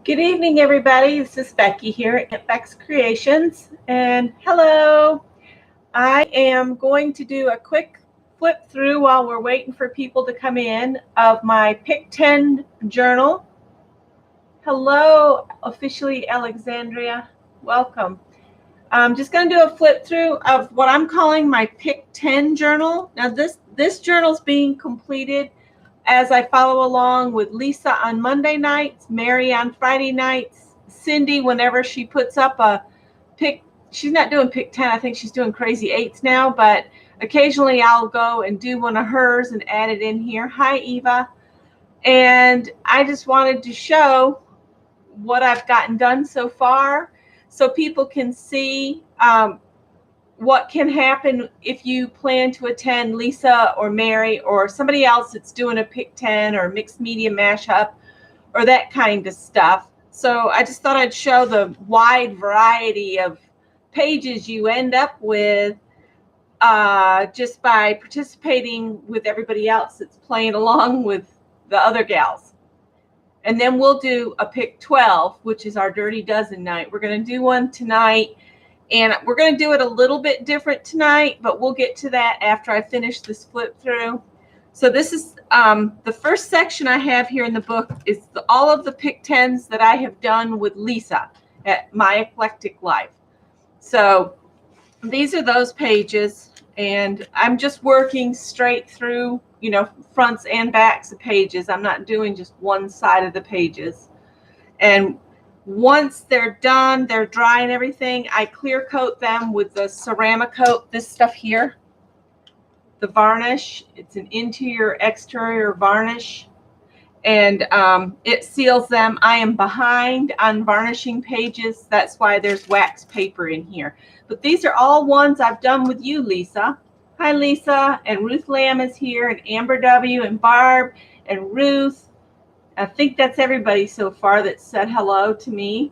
Good evening, everybody. This is Becky here at Beck's Creations, and hello. I am going to do a quick flip through while we're waiting for people to come in of my Pick 10 journal. Hello, officially Alexandria. Welcome. I'm just going to do a flip through of what I'm calling my Pick 10 journal. Now, this journal is being completed as I follow along with Lisa on Monday nights, Mary on Friday nights, Cindy whenever she puts up a pick. She's not doing Pick 10. I think she's doing Crazy Eights now, but occasionally I'll go and do one of hers and add it in here. Hi, Eva. And I just wanted to show what I've gotten done so far so people can see what can happen if you plan to attend Lisa or Mary or somebody else that's doing a Pick 10 or mixed media mashup or that kind of stuff. So I just thought I'd show the wide variety of pages you end up with just by participating with everybody else that's playing along with the other gals. And then we'll do a Pick 12, which is our Dirty Dozen night. We're going to do one tonight. And we're going to do it a little bit different tonight, but we'll get to that after I finish this flip through. So this is the first section I have here in the book is all of the Pick 10s that I have done with Lisa at My Eclectic Life. So these are those pages, and I'm just working straight through, fronts and backs of pages. I'm not doing just one side of the pages. And once they're done, they're dry and everything, I clear coat them with the ceramic coat, this stuff here, the varnish. It's an interior exterior varnish, and it seals them. I am behind on varnishing pages. That's why there's wax paper in here. But these are all ones I've done with you, Lisa. Hi, Lisa. And Ruth Lamb is here, and Amber W. and Barb and Ruth. I think that's everybody so far that said hello to me.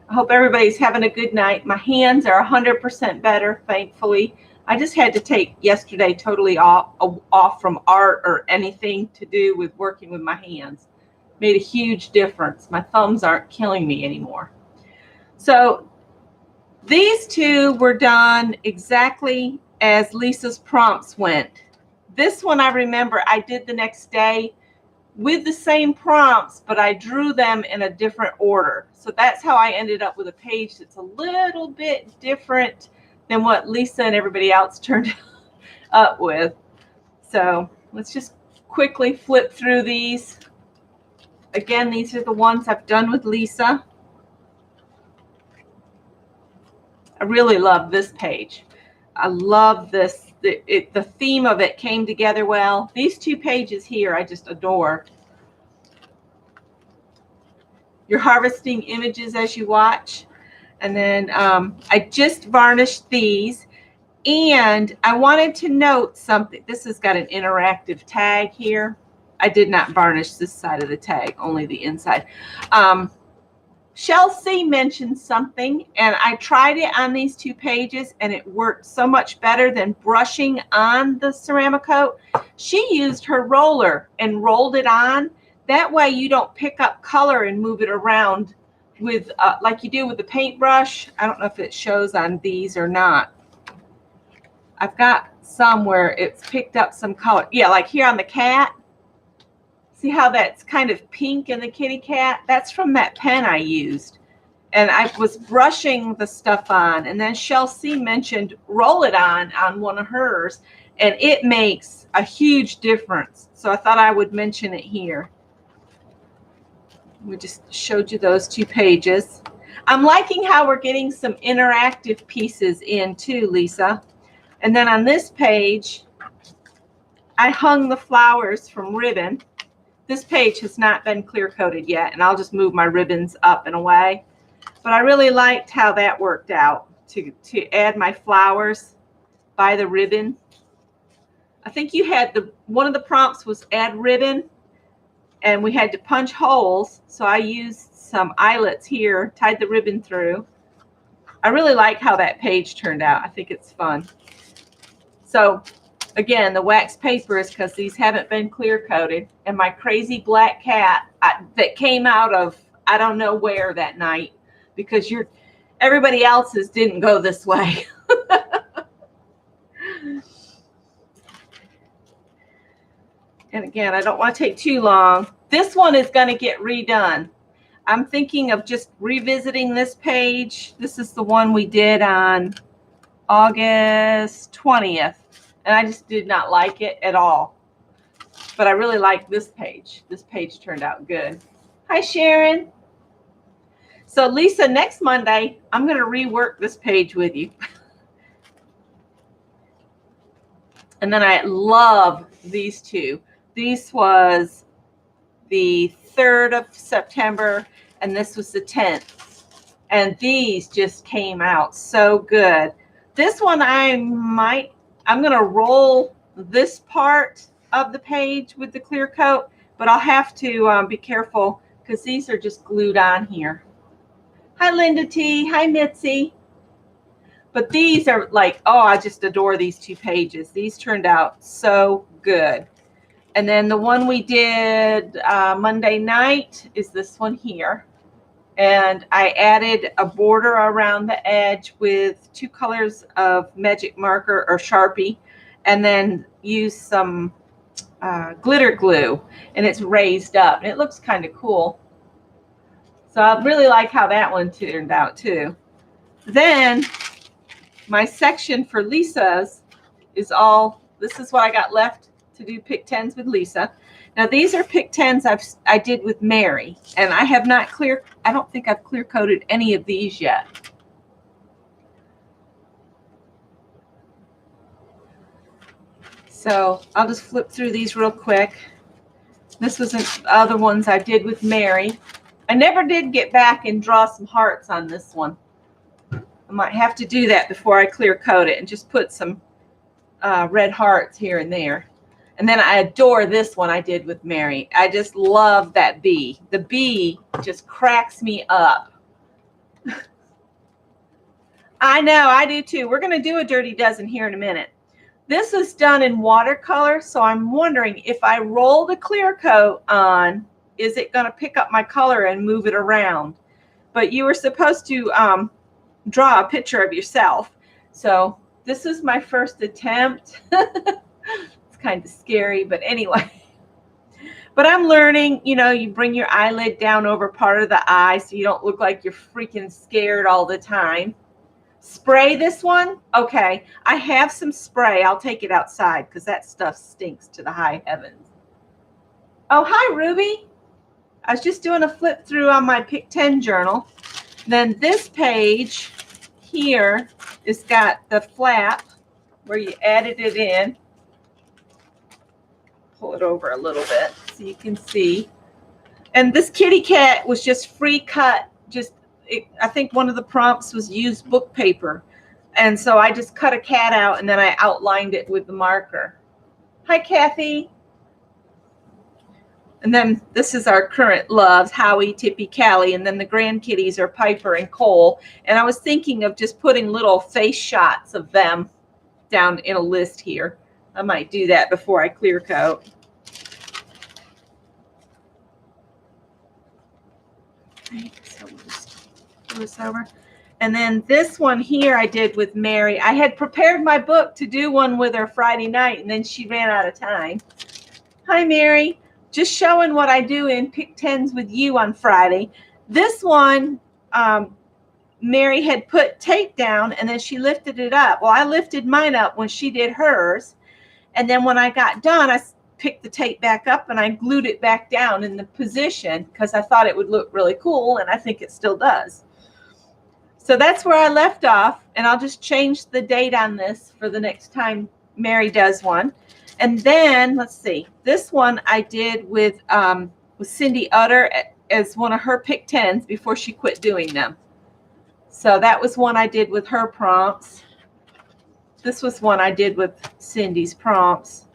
I hope everybody's having a good night. My hands are 100% better, thankfully. I just had to take yesterday totally off from art or anything to do with working with my hands. Made a huge difference. My thumbs aren't killing me anymore. So these two were done exactly as Lisa's prompts went. This one I remember I did the next day with the same prompts, but I drew them in a different order. So that's how I ended up with a page that's a little bit different than what Lisa and everybody else turned up with. So let's just quickly flip through these. Again, these are the ones I've done with Lisa. I really love this page. I love this. The theme of it came together well. These two pages here, I just adore. You're harvesting images as you watch. And then I just varnished these. And I wanted to note something. This has got an interactive tag here. I did not varnish this side of the tag, only the inside. Chelsea mentioned something, and I tried it on these two pages, and it worked so much better than brushing on the ceramic coat. She used her roller and rolled it on. That way you don't pick up color and move it around with like you do with the paintbrush. I don't know if it shows on these or not. I've got some where it's picked up some color. Yeah, like here on the cat. See how that's kind of pink in the kitty cat? That's from that pen I used. And I was brushing the stuff on. And then Chelsea mentioned roll it on one of hers. And it makes a huge difference. So I thought I would mention it here. We just showed you those two pages. I'm liking how we're getting some interactive pieces in too, Lisa. And then on this page, I hung the flowers from ribbon. This page has not been clear coated yet, and I'll just move my ribbons up and away. But I really liked how that worked out to add my flowers by the ribbon. I think you had one of the prompts was add ribbon, and we had to punch holes. So I used some eyelets here, tied the ribbon through. I really like how that page turned out. I think it's fun. So again, the wax paper is because these haven't been clear coated. And my crazy black cat that came out of I don't know where that night, because everybody else's didn't go this way. And again, I don't want to take too long. This one is going to get redone. I'm thinking of just revisiting this page. This is the one we did on August 20th. And I just did not like it at all. But I really like this page. This page turned out good. Hi, Sharon. So Lisa, next Monday, I'm going to rework this page with you. And then I love these two. These was the 3rd of September, and this was the 10th. And these just came out so good. This one I'm going to roll this part of the page with the clear coat, but I'll have to be careful because these are just glued on here. Hi, Linda T. Hi, Mitzi. But these are like, oh, I just adore these two pages. These turned out so good. And then the one we did Monday night is this one here. And I added a border around the edge with 2 colors of magic marker or Sharpie, and then used some glitter glue, and it's raised up. And it looks kind of cool. So I really like how that one turned out too. Then my section for Lisa's is all, this is what I got left to do pick 10s with Lisa. Now these are pick 10s I did with Mary, and I have not I don't think I've clear coated any of these yet. So I'll just flip through these real quick. This was the other ones I did with Mary. I never did get back and draw some hearts on this one. I might have to do that before I clear coat it and just put some red hearts here and there. And then I adore this one I did with Mary. I just love that bee. The bee just cracks me up. I know, I do too. We're going to do a Dirty Dozen here in a minute. This is done in watercolor, so I'm wondering if I roll the clear coat on, is it going to pick up my color and move it around? But you were supposed to draw a picture of yourself. So this is my first attempt. It's kind of scary, but anyway. But I'm learning, you know, you bring your eyelid down over part of the eye so you don't look like you're freaking scared all the time. Spray this one? Okay, I have some spray. I'll take it outside because that stuff stinks to the high heavens. Oh, hi, Ruby. I was just doing a flip through on my Pick 10 journal. Then this page here has got the flap where you added it in. Pull it over a little bit so you can see. And this kitty cat was just free cut. I think one of the prompts was used book paper. And so I just cut a cat out and then I outlined it with the marker. Hi, Kathy. And then this is our current loves, Howie, Tippy, Callie, and then the grandkitties are Piper and Cole. And I was thinking of just putting little face shots of them down in a list here. I might do that before I clear coat. Okay, so we'll just do this over. And then this one here I did with Mary. I had prepared my book to do one with her Friday night, and then she ran out of time. Hi, Mary. Just showing what I do in Pick 10s with you on Friday. This one, Mary had put tape down, and then she lifted it up. Well, I lifted mine up when she did hers. And then when I got done, I picked the tape back up and I glued it back down in the position because I thought it would look really cool, and I think it still does. So that's where I left off, and I'll just change the date on this for the next time Mary does one. And then, let's see, this one I did with Cindy Utter as one of her Pick 10s before she quit doing them. So that was one I did with her prompts. This was one I did with Cindy's prompts.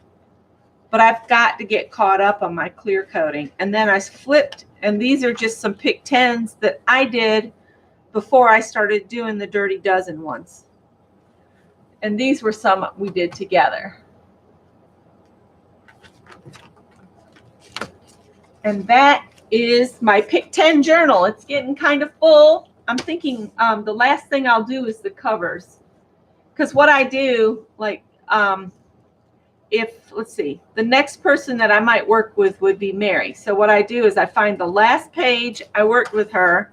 But I've got to get caught up on my clear coating. And then I flipped, and these are just some Pick 10s that I did before I started doing the Dirty Dozen ones. And these were some we did together. And that is my Pick 10 journal. It's getting kind of full. I'm thinking the last thing I'll do is the covers. Because what I do, like, let's see, the next person that I might work with would be Mary. So what I do is I find the last page, I worked with her,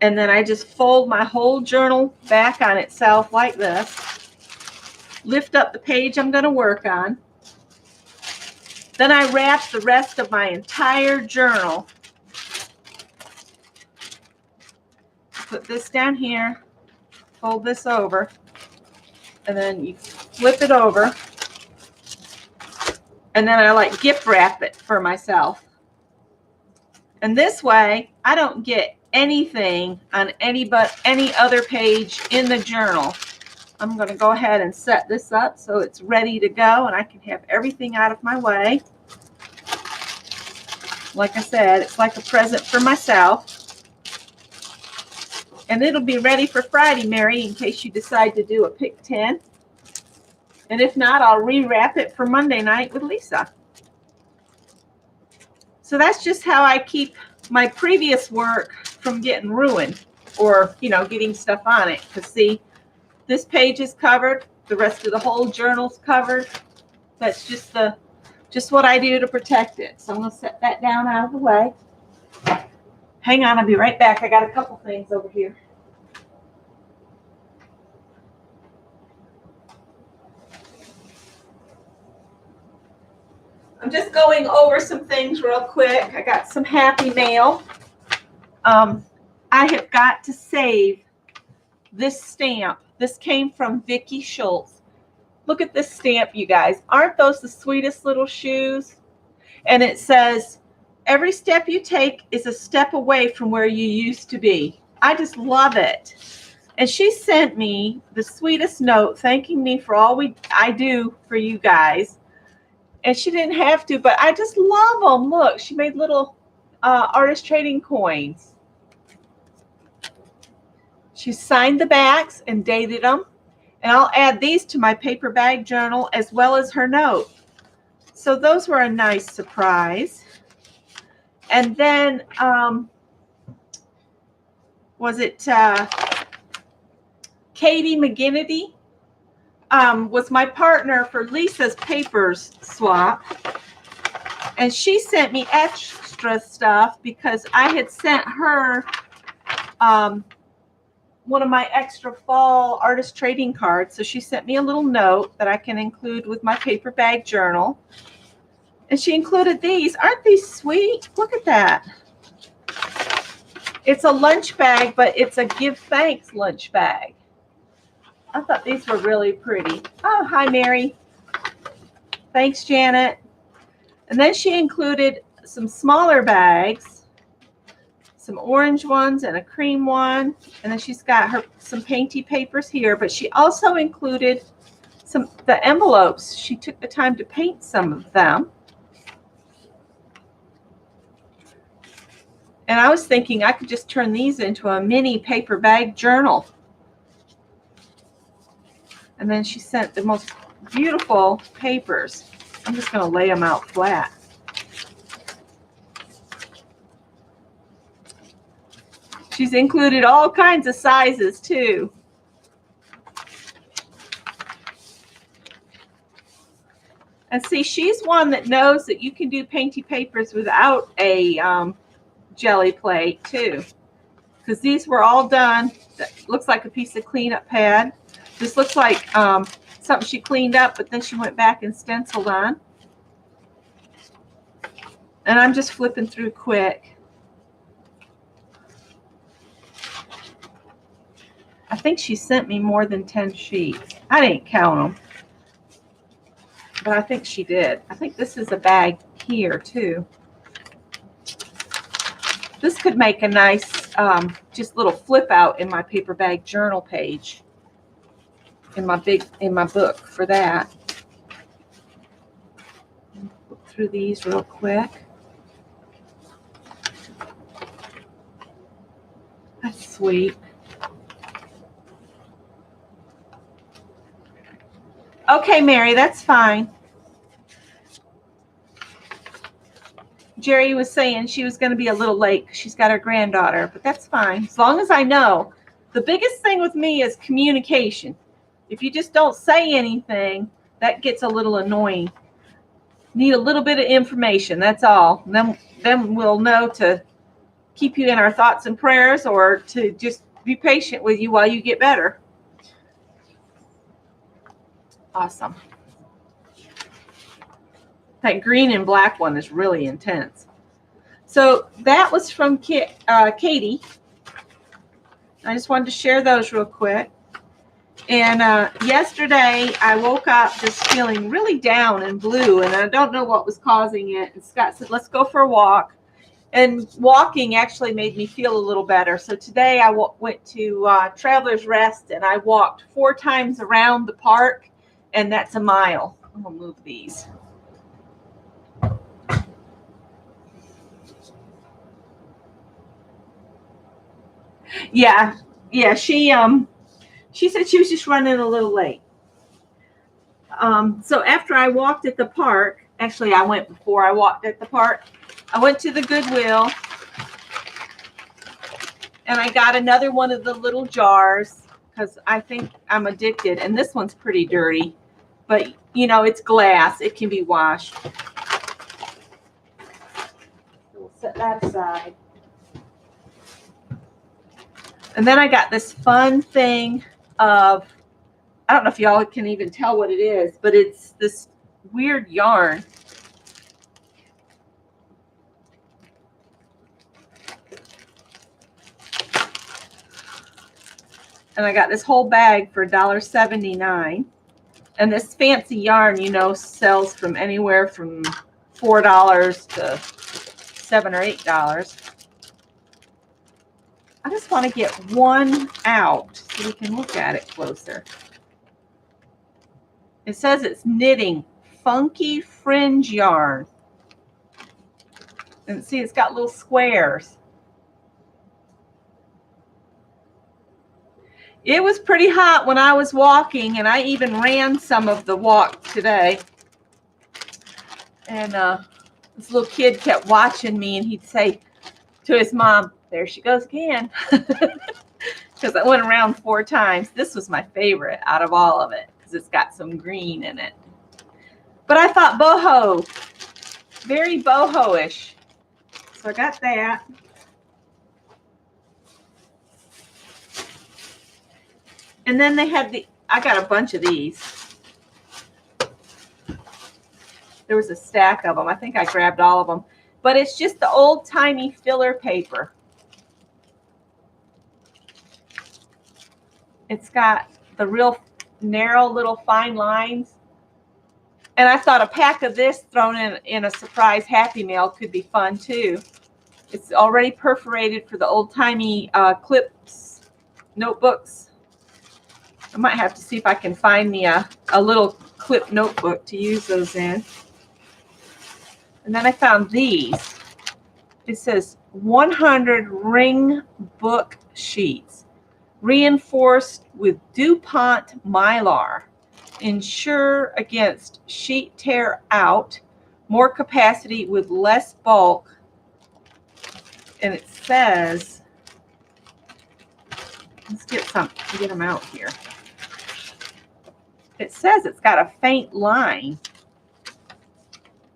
and then I just fold my whole journal back on itself like this, lift up the page I'm going to work on. Then I wrap the rest of my entire journal. Put this down here, fold this over, and then you flip it over. And then I like gift wrap it for myself. And this way, I don't get anything on any other page in the journal. I'm going to go ahead and set this up so it's ready to go and I can have everything out of my way. Like I said, it's like a present for myself. And it'll be ready for Friday, Mary, in case you decide to do a Pick 10. And if not, I'll rewrap it for Monday night with Lisa. So that's just how I keep my previous work from getting ruined or, getting stuff on it. Because see, this page is covered. The rest of the whole journal's covered. That's just what I do to protect it. So I'm going to set that down out of the way. Hang on, I'll be right back. I got a couple things over here. I'm just going over some things real quick. I got some happy mail. I have got to save this stamp. This came from Vicki Schultz. Look at this stamp, you guys. Aren't those the sweetest little shoes? And it says, every step you take is a step away from where you used to be. I just love it. And she sent me the sweetest note thanking me for all I do for you guys. And she didn't have to, but I just love them. Look, she made little artist trading coins. She signed the backs and dated them. And I'll add these to my paper bag journal as well as her note. So those were a nice surprise. And then, was it Katie McGinnity? Was my partner for Lisa's Papers swap. And she sent me extra stuff because I had sent her one of my extra fall artist trading cards. So she sent me a little note that I can include with my paper bag journal. And she included these. Aren't these sweet? Look at that. It's a lunch bag, but it's a give thanks lunch bag. I thought these were really pretty. Oh, hi, Mary. Thanks, Janet. And then she included some smaller bags, some orange ones and a cream one. And then she's got some painty papers here, but she also included the envelopes. She took the time to paint some of them. And I was thinking I could just turn these into a mini paper bag journal. And then she sent the most beautiful papers. I'm just going to lay them out flat. She's included all kinds of sizes too. And see, she's one that knows that you can do painty papers without a jelly plate too. Because these were all done. That looks like a piece of cleanup pad. This looks like something she cleaned up, but then she went back and stenciled on. And I'm just flipping through quick. I think she sent me more than 10 sheets. I didn't count them. But I think she did. I think this is a bag here, too. This could make a nice just little flip out in my paper bag journal page. In my book for that. Look through these real quick. That's sweet. Okay, Mary, that's fine. Jerry was saying she was going to be a little late. She's got her granddaughter, but that's fine. As long as I know. The biggest thing with me is communication. If you just don't say anything, that gets a little annoying. Need a little bit of information, that's all. Then we'll know to keep you in our thoughts and prayers, or to just be patient with you while you get better. Awesome. That green and black one is really intense. So that was from Katie. I just wanted to share those real quick. And yesterday I woke up just feeling really down and blue, and I don't know what was causing it. And Scott said, let's go for a walk. And walking actually made me feel a little better. So today I went to Travelers Rest, and I walked 4 times around the park, and that's a mile. I'm going to move these. Yeah, she said she was just running a little late. So after I walked at the park, actually I went before I walked at the park, I went to the Goodwill, and I got another one of the little jars because I think I'm addicted. And this one's pretty dirty, but you know, it's glass. It can be washed. We'll set that aside. And then I got this fun thing of, I don't know if y'all can even tell what it is, but it's this weird yarn. And I got this whole bag for $1.79. And this fancy yarn, you know, sells from anywhere from $4 to $7 or $8. I just want to get one out so we can look at it closer. It says it's knitting funky fringe yarn. And see, it's got little squares. It was pretty hot when I was walking, and I even ran some of the walk today. And this little kid kept watching me, and he'd say to his mom, there she goes again. Because I went around 4 times. This was my favorite out of all of it because it's got some green in it. But I thought boho, very boho-ish. So I got that. And then they had I got a bunch of these. There was a stack of them. I think I grabbed all of them. But it's just the old-timey filler paper. It's got the real narrow little fine lines. And I thought a pack of this thrown in a surprise Happy Mail could be fun too. It's already perforated for the old-timey clips, notebooks. I might have to see if I can find me a little clip notebook to use those in. And then I found these. It says 100 ring book sheets, reinforced with DuPont Mylar. Ensure against sheet tear out, more capacity with less bulk. And it says, let's get them out here. It says it's got a faint line.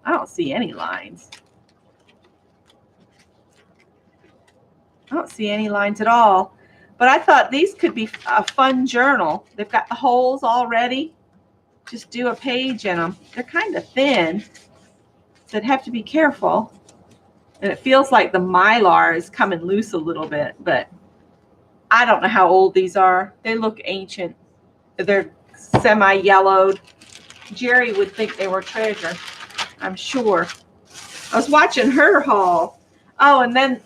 I don't see any lines. I don't see any lines at all. But I thought these could be a fun journal. They've got the holes already. Just do a page in them. They're kind of thin, so I'd have to be careful. And it feels like the Mylar is coming loose a little bit, but I don't know how old these are. They look ancient. They're semi-yellowed. Jerry would think they were treasure, I'm sure. I was watching her haul. Oh, and then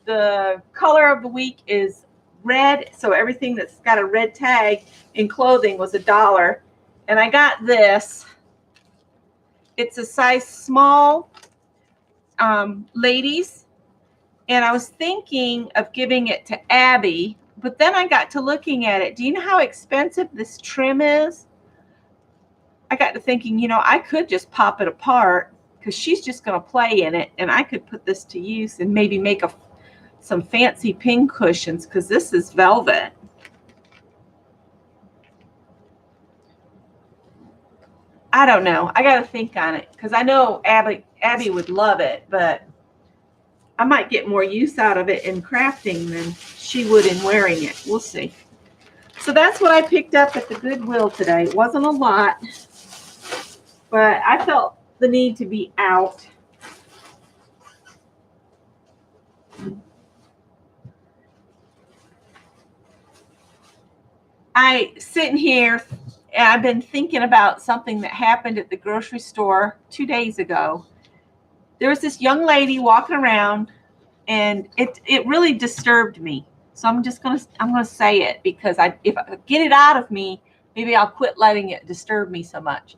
the color of the week is red. So everything that's got a red tag in clothing was $1. And I got this. It's a size small, ladies. And I was thinking of giving it to Abby. But then I got to looking at it. Do you know how expensive this trim is? I got to thinking, you know, I could just pop it apart because she's just going to play in it, and I could put this to use and maybe make some fancy pin cushions, because this is velvet. I don't know. I got to think on it, because I know Abby would love it, but I might get more use out of it in crafting than she would in wearing it. We'll see. So that's what I picked up at the Goodwill today. It wasn't a lot, but I felt the need to be out. Sitting here, and I've been thinking about something that happened at the grocery store 2 days ago. There was this young lady walking around, and it really disturbed me. So I'm gonna say it, because if I get it out of me, maybe I'll quit letting it disturb me so much.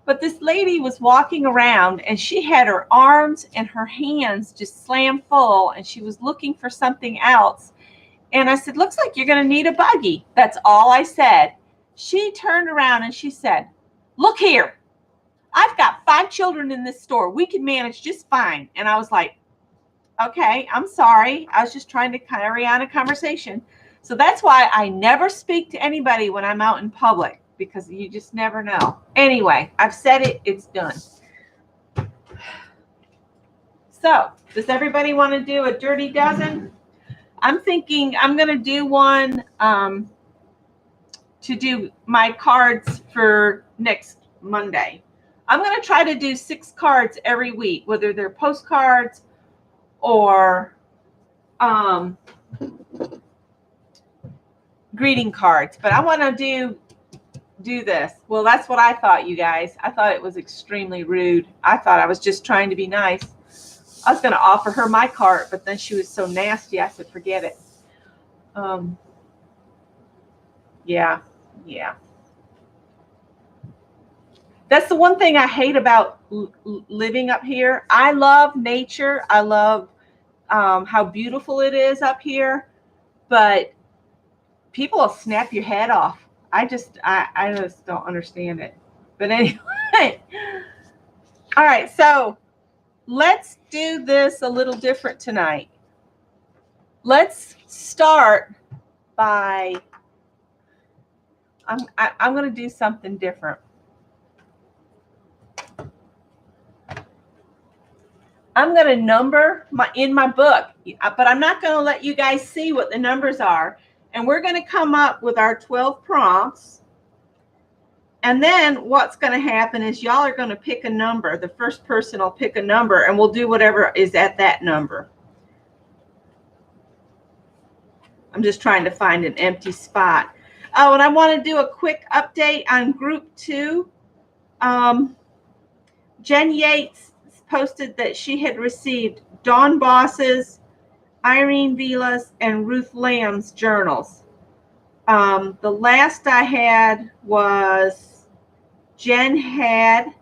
But this lady was walking around, and she had her arms and her hands just slammed full, and she was looking for something else. And I said, looks like you're going to need a buggy. That's all I said. She turned around and she said, look here. I've got 5 children in this store. We can manage just fine. And I was like, okay, I'm sorry. I was just trying to carry on a conversation. So that's why I never speak to anybody when I'm out in public, because you just never know. Anyway, I've said it. It's done. So does everybody want to do a dirty dozen? I'm thinking I'm going to do one to do my cards for next Monday. I'm going to try to do 6 cards every week, whether they're postcards or greeting cards. But I want to do this. Well, that's what I thought, you guys. I thought it was extremely rude. I thought I was just trying to be nice. I was going to offer her my card, but then she was so nasty, I said, forget it. Yeah. That's the one thing I hate about living up here. I love nature. I love how beautiful it is up here, but people will snap your head off. I just don't understand it. But anyway, all right, so let's do this a little different tonight. Let's start by, I'm going to do something different. I'm going to number in my book, but I'm not going to let you guys see what the numbers are. And we're going to come up with our 12 prompts. And then what's going to happen is y'all are going to pick a number. The first person will pick a number, and we'll do whatever is at that number. I'm just trying to find an empty spot. Oh, and I want to do a quick update on group 2. Jen Yates posted that she had received Dawn Boss's, Irene Vila's, and Ruth Lamb's journals. The last I had was Jen had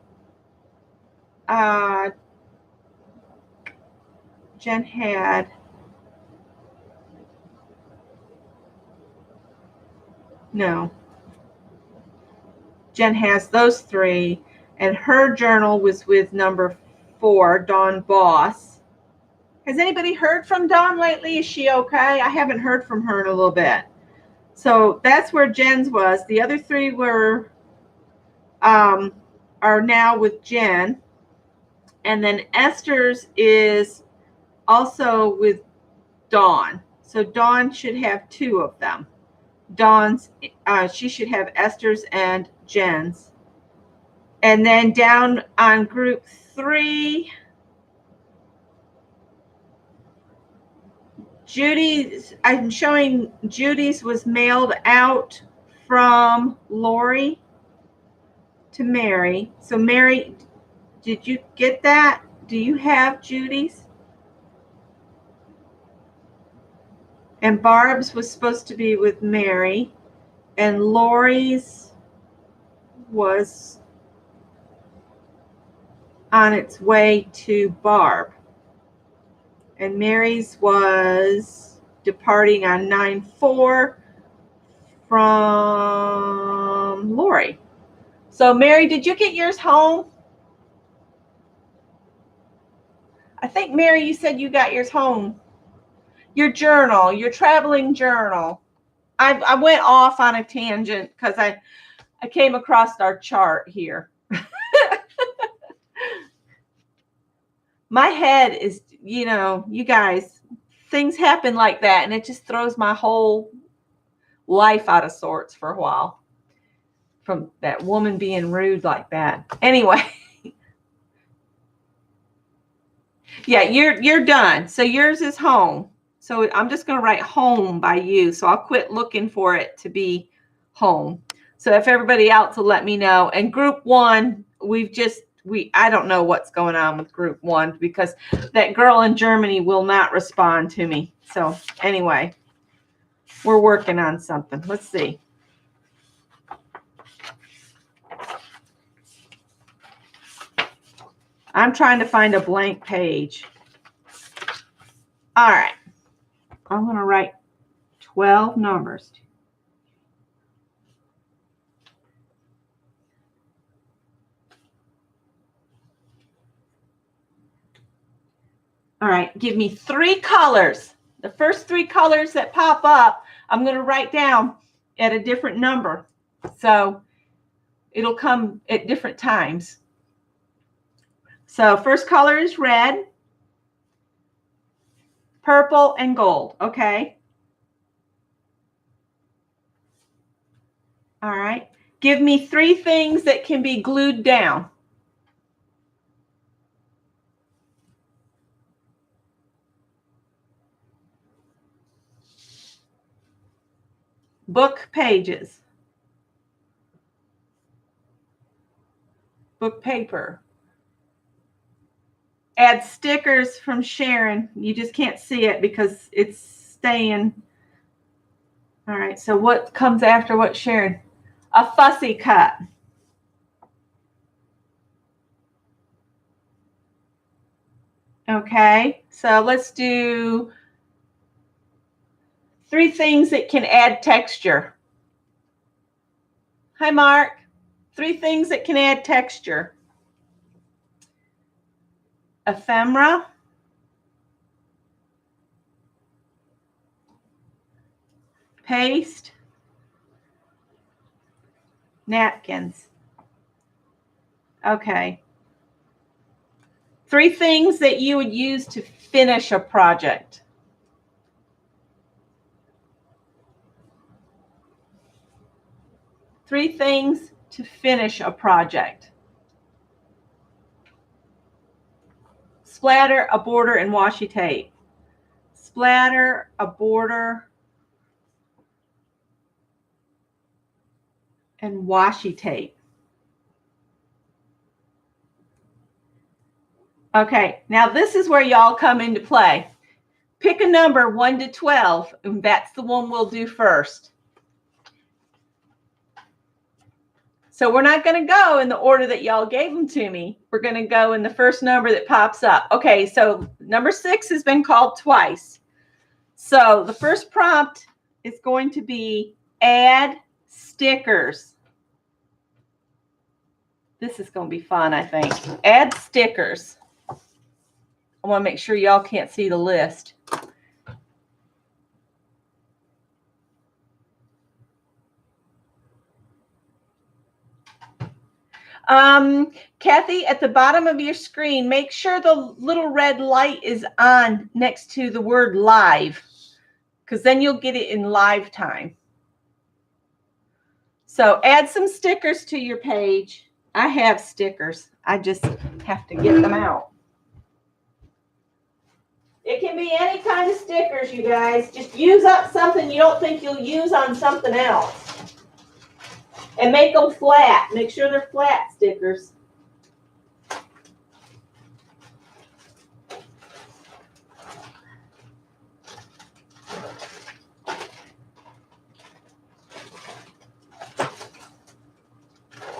Jen has those 3, and her journal was with number 4, Dawn Boss. Has anybody heard from Dawn lately? Is she okay? I haven't heard from her in a little bit. So that's where Jen's was. The other 3 were are now with Jen. And then Esther's is also with Dawn. So Dawn should have 2 of them. Dawn's, she should have Esther's and Jen's. And then down on group 3, Judy's, I'm showing Judy's was mailed out from Lori to Mary. So Mary, did you get that? Do you have Judy's? And Barb's was supposed to be with Mary, and Lori's was on its way to Barb. And Mary's was departing on 9/4 from Lori. So Mary, did you get yours home? I think, Mary, you said you got yours home. Your journal, your traveling journal. I went off on a tangent because I came across our chart here. My head is, you guys, things happen like that, and it just throws my whole life out of sorts for a while from that woman being rude like that. Anyway. Yeah, you're done. So yours is home. So I'm just going to write home by you. So I'll quit looking for it to be home. So if everybody else will let me know. And group 1, I don't know what's going on with group 1 because that girl in Germany will not respond to me. So anyway, we're working on something. Let's see. I'm trying to find a blank page. All right. I'm going to write 12 numbers. All right, give me 3 colors. The first 3 colors that pop up, I'm going to write down at a different number. So it'll come at different times. So first color is red, purple, and gold. Okay. All right. Give me 3 things that can be glued down. Book pages. Book paper. Add stickers from Sharon. You just can't see it because it's staying. All right. So what comes after what, Sharon? A fussy cut. Okay, so let's do 3 things that can add texture. Hi, Mark. 3 things that can add texture. Ephemera. Paste. Napkins. Okay. 3 things that you would use to finish a project. Three things to finish a project. Splatter, a border, and washi tape. Splatter, a border, and washi tape. Okay, now this is where y'all come into play. Pick a number 1 to 12, and that's the one we'll do first. So we're not going to go in the order that y'all gave them to me. We're going to go in the first number that pops up. Okay, so number 6 has been called twice. So the first prompt is going to be add stickers. This is going to be fun, I think. Add stickers. I want to make sure y'all can't see the list. Kathy, at the bottom of your screen, make sure the little red light is on next to the word live, because then you'll get it in live time. So add some stickers to your page. I have stickers. I just have to get them out. It can be any kind of stickers, you guys. Just use up something you don't think you'll use on something else. And make them flat. Make sure they're flat stickers.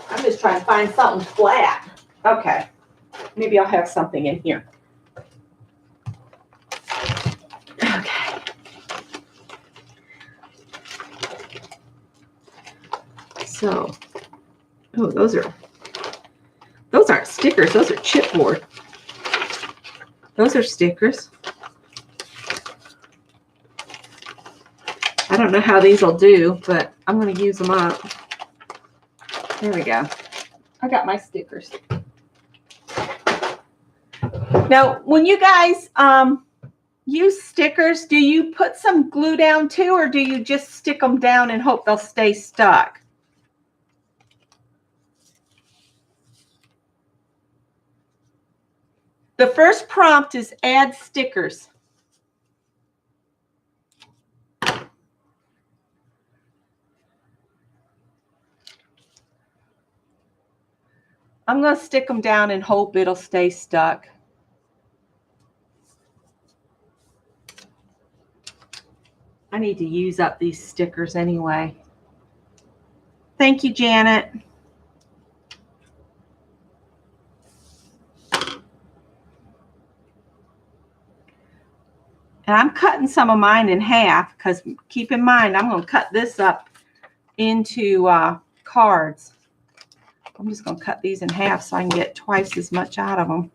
I'm just trying to find something flat. Okay. Maybe I'll have something in here. Okay. So, oh, those aren't stickers. Those are chipboard. Those are stickers. I don't know how these will do, but I'm going to use them up. There we go. I got my stickers. Now, when you guys use stickers, do you put some glue down too, or do you just stick them down and hope they'll stay stuck? The first prompt is add stickers. I'm going to stick them down and hope it'll stay stuck. I need to use up these stickers anyway. Thank you, Janet. And I'm cutting some of mine in half because keep in mind, I'm going to cut this up into cards. I'm just going to cut these in half so I can get twice as much out of them.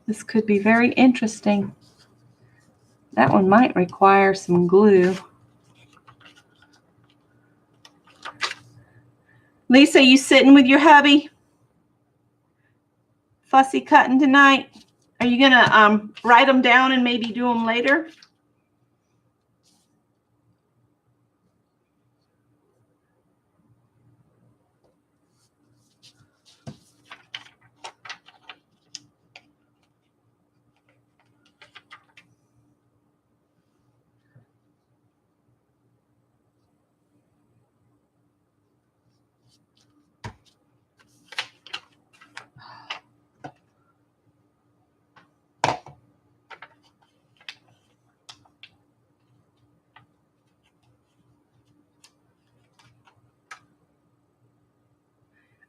This could be very interesting. That one might require some glue. Lisa, you sitting with your hubby? Fussy cutting tonight? Are you going to write them down and maybe do them later?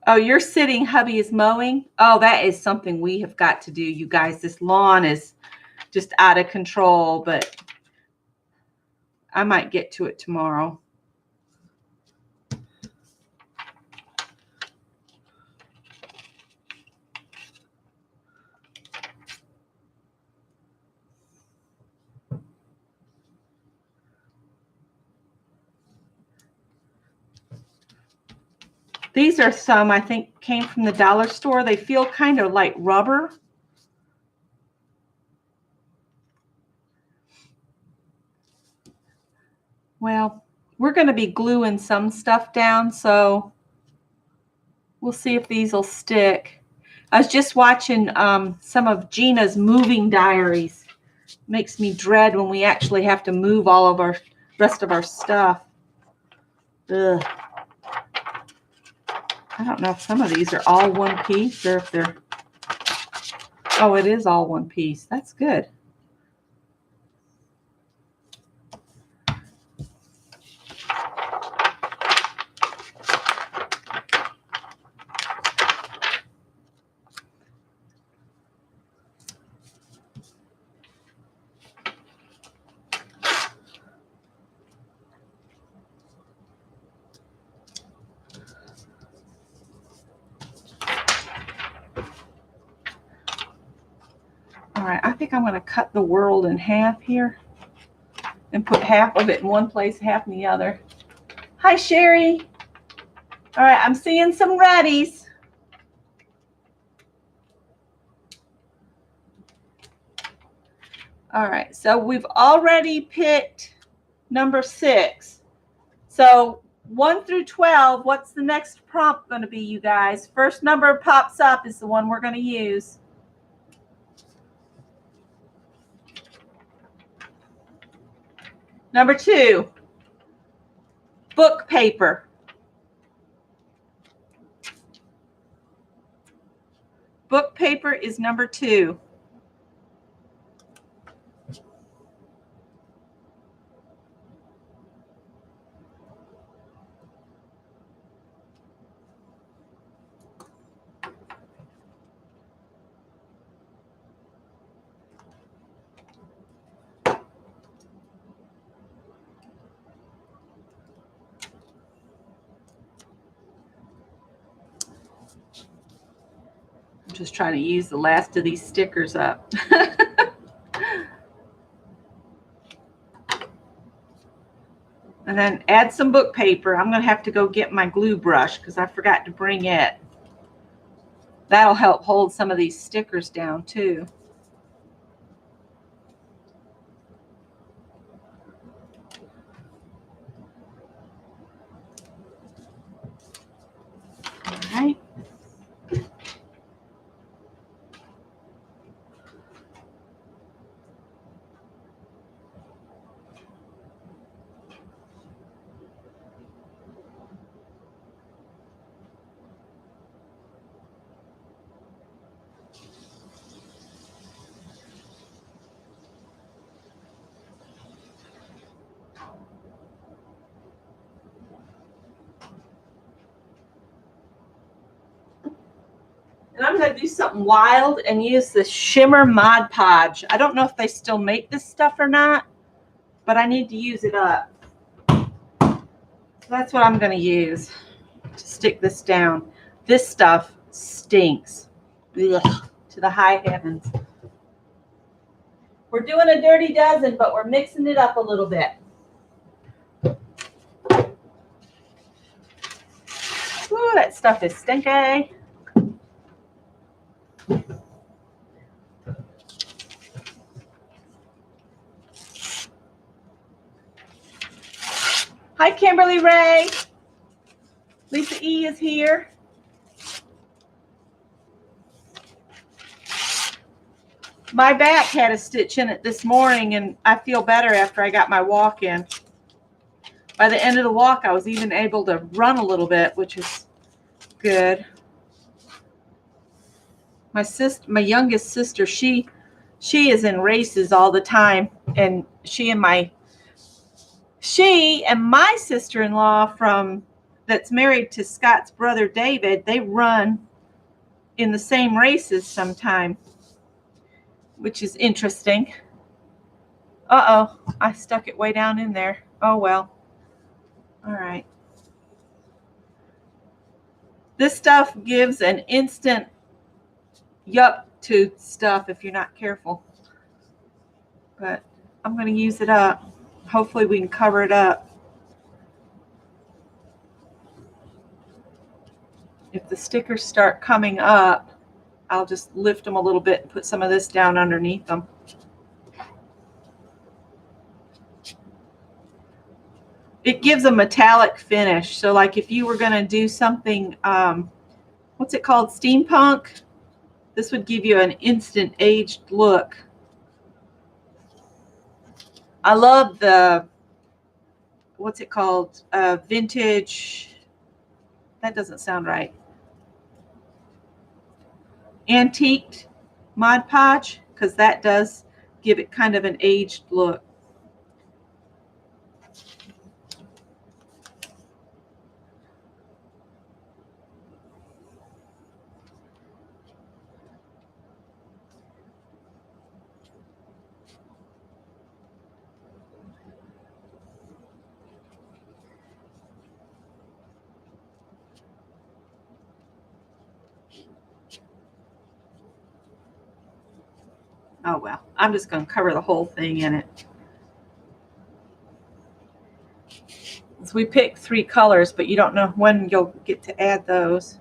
Oh, you're sitting, hubby is mowing? Oh, that is something we have got to do, you guys. This lawn is just out of control, but I might get to it tomorrow. These are some, I think, came from the dollar store. They feel kind of like rubber. Well, we're going to be gluing some stuff down, so we'll see if these will stick. I was just watching some of Gina's moving diaries. Makes me dread when we actually have to move all of our rest of our stuff. Ugh. I don't know if some of these are all one piece or if they're... Oh, it is all one piece. That's good. All right, I think I'm going to cut the world in half here and put half of it in one place, half in the other. Hi, Sherry. All right, I'm seeing some reddies. All right, so we've already picked number 6. So 1 through 12, what's the next prompt going to be, you guys? First number pops up is the one we're going to use. Number 2, book paper. Book paper is number 2. just trying to use the last of these stickers up. And then add some book paper. I'm going to have to go get my glue brush because I forgot to bring it. That'll help hold some of these stickers down too. All right. And I'm going to do something wild and use the Shimmer Mod Podge. I don't know if they still make this stuff or not, but I need to use it up. So that's what I'm going to use to stick this down. This stuff stinks. Ugh, to the high heavens. We're doing a dirty dozen, but we're mixing it up a little bit. Ooh, that stuff is stinky. Hi, Kimberly Ray. Lisa E is here. My back had a stitch in it this morning, and I feel better after I got my walk in. By the end of the walk, I was even able to run a little bit, which is good. My youngest sister, she is in races all the time, and she and my sister-in-law that's married to Scott's brother David, they run in the same races sometime, which is interesting. Uh-oh, I stuck it way down in there. Oh, well. All right. This stuff gives an instant yup to stuff if you're not careful. But I'm going to use it up. Hopefully we can cover it up. If the stickers start coming up, I'll just lift them a little bit and put some of this down underneath them. It gives a metallic finish. So like if you were going to do something, what's it called? Steampunk? This would give you an instant aged look. I love the, what's it called? Vintage. That doesn't sound right. Antiqued Mod Podge, because that does give it kind of an aged look. Oh well, I'm just going to cover the whole thing in it. So we picked 3 colors, but you don't know when you'll get to add those.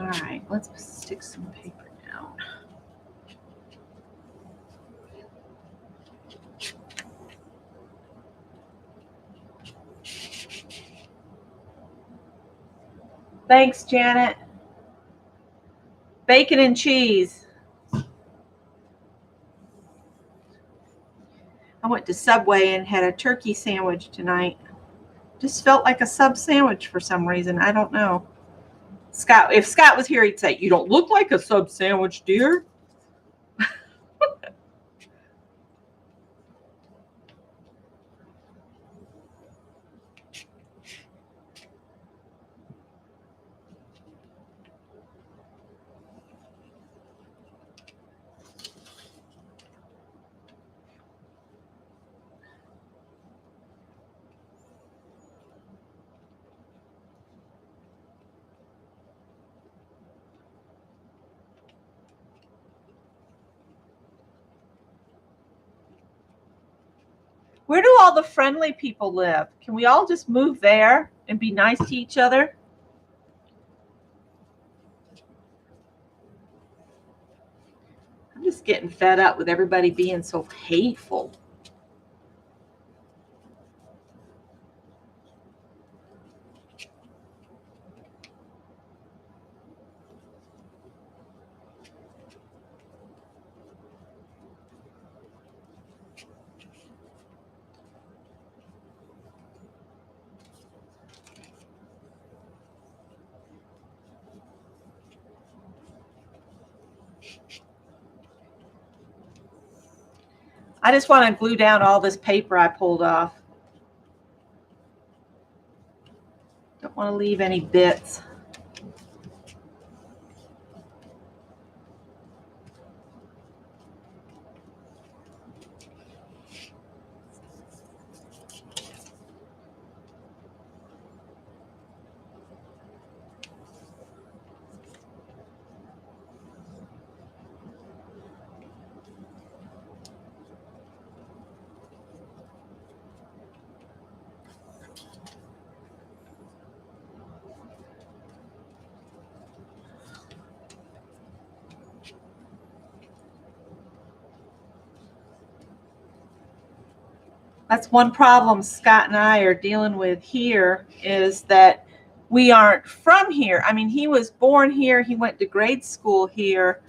All right, let's stick some paper down. Thanks, Janet. Bacon and cheese. I went to Subway and had a turkey sandwich tonight. Just felt like a sub sandwich for some reason. I don't know. Scott, if Scott was here, he'd say, "You don't look like a sub sandwich, dear." Where do all the friendly people live? Can we all just move there and be nice to each other? I'm just getting fed up with everybody being so hateful. I just want to glue down all this paper I pulled off. Don't want to leave any bits. That's one problem Scott and I are dealing with here, is that we aren't from here. I mean, he was born here, he went to grade school here,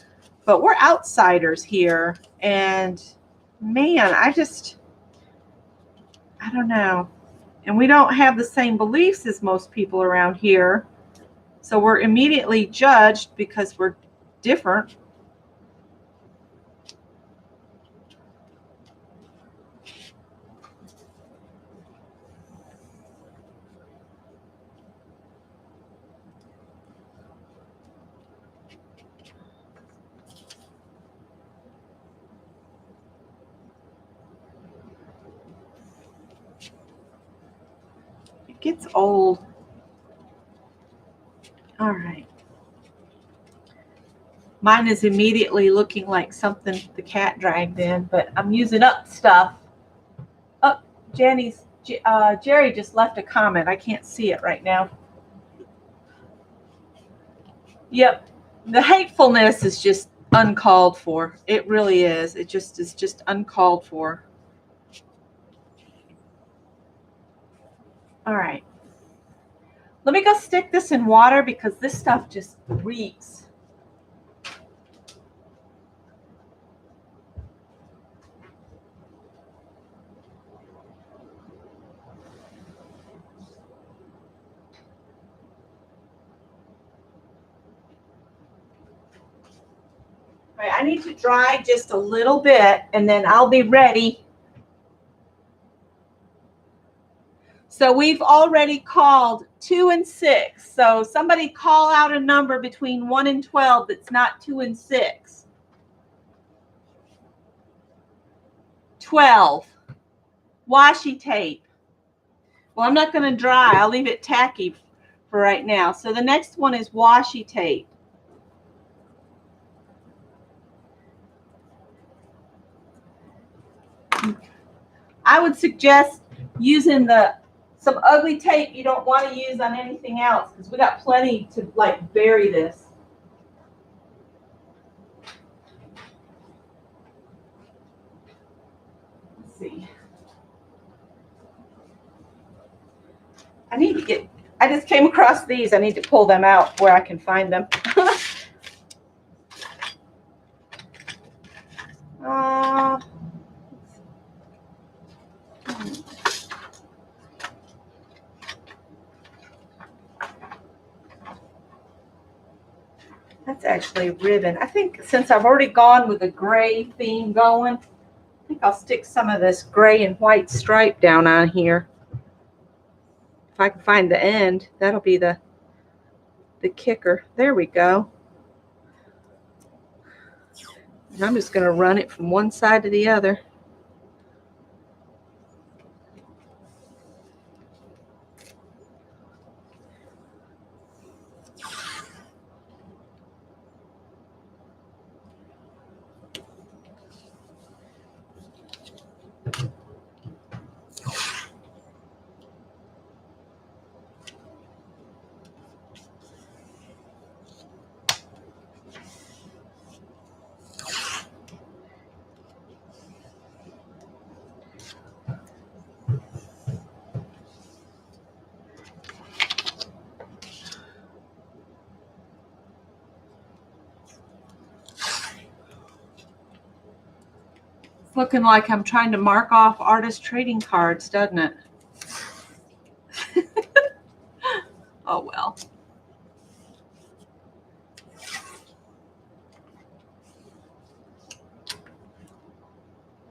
but we're outsiders here. And man, I don't know. And we don't have the same beliefs as most people around here. So we're immediately judged because we're different. It gets old. All right. Mine is immediately looking like something the cat dragged in, but I'm using up stuff. Oh, Jerry just left a comment. I can't see it right now. Yep. The hatefulness is just uncalled for. It really is. It just is just uncalled for. All right. Let me go stick this in water because this stuff just reeks. All right, I need to dry just a little bit and then I'll be ready. So we've already called 2 and 6. So somebody call out a number between 1 and 12 that's not 2 and 6. 12. Washi tape. Well, I'm not going to dry. I'll leave it tacky for right now. So the next one is washi tape. I would suggest using some ugly tape you don't want to use on anything else because we got plenty to like bury this. Let's see. I just came across these. I need to pull them out where I can find them. That's actually a ribbon. I think since I've already gone with the gray theme going, I think I'll stick some of this gray and white stripe down on here. If I can find the end, that'll be the kicker. There we go. And I'm just going to run it from one side to the other. Looking like I'm trying to mark off artist trading cards, doesn't it? Oh, well.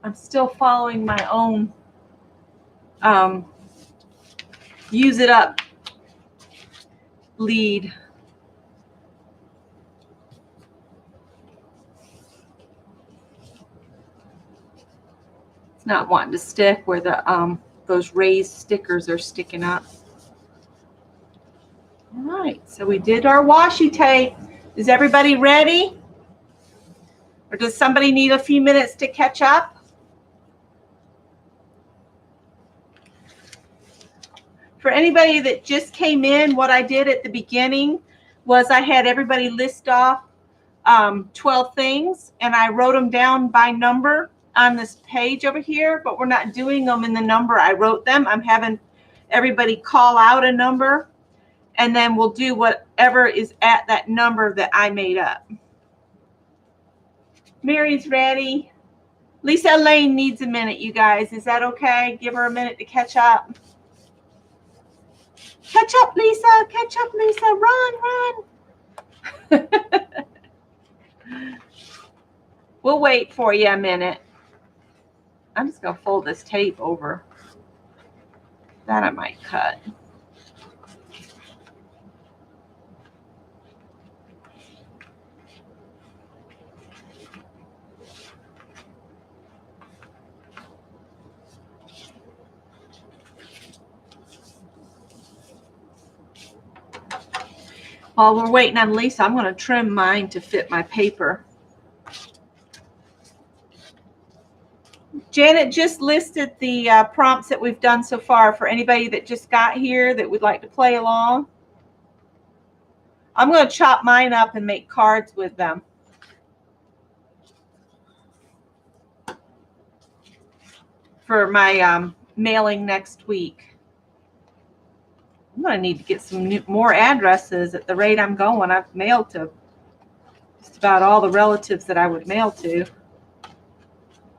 I'm still following my own use it up lead. It's not wanting to stick where the those raised stickers are sticking up. All right, so we did our washi tape. Is everybody ready? Or does somebody need a few minutes to catch up? For anybody that just came in, what I did at the beginning was I had everybody list off 12 things, and I wrote them down by number on this page over here, but we're not doing them in the number I wrote them. I'm having everybody call out a number, and then we'll do whatever is at that number that I made up. Mary's ready. Lisa Elaine needs a minute, you guys. Is that okay? Give her a minute to catch up. Catch up, Lisa. Catch up, Lisa. Run, run. We'll wait for you a minute. I'm just going to fold this tape over. That I might cut. While we're waiting on Lisa, I'm going to trim mine to fit my paper. Janet just listed the prompts that we've done so far for anybody that just got here that would like to play along. I'm going to chop mine up and make cards with them. For my mailing next week. I'm going to need to get some more addresses at the rate I'm going. I've mailed to just about all the relatives that I would mail to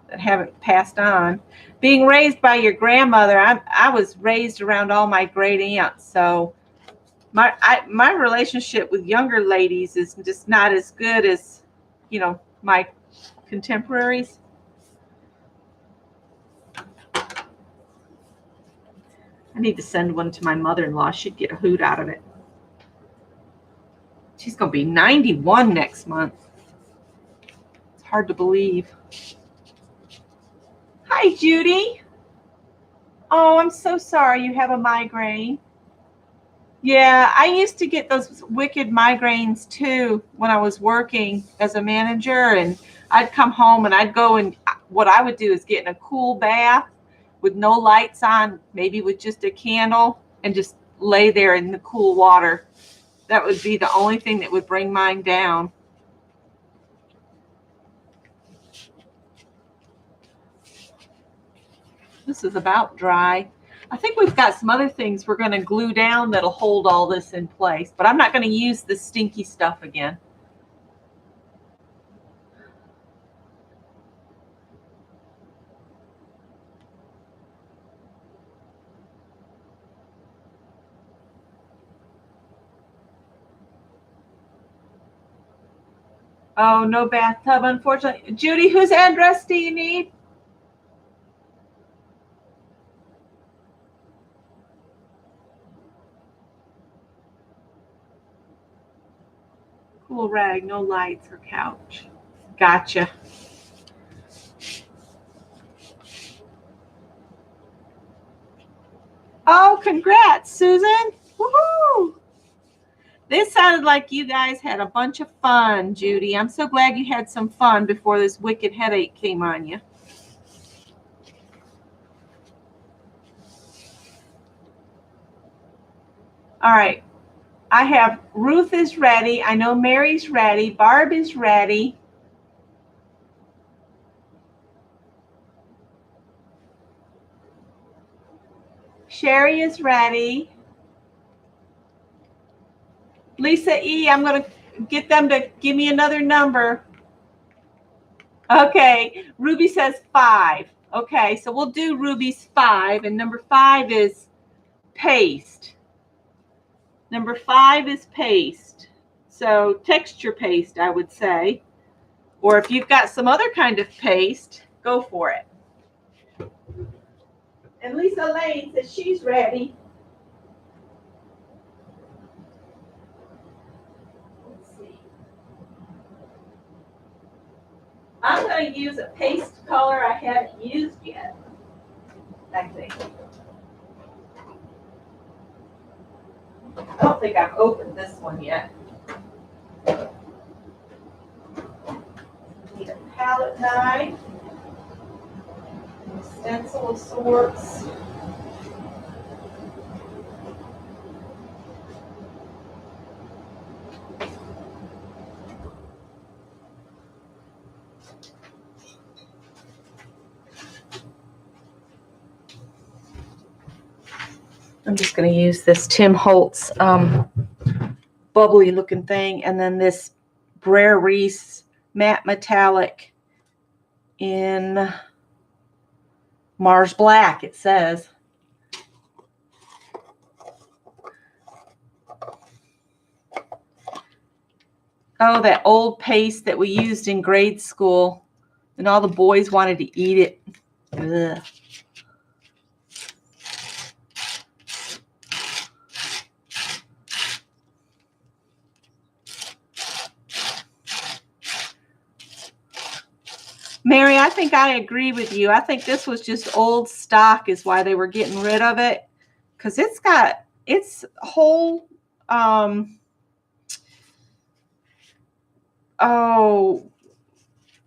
that haven't passed on. Being raised by your grandmother, I was raised around all my great aunts, so my relationship with younger ladies is just not as good as, you know, my contemporaries. I need to send one to my mother-in-law. She'd get a hoot out of it. She's going to be 91 next month. It's hard to believe. Hi, Judy. Oh, I'm so sorry you have a migraine. Yeah, I used to get those wicked migraines too when I was working as a manager, and I'd come home and I'd go, and what I would do is get in a cool bath with no lights on, maybe with just a candle, and just lay there in the cool water. That would be the only thing that would bring mine down. This is about dry. I think we've got some other things we're going to glue down that'll hold all this in place, but I'm not going to use the stinky stuff again. Oh, no bathtub, unfortunately. Judy, whose address do you need? Cool rag, no lights or couch. Gotcha. Oh, congrats, Susan. Woohoo! This sounded like you guys had a bunch of fun, Judy. I'm so glad you had some fun before this wicked headache came on you. All right. I have Ruth is ready. I know Mary's ready. Barb is ready. Sherry is ready. Lisa E., I'm going to get them to give me another number. Okay, Ruby says 5. Okay, so we'll do Ruby's 5, and number 5 is paste. Number 5 is paste. So texture paste, I would say. Or if you've got some other kind of paste, go for it. And Lisa Lane says she's ready. Let's see. I'm going to use a paste color I haven't used yet, I think. I don't think I've opened this one yet. Need a palette knife, a stencil of sorts. I'm just going to use this Tim Holtz bubbly looking thing, and then this Brer Reese matte metallic in Mars Black, it says. Oh, that old paste that we used in grade school, and all the boys wanted to eat it. Ugh. Mary, I think I agree with you. I think this was just old stock is why they were getting rid of it, because it's got its whole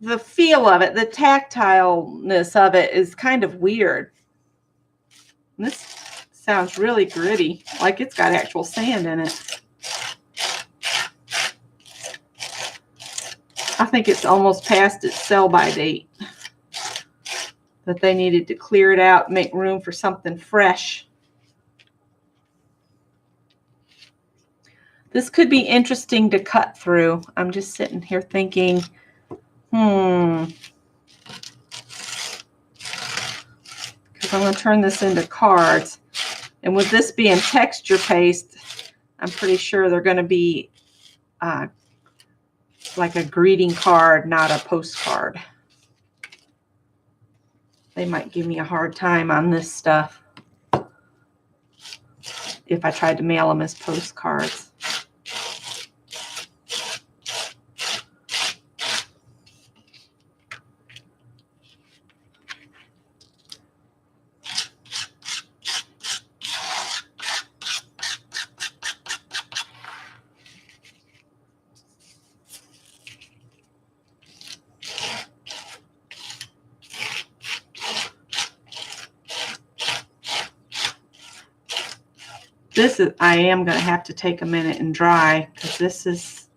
the feel of it, the tactileness of it is kind of weird. And this sounds really gritty, like it's got actual sand in it. I think it's almost past its sell-by date. That they needed to clear it out, make room for something fresh. This could be interesting to cut through. I'm just sitting here thinking, because I'm going to turn this into cards. And with this being texture paste, I'm pretty sure they're going to be like a greeting card, not a postcard. They might give me a hard time on this stuff if I tried to mail them as postcards. This is, I am going to have to take a minute and dry, because this is,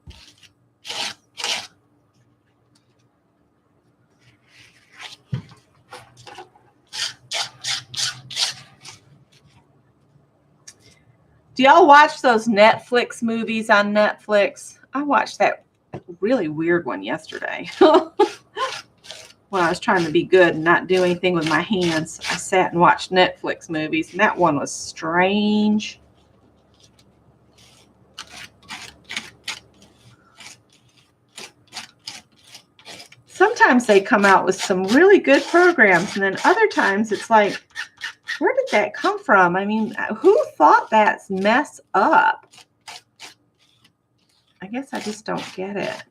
do y'all watch those Netflix movies on Netflix? I watched that really weird one yesterday. When I was trying to be good and not do anything with my hands, I sat and watched Netflix movies, and that one was strange. Sometimes they come out with some really good programs, and then other times it's like, where did that come from? I mean, who thought that's mess up? I guess I just don't get it.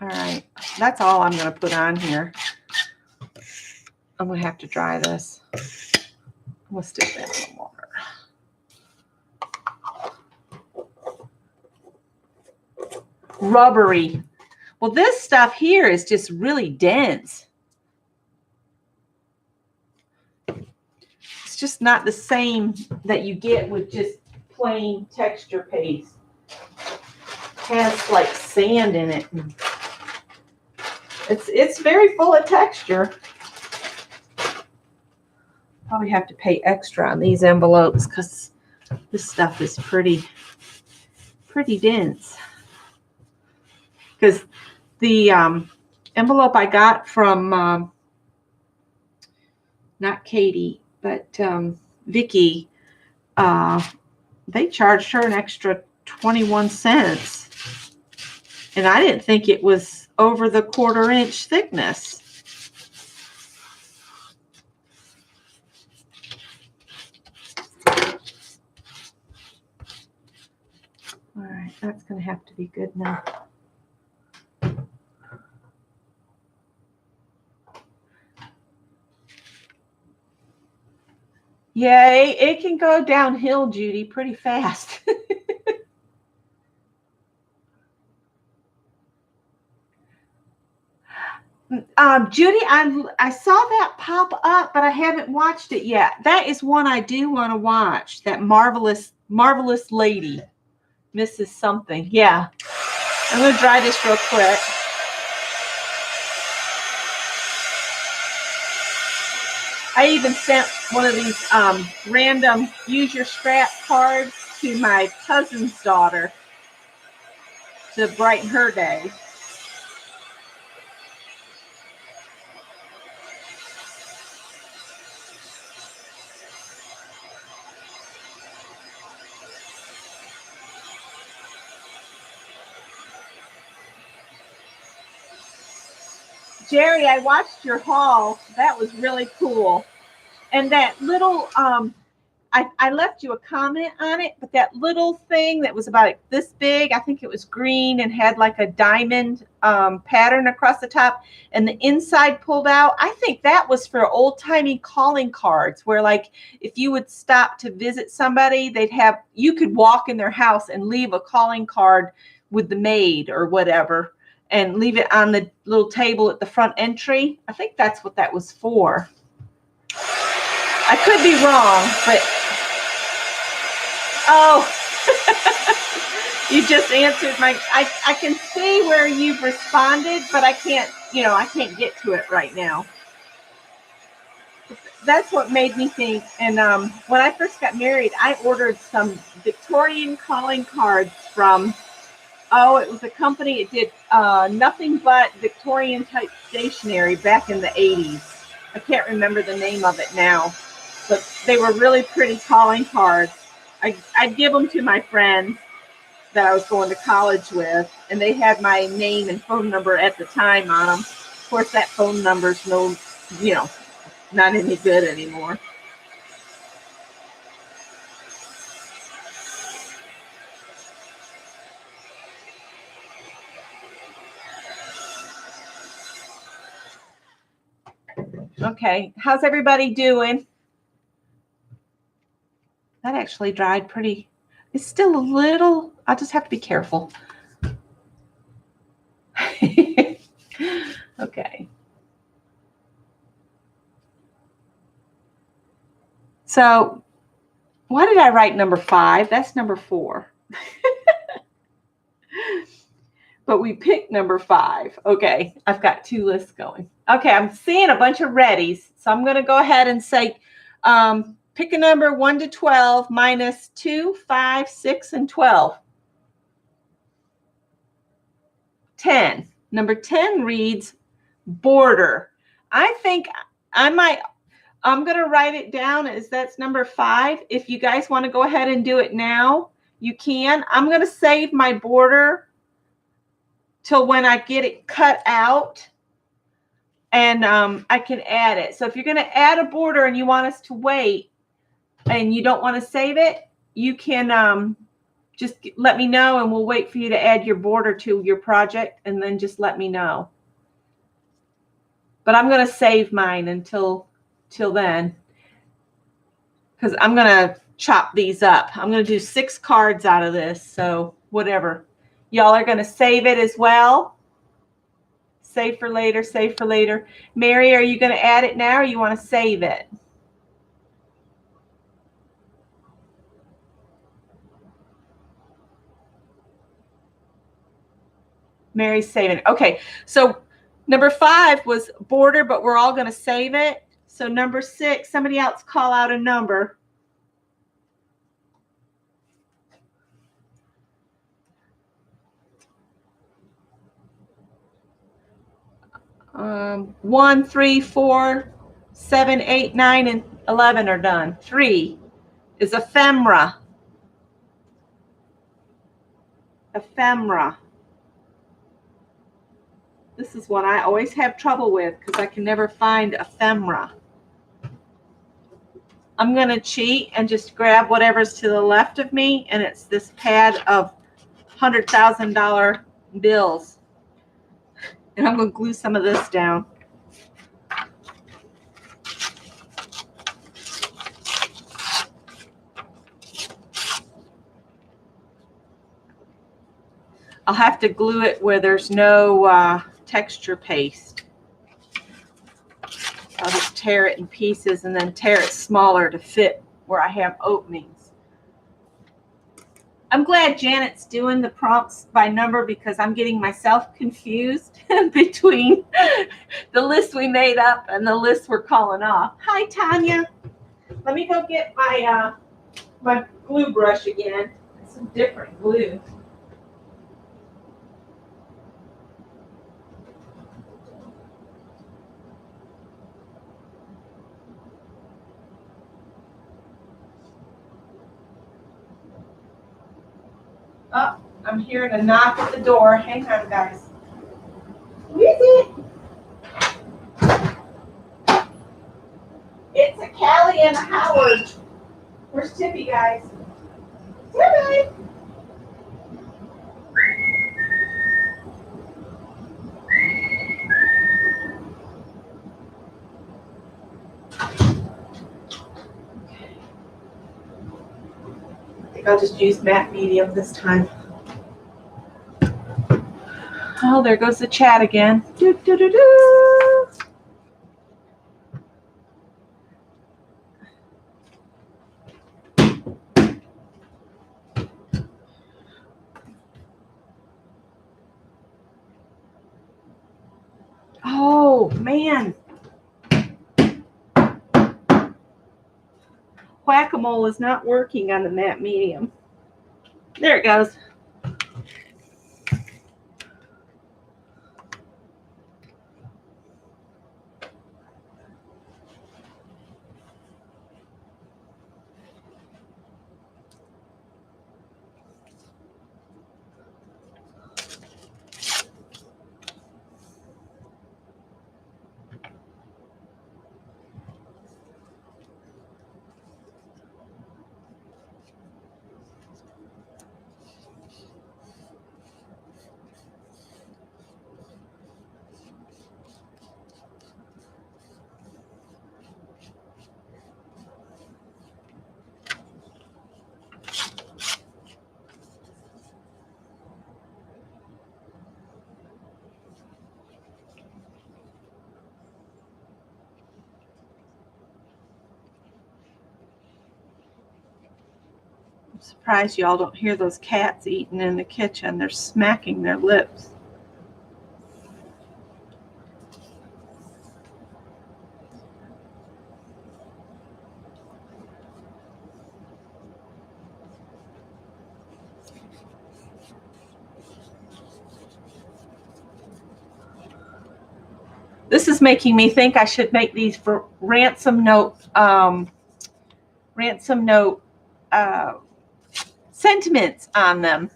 All right, that's all I'm going to put on here. I'm going to have to dry this. I'm going to stick that in the water. Rubbery. Well, this stuff here is just really dense. It's just not the same that you get with just plain texture paste. It has like sand in it. It's very full of texture. Probably have to pay extra on these envelopes because This stuff is pretty dense. Because the envelope I got from not Katie, but Vicky, they charged her an extra 21 cents. And I didn't think it was over the 1/4 inch thickness. All right, that's going to have to be good now. Yeah, it can go downhill, Judy, pretty fast. Judy, I saw that pop up, but I haven't watched it yet. That is one I do want to watch. That marvelous lady, Mrs. Something. Yeah, I'm gonna dry this real quick. I even sent one of these random use your scrap cards to my cousin's daughter to brighten her day. Jerry, I watched your haul. That was really cool. And that little, I left you a comment on it, but that little thing that was about this big, I think it was green and had like a diamond pattern across the top and the inside pulled out. I think that was for old-timey calling cards where like if you would stop to visit somebody, you could walk in their house and leave a calling card with the maid or whatever and leave it on the little table at the front entry. I think that's what that was for. I could be wrong, but oh, you just answered I can see where you've responded, but I can't get to it right now. That's what made me think. And when I first got married, I ordered some Victorian calling cards from, it was a company. It did nothing but Victorian type stationery back in the 80s. I can't remember the name of it now, but they were really pretty calling cards. I'd give them to my friends that I was going to college with, and they had my name and phone number at the time on them. Of course, that phone number's not any good anymore. Okay, how's everybody doing? That actually dried pretty. It's still a little, I'll just have to be careful. Okay. So why did I write number 5? That's number 4. But we picked number 5. Okay, I've got 2 lists going. Okay, I'm seeing a bunch of readies. So I'm going to go ahead and say, pick a number 1 to 12 minus 2, 5, 6, and 12. 10. Number 10 reads border. I think I'm going to write it down as that's number 5. If you guys want to go ahead and do it now, you can. I'm going to save my border till when I get it cut out, and I can add it. So if you're going to add a border and you want us to wait and you don't want to save it, you can just let me know and we'll wait for you to add your border to your project, and then just let me know. But I'm going to save mine until then, because I'm going to chop these up. I'm going to do 6 cards out of this, so whatever. Y'all are going to save it as well. Save for later, save for later. Mary, are you going to add it now or you want to save it? Mary's saving it. Okay, so number 5 was border, but we're all going to save it. So number 6, somebody else call out a number. 1, 3, 4, 7, 8, 9, and 11 are done. 3 is ephemera. Ephemera. This is one I always have trouble with because I can never find ephemera. I'm going to cheat and just grab whatever's to the left of me, and it's this pad of $100,000 bills. And I'm going to glue some of this down. I'll have to glue it where there's no texture paste. I'll just tear it in pieces and then tear it smaller to fit where I have openings. I'm glad Janet's doing the prompts by number because I'm getting myself confused between the list we made up and the list we're calling off. Hi, Tanya. Let me go get my my glue brush again. Some different glue. Oh, I'm hearing a knock at the door. Hang on, guys. Who is it? It's a Callie and a Howard. Where's Tippy, guys? Tippy! I think I'll just use matte medium this time. Oh, there goes the chat again. Do, do, do, do. Oh, man. Whack-a-mole is not working on the matte medium. There it goes. I'm surprised y'all don't hear those cats eating in the kitchen. They're smacking their lips. This is making me think I should make these for ransom note sentiments on them.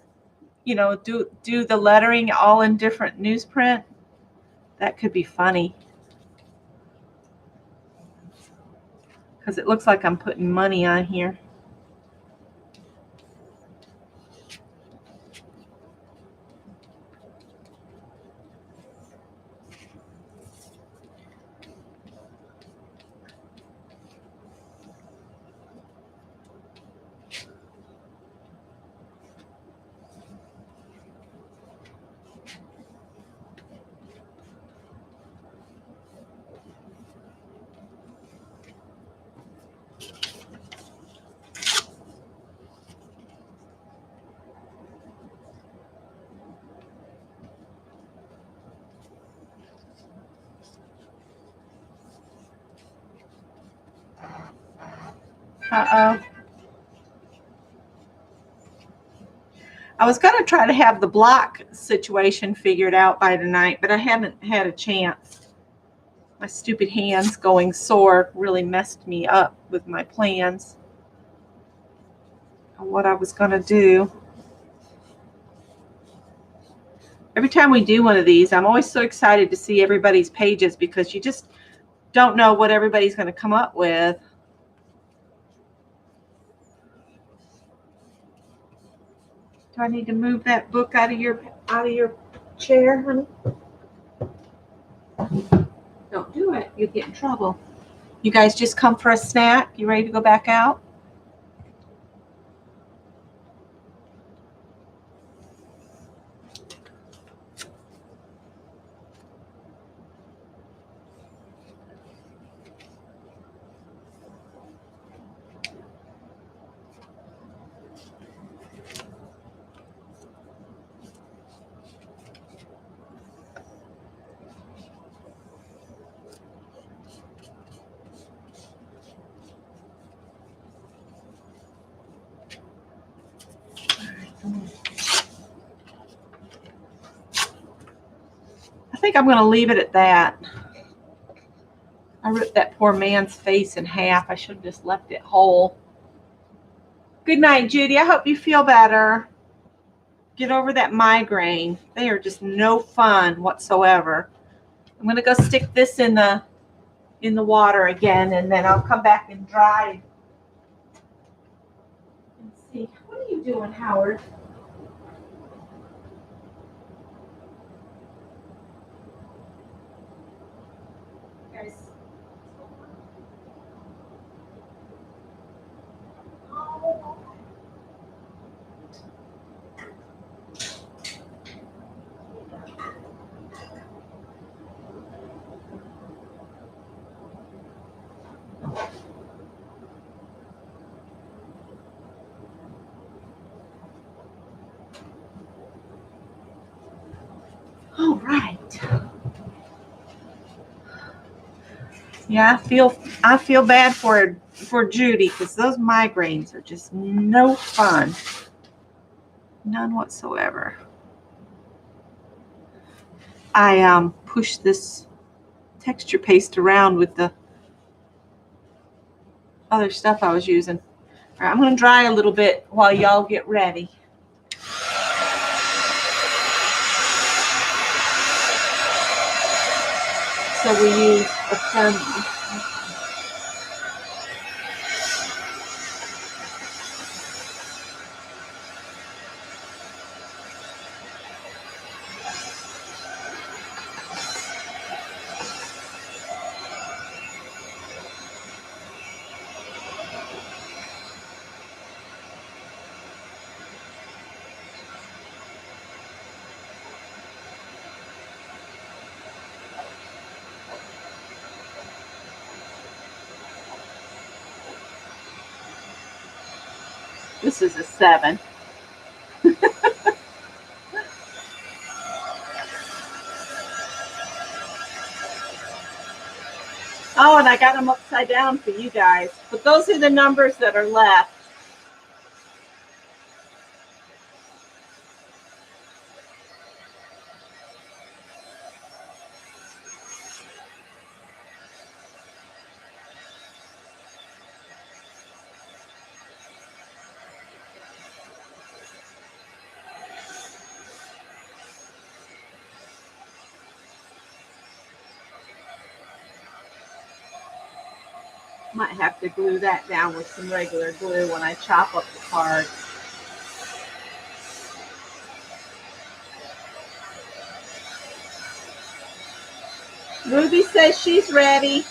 You know, do the lettering all in different newsprint. That could be funny. Because it looks like I'm putting money on here. Uh-oh. I was going to try to have the block situation figured out by tonight, but I haven't had a chance. My stupid hands going sore really messed me up with my plans and what I was going to do. Every time we do one of these, I'm always so excited to see everybody's pages because you just don't know what everybody's going to come up with. Do I need to move that book out of your chair, honey? Don't do it. You'll get in trouble. You guys just come for a snack? You ready to go back out? I think I'm going to leave it at that. I ripped that poor man's face in half. I should have just left it whole. Good night, Judy. I hope you feel better. Get over that migraine. They are just no fun whatsoever. I'm going to go stick this in the water again, and then I'll come back and dry. Let's see. What are you doing, Howard? Guys. All right. Yeah, I feel bad for Judy because those migraines are just no fun. None whatsoever. I pushed this texture paste around with the other stuff I was using. All right, I'm going to dry a little bit while y'all get ready. So we use a thermal. This is a 7. Oh, and I got them upside down for you guys. But those are the numbers that are left. Might have to glue that down with some regular glue when I chop up the cards. Ruby says she's ready.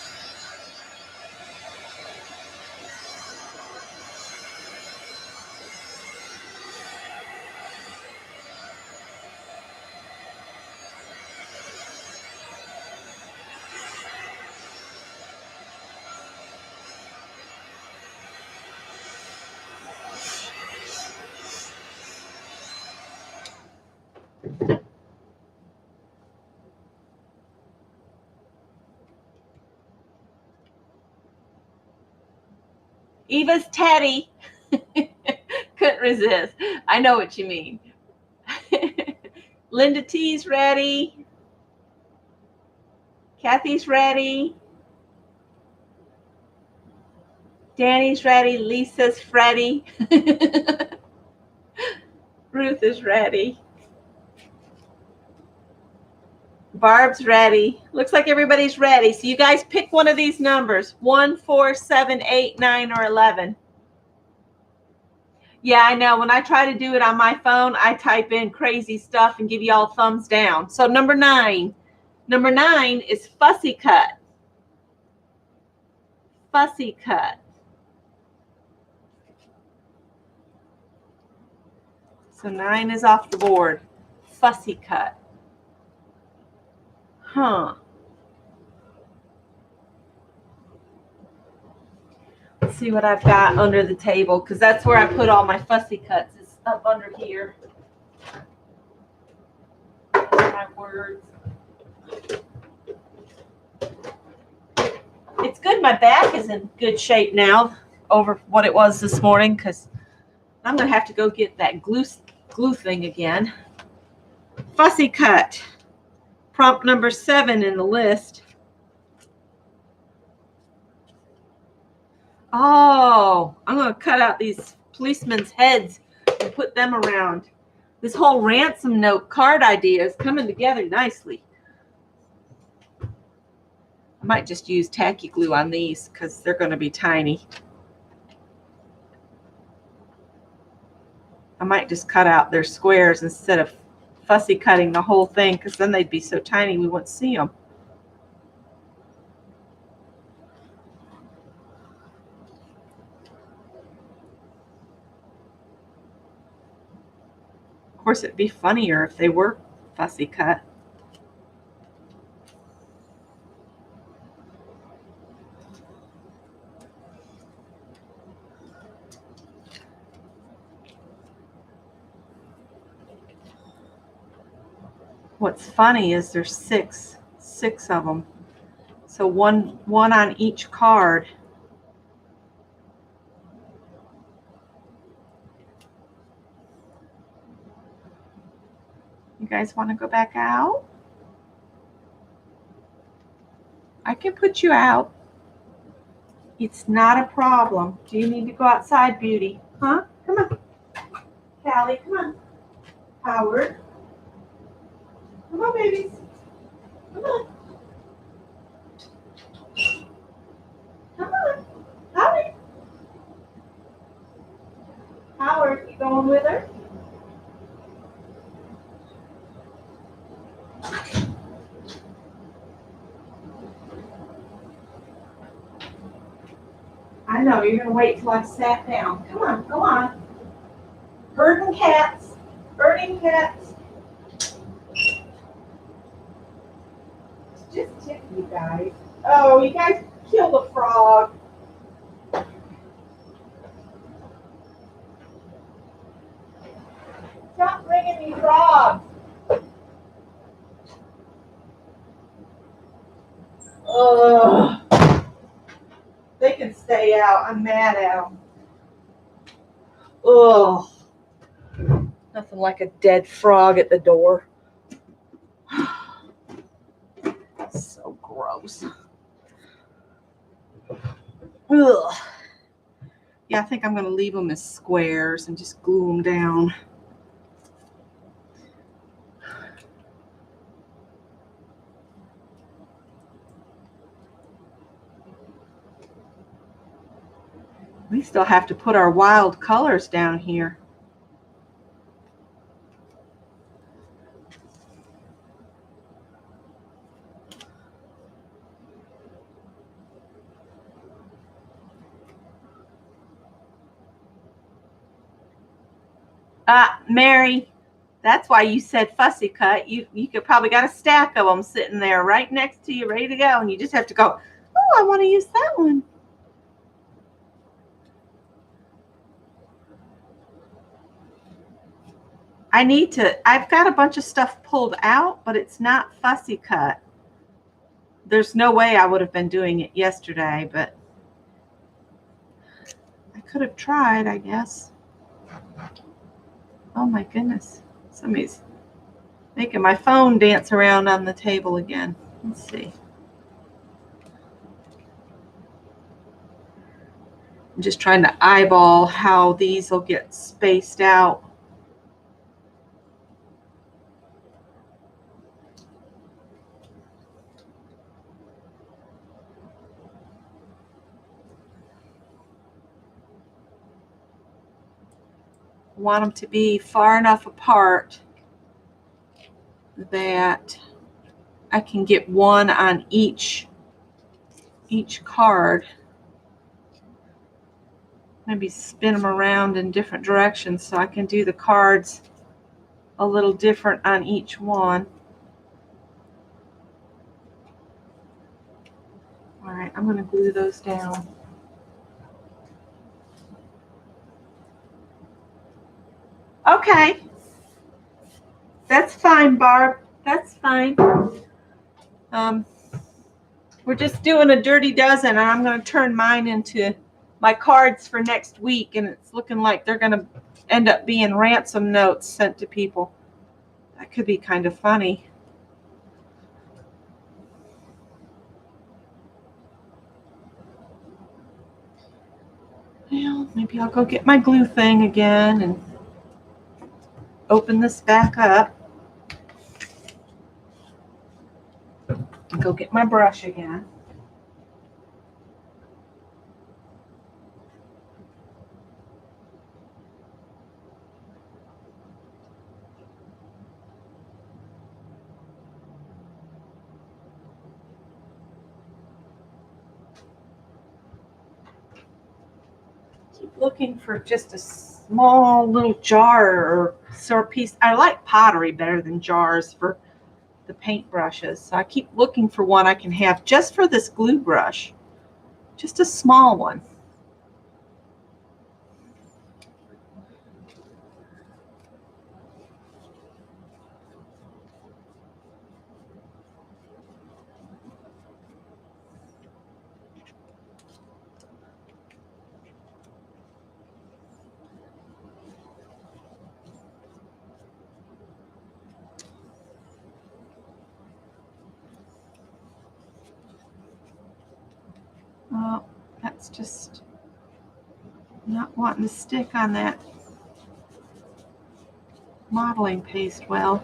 Eva's Teddy. Couldn't resist. I know what you mean. Linda T's ready. Kathy's ready. Danny's ready. Lisa's ready. Ruth is ready. Barb's ready. Looks like everybody's ready. So you guys pick one of these numbers, 1, 4, 7, 8, 9, or 11. Yeah, I know. When I try to do it on my phone, I type in crazy stuff and give you all thumbs down. So number 9. Number 9 is fussy cut. Fussy cut. So 9 is off the board. Fussy cut. Huh. Let's see what I've got under the table, because that's where I put all my fussy cuts. It's up under here. My words. It's good my back is in good shape now over what it was this morning, because I'm going to have to go get that glue thing again. Fussy cut. Prompt number 7 in the list. Oh, I'm going to cut out these policemen's heads and put them around. This whole ransom note card idea is coming together nicely. I might just use tacky glue on these because they're going to be tiny. I might just cut out their squares instead of fussy cutting the whole thing, because then they'd be so tiny we wouldn't see them. Of course, it'd be funnier if they were fussy cut. What's funny is there's six of them. So one on each card. You guys want to go back out? I can put you out. It's not a problem. Do you need to go outside, Beauty? Huh? Come on. Callie, come on. Howard. Come on, babies. Come on. Come on. Howard. Howard, you going with her? I know, you're going to wait till I sat down. Come on, go on. Herding cats. Herding cats. Just tick you guys. Oh, you guys killed a frog. Stop bringing me frogs. Ugh. They can stay out. I'm mad at them. Ugh. Nothing like a dead frog at the door. So gross. Ugh. Yeah, I think I'm going to leave them as squares and just glue them down. We still have to put our wild colors down here. Mary, that's why you said fussy cut. You could probably got a stack of them sitting there right next to you, ready to go, and you just have to go, oh, I want to use that one. I've got a bunch of stuff pulled out, but it's not fussy cut. There's no way I would have been doing it yesterday, but I could have tried, I guess. Oh my goodness. Somebody's making my phone dance around on the table again. Let's see. I'm just trying to eyeball how these will get spaced out. Want them to be far enough apart that I can get one on each card. Maybe spin them around in different directions so I can do the cards a little different on each one. All right, I'm going to glue those down. Okay. That's fine, Barb. That's fine. We're just doing a dirty dozen, and I'm going to turn mine into my cards for next week, and it's looking like they're going to end up being ransom notes sent to people. That could be kind of funny. Well, maybe I'll go get my glue thing again and open this back up. And go get my brush again. Keep looking for just a small little jar or piece. I like pottery better than jars for the paint brushes. So I keep looking for one I can have just for this glue brush. Just a small one. Oh, that's just not wanting to stick on that modeling paste well.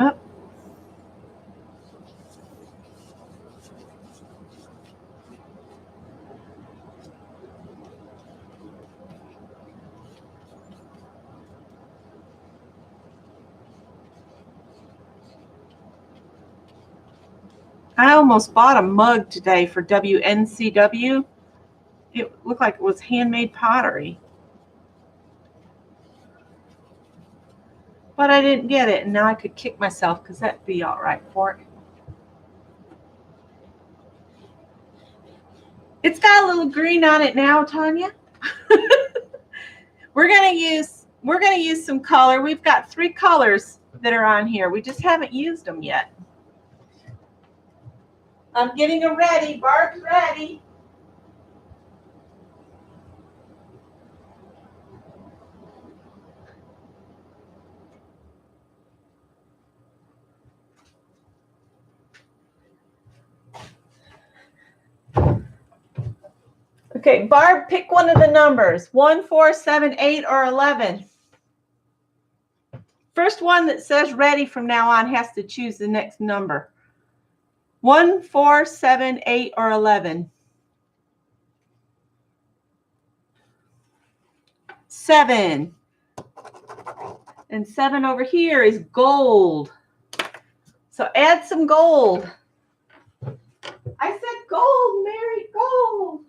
Oh. I almost bought a mug today for WNCW. It looked like it was handmade pottery. But I didn't get it, and now I could kick myself because that'd be all right for it. It's got a little green on it now, Tanya. We're gonna use some color. We've got 3 colors that are on here. We just haven't used them yet. I'm getting them ready. Barb's ready. Okay, Barb, pick one of the numbers. 1, 4, 7, 8, or 11. First one that says ready from now on has to choose the next number. 1, 4, 7, 8, or 11. 7. And 7 over here is gold. So add some gold. I said gold, Mary, gold.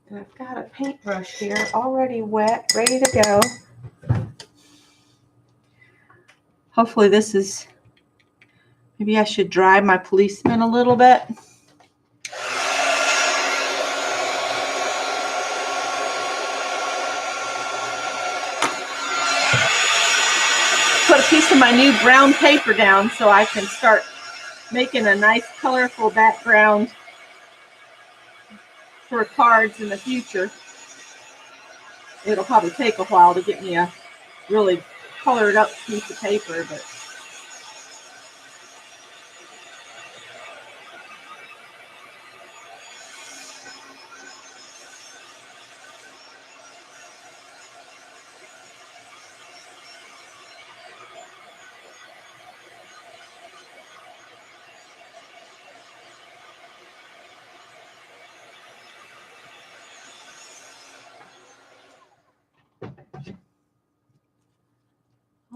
And I've got a paintbrush here already wet, ready to go. Hopefully this is, maybe I should dry my policeman a little bit. my new brown paper down so I can start making a nice colorful background for cards in the future. It'll probably take a while to get me a really colored up piece of paper, but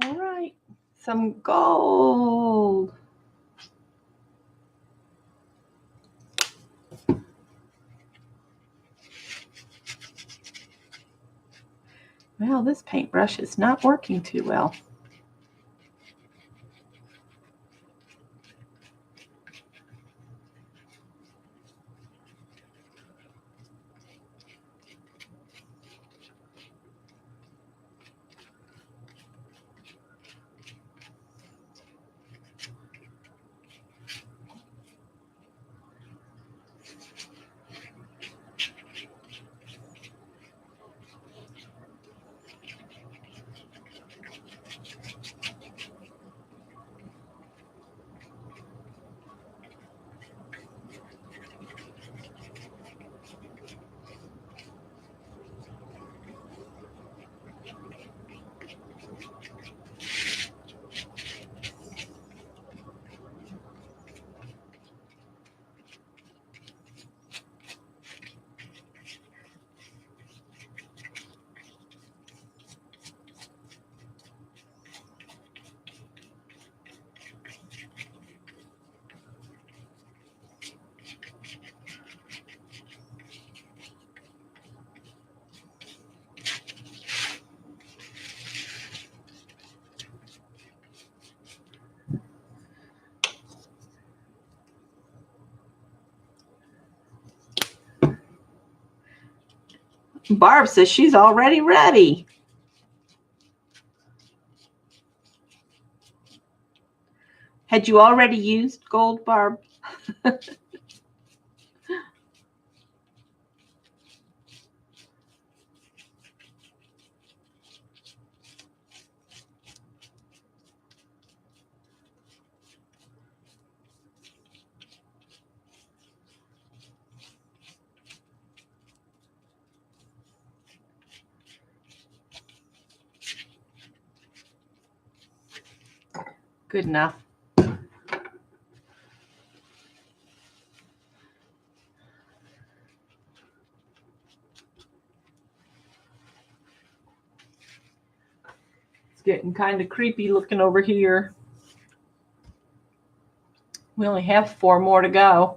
all right, some gold. Well, this paintbrush is not working too well. Barb says she's already ready. Had you already used gold, Barb? Good enough. It's getting kind of creepy looking over here. We only have 4 more to go.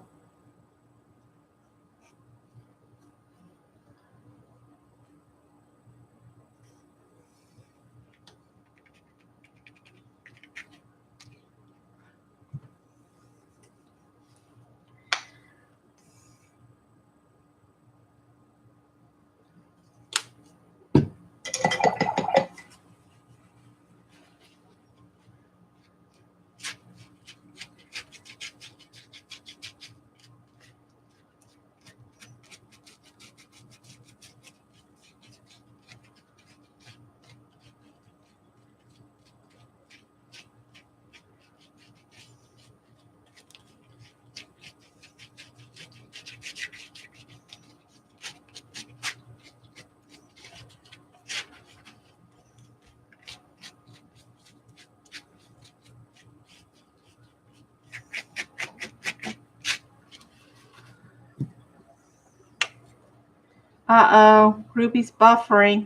Uh-oh, Ruby's buffering.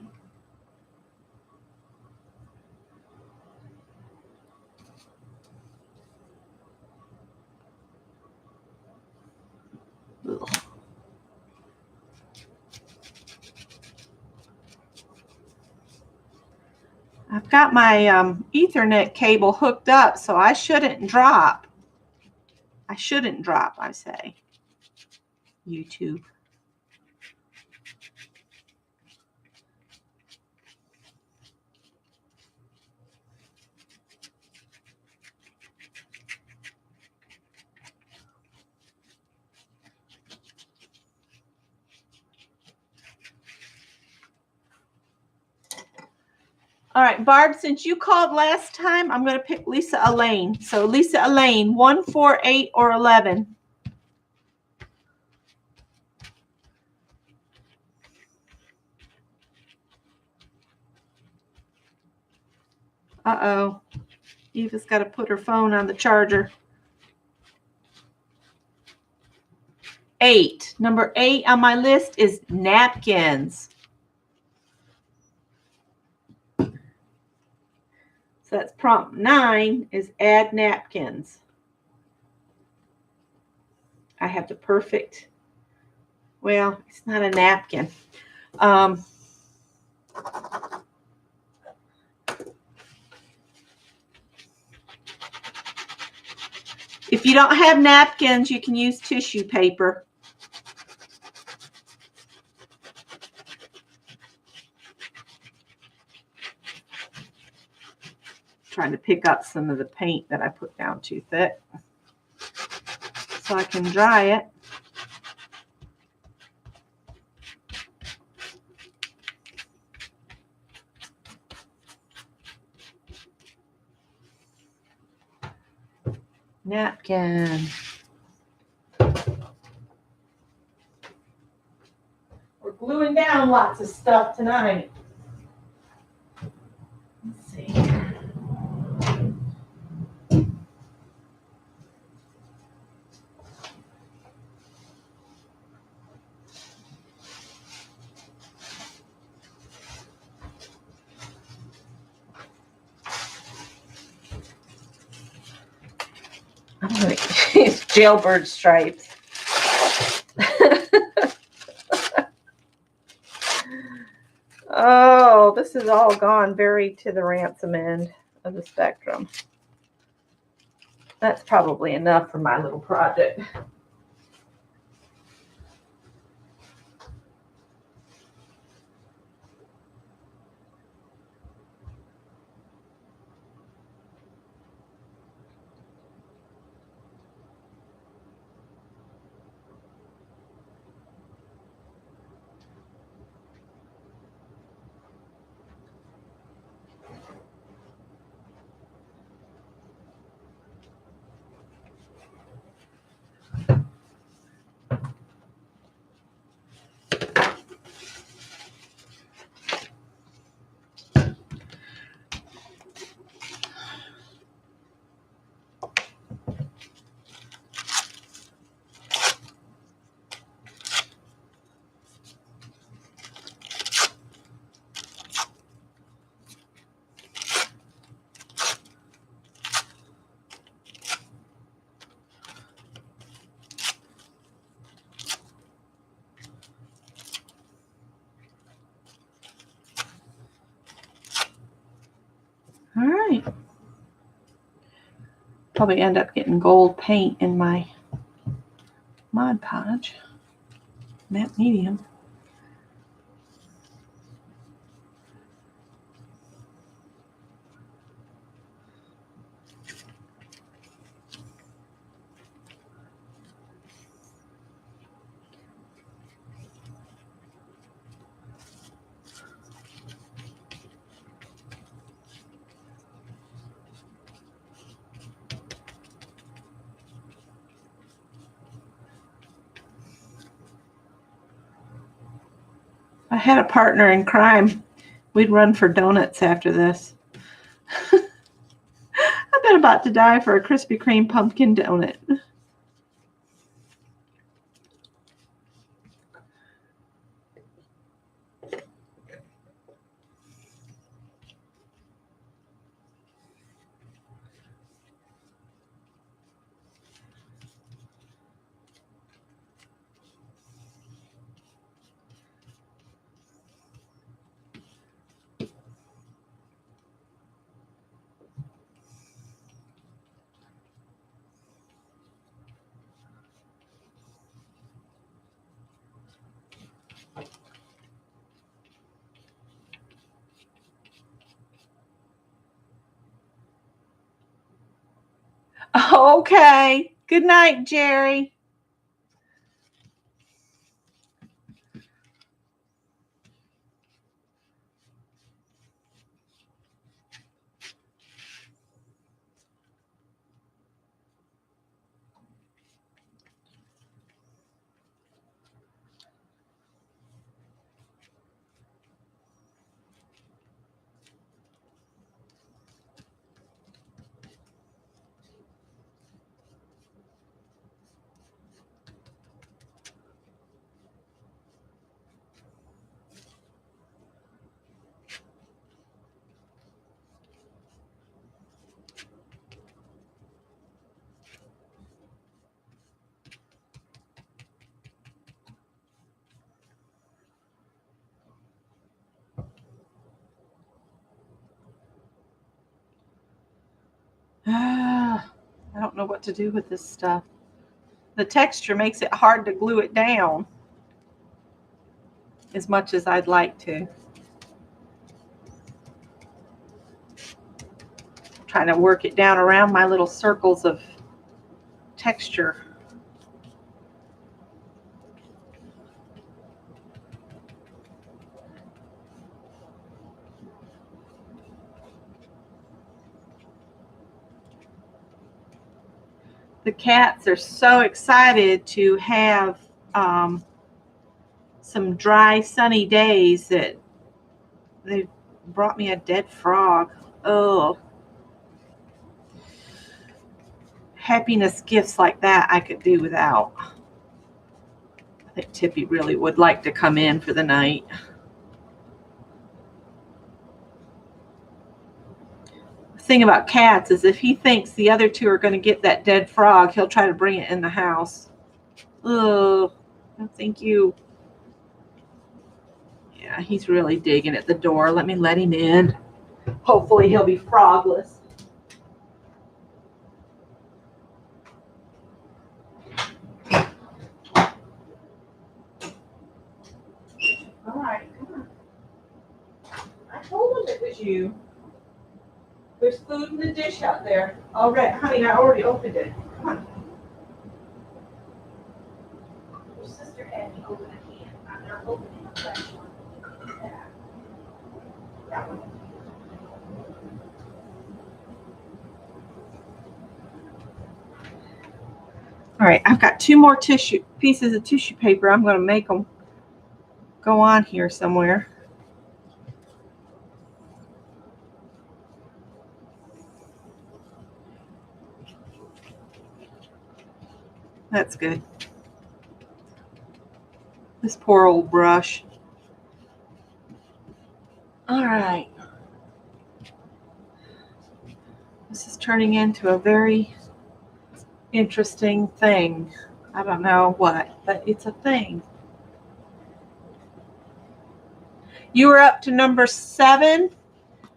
Ugh. I've got my Ethernet cable hooked up, so I shouldn't drop. I shouldn't drop, I say. YouTube. All right, Barb, since you called last time, I'm going to pick Lisa Elaine. So Lisa Elaine, 1, 4, 8, or 11? Uh-oh. Eva's got to put her phone on the charger. 8. Number 8 on my list is napkins. So that's prompt 9 is add napkins. I have the perfect, well, it's not a napkin. If you don't have napkins, you can use tissue paper. Trying to pick up some of the paint that I put down too thick so I can dry it. Napkin. We're gluing down lots of stuff tonight. Let's see. I'm going to use jailbird stripes. Oh, this is all gone very to the ransom end of the spectrum. That's probably enough for my little project. All right. Probably end up getting gold paint in my Mod Podge. Matte medium. I had a partner in crime. We'd run for donuts after this. I've been about to die for a Krispy Kreme pumpkin donut. Okay. Good night, Jerry. know what to do with this stuff. The texture makes it hard to glue it down as much as I'd like to. Trying to work it down around my little circles of texture. The cats are so excited to have some dry, sunny days that they brought me a dead frog. Oh, happiness gifts like that I could do without. I think Tippy really would like to come in for the night. The thing about cats is if he thinks the other two are going to get that dead frog, he'll try to bring it in the house. Oh, no, thank you. Yeah, he's really digging at the door. Let me let him in. Hopefully he'll be frogless. All right, come on. I told him it was you. There's food in the dish out there. All right, honey, I already opened it. Come on. Your sister had me open a can. I'm not opening a fresh one. That one. All right, I've got two more pieces of tissue paper. I'm going to make them go on here somewhere. That's good. This poor old brush. All right. This is turning into a very interesting thing. I don't know what, but it's a thing. You are up to number 7,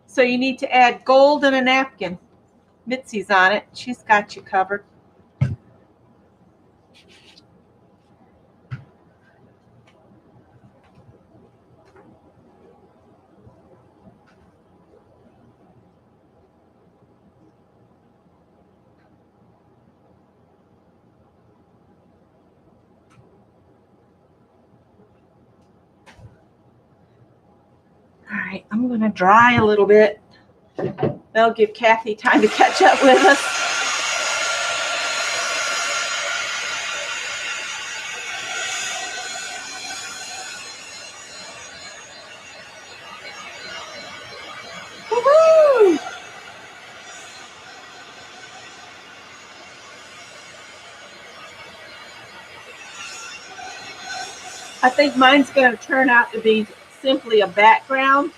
so you need to add gold and a napkin. Mitzi's on it. She's got you covered. All right, I'm going to dry a little bit. That'll give Kathy time to catch up with us. Woo-hoo! I think mine's going to turn out to be simply a background.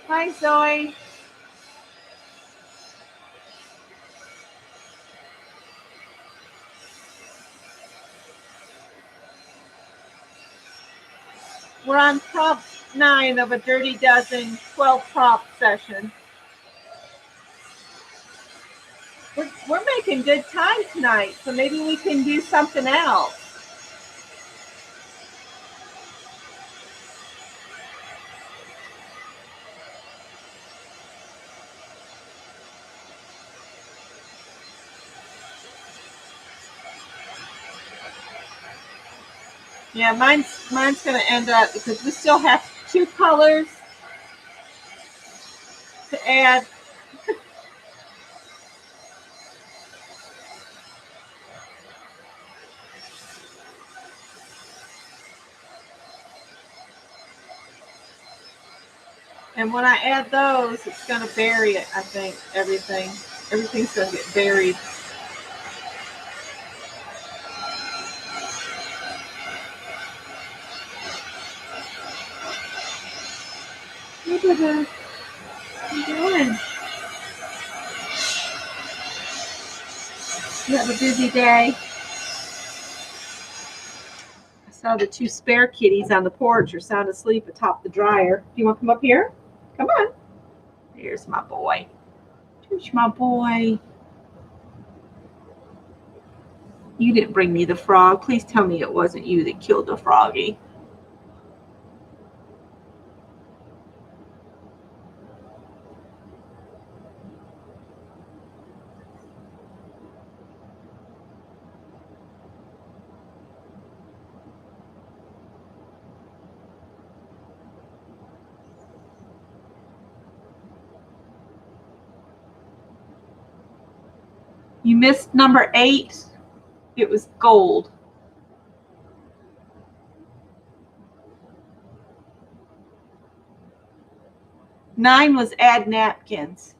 Hi, Zoe. We're on prop 9 of a Dirty Dozen 12 prop session. We're making good time tonight, so maybe we can do something else. Yeah, mine's going to end up, because we still have 2 colors to add. And when I add those, it's going to bury it, I think, everything. Everything's going to get buried. you have a busy day? I saw the two spare kitties on the porch are sound asleep atop the dryer. Do you want to come up here? Come on. Here's my boy. Here's my boy. You didn't bring me the frog. Please tell me it wasn't you that killed the froggy. You missed number 8. It was gold. Nine was add napkins.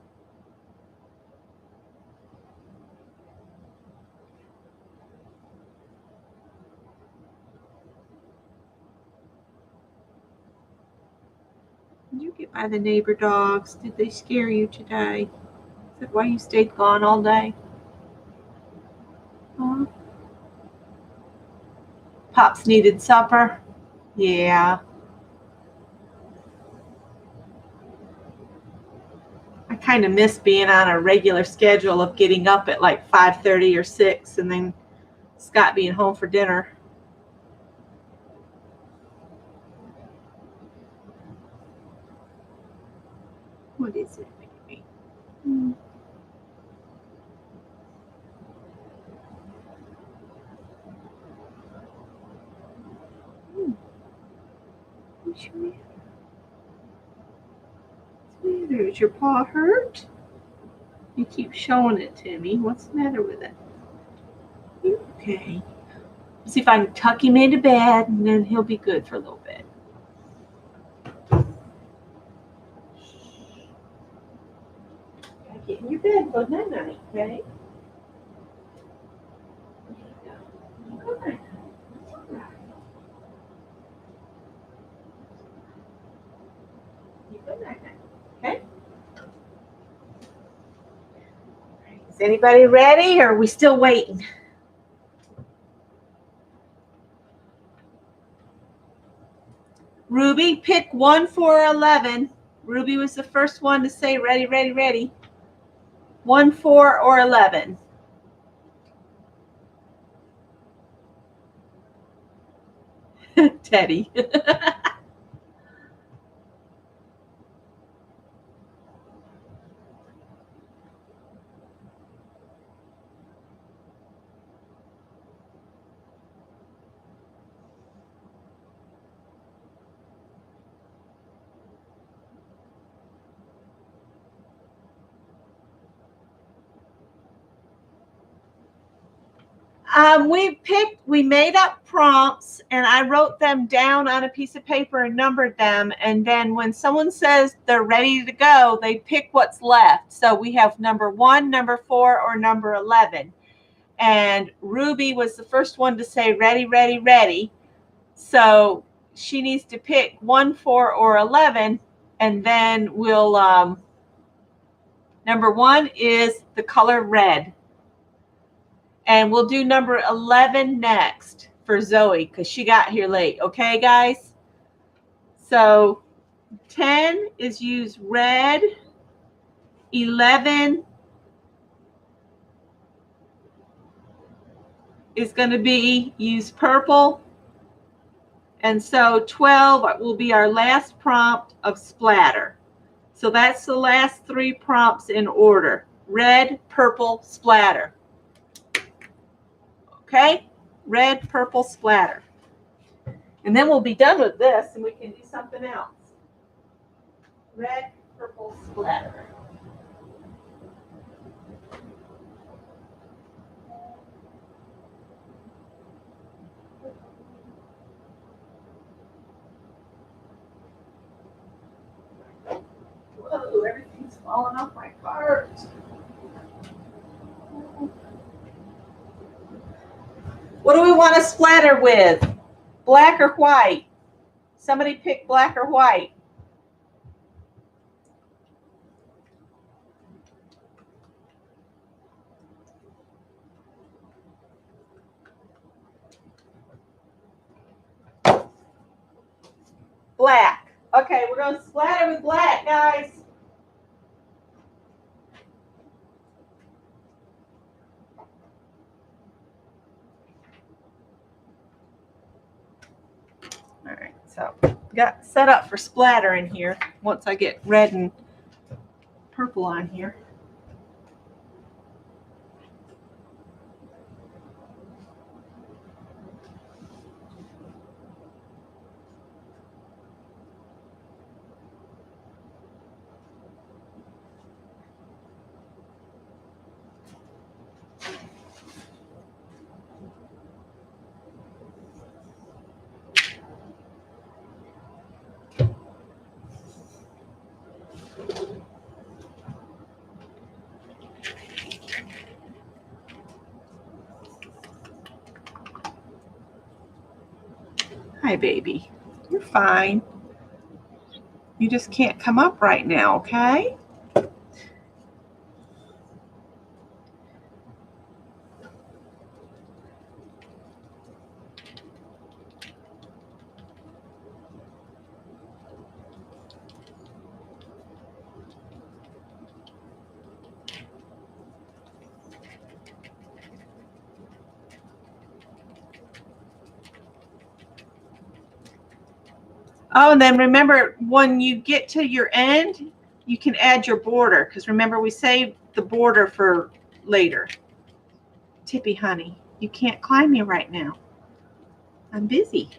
Did you get by the neighbor dogs? Did they scare you today? Is that why you stayed gone all day? Huh? Pops needed supper? Yeah. I kind of miss being on a regular schedule of getting up at like 5:30 or 6 and then Scott being home for dinner. What is it, baby? What's your matter? What's the matter? Is your paw hurt? You keep showing it to me. What's the matter with it? Okay. See if I can tuck him into bed and then he'll be good for a little bit. Gotta get in your bed for night night, okay? Good night. Good night, okay? Is anybody ready or are we still waiting? Ruby, pick 1, 4, 11. Ruby was the first one to say ready, ready, ready. 1, 4, or 11. Teddy. We made up prompts and I wrote them down on a piece of paper and numbered them. And then when someone says they're ready to go, they pick what's left. So we have number 1, number 4, or number 11. And Ruby was the first one to say ready, ready, ready. So she needs to pick 1, 4, or 11. And then we'll, number 1 is the color red. And we'll do number 11 next for Zoe because she got here late. Okay, guys? So 10 is use red. 11 is going to be use purple. And so 12 will be our last prompt of splatter. So that's the last 3 prompts in order. Red, purple, splatter. Okay? Red, purple, splatter. And then we'll be done with this and we can do something else. Red, purple, splatter. Whoa, everything's falling off my cart. What do we want to splatter with? Black or white? Somebody pick black or white. black. Okay, we're going to splatter with black, guys. All right, so got set up for splatter in here once I get red and purple on here. Hi, baby. You're fine. You just can't come up right now, okay? Oh, and then remember, when you get to your end, you can add your border, because remember, we saved the border for later. Tippy, honey, you can't climb me right now. I'm busy.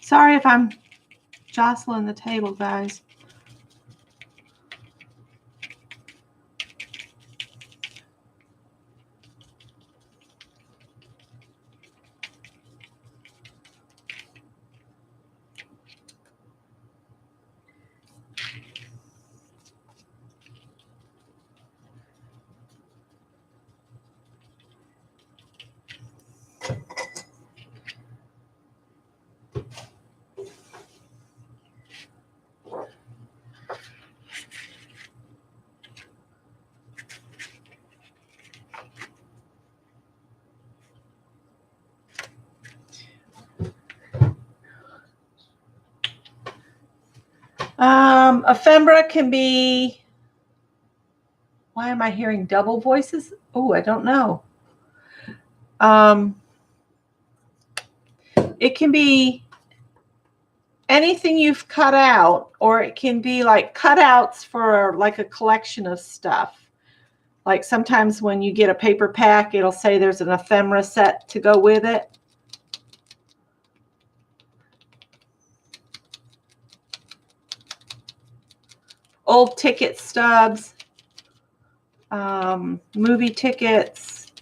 Sorry if I'm jostling the table, guys. Ephemera can be, why am I hearing double voices? Oh, I don't know. It can be anything you've cut out, or it can be like cutouts for like a collection of stuff. Like sometimes when you get a paper pack, it'll say there's an ephemera set to go with it. Old ticket stubs, movie tickets,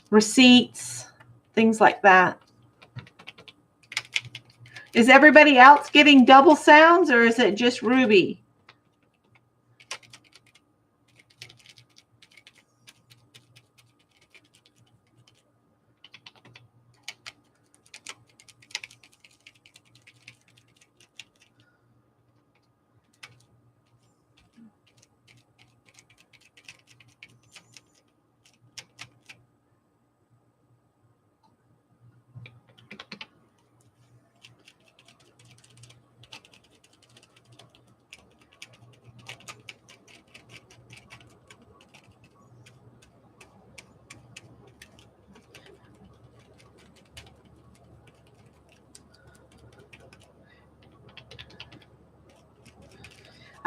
receipts, things like that. Is everybody else getting double sounds, or is it just Ruby?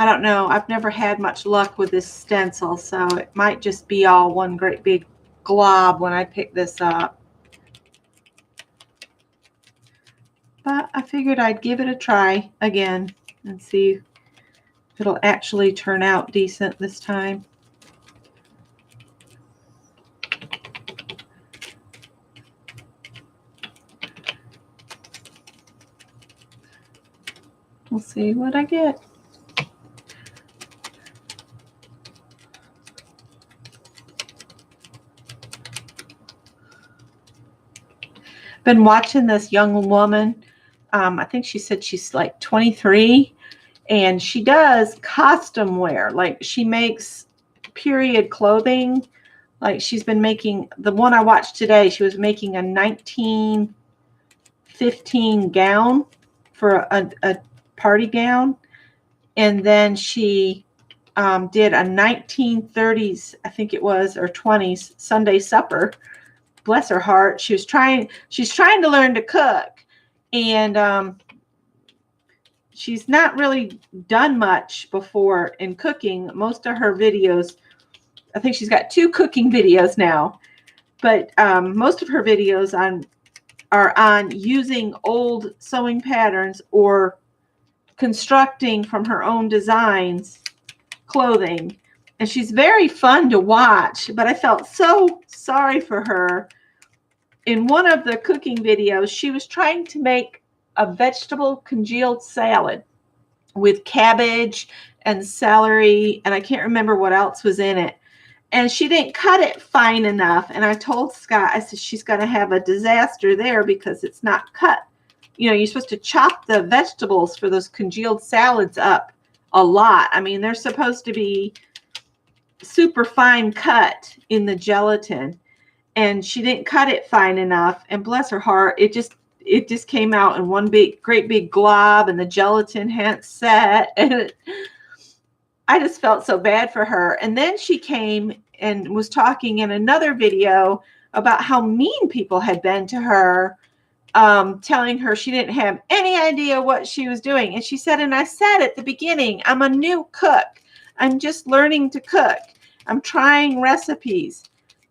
I don't know. I've never had much luck with this stencil, so it might just be all one great big glob when I pick this up. but I figured I'd give it a try again and see if it'll actually turn out decent this time. We'll see what I get. Been watching this young woman. I think she said she's like 23, and she does costume wear. Like she makes period clothing. Like she's been making, the one I watched today, she was making a 1915 gown for a party gown. And then she did a 1930s, I think it was, or 20s Sunday supper. Bless her heart. She's trying to learn to cook. And she's not really done much before in cooking. Most of her videos, I think she's got 2 cooking videos now, but most of her videos are on using old sewing patterns or constructing from her own designs clothing. And she's very fun to watch, but I felt so sorry for her. In one of the cooking videos, she was trying to make a vegetable congealed salad with cabbage and celery, and I can't remember what else was in it. And she didn't cut it fine enough. And I told Scott, I said, she's going to have a disaster there because it's not cut. You know, you're supposed to chop the vegetables for those congealed salads up a lot. I mean, they're supposed to be super fine cut in the gelatin. And she didn't cut it fine enough. And bless her heart, it just came out in one great big glob, and the gelatin hadn't set. And I just felt so bad for her. And then she came and was talking in another video about how mean people had been to her, telling her she didn't have any idea what she was doing. And she said, and I said at the beginning, I'm a new cook. I'm just learning to cook. I'm trying recipes.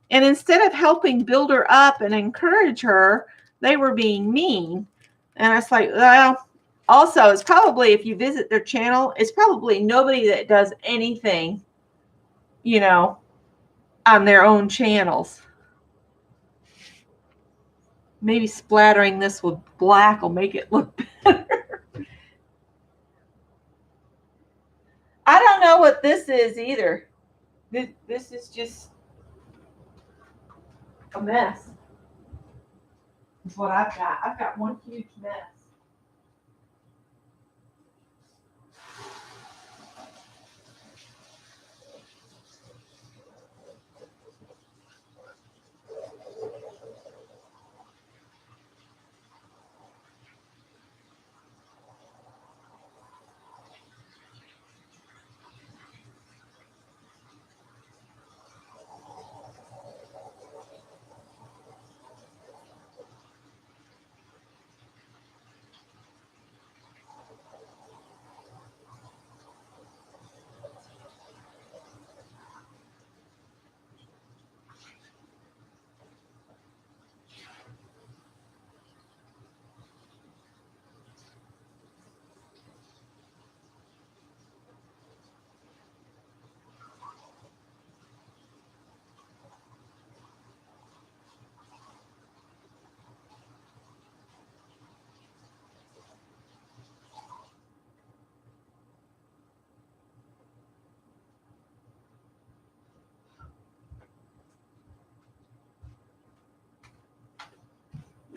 And instead of helping build her up and encourage her, they were being mean. And I was like, well, also, it's probably, if you visit their channel, it's probably nobody that does anything, you know, on their own channels. Maybe splattering this with black will make it look better. I don't know what this is either. This is just a mess. Is what I've got. I've got one huge mess.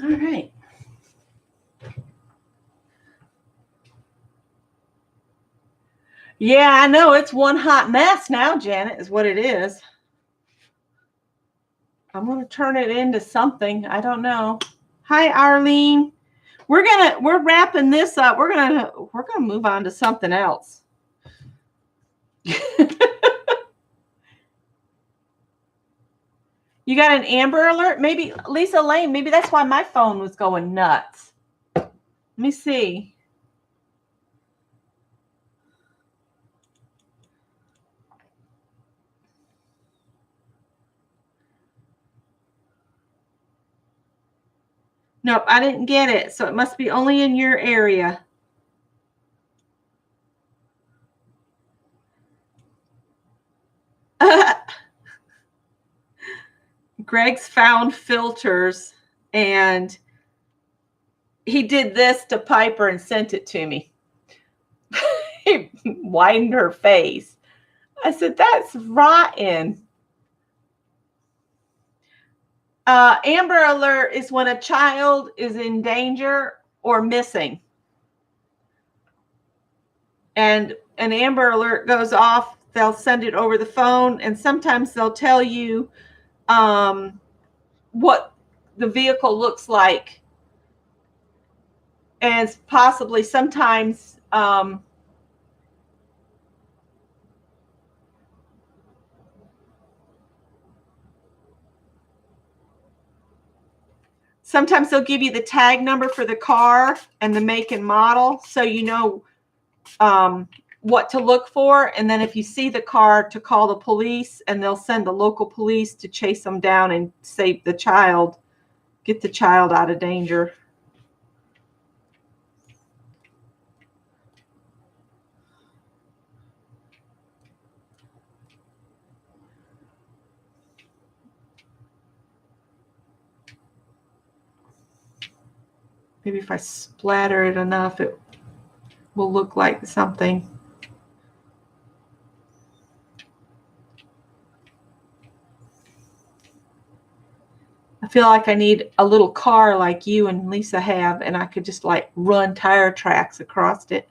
All right. Yeah, I know. It's one hot mess now, Janet, is what it is. I'm going to turn it into something. I don't know. Hi, Arlene. We're wrapping this up. We're gonna move on to something else. You got an Amber Alert? Maybe, Lisa Lane, maybe that's why my phone was going nuts. Let me see. Nope, I didn't get it. So it must be only in your area. Greg's found filters, and he did this to Piper and sent it to me. He widened her face. I said, that's rotten. Amber Alert is when a child is in danger or missing. And an Amber Alert goes off, they'll send it over the phone, and sometimes they'll tell you what the vehicle looks like. And possibly sometimes sometimes they'll give you the tag number for the car and the make and model, so you know what to look for. And then if you see the car, to call the police, and they'll send the local police to chase them down and save the child, get the child out of danger. Maybe if I splatter it enough, it will look like something. I feel like I need a little car like you and Lisa have, and I could just like run tire tracks across it.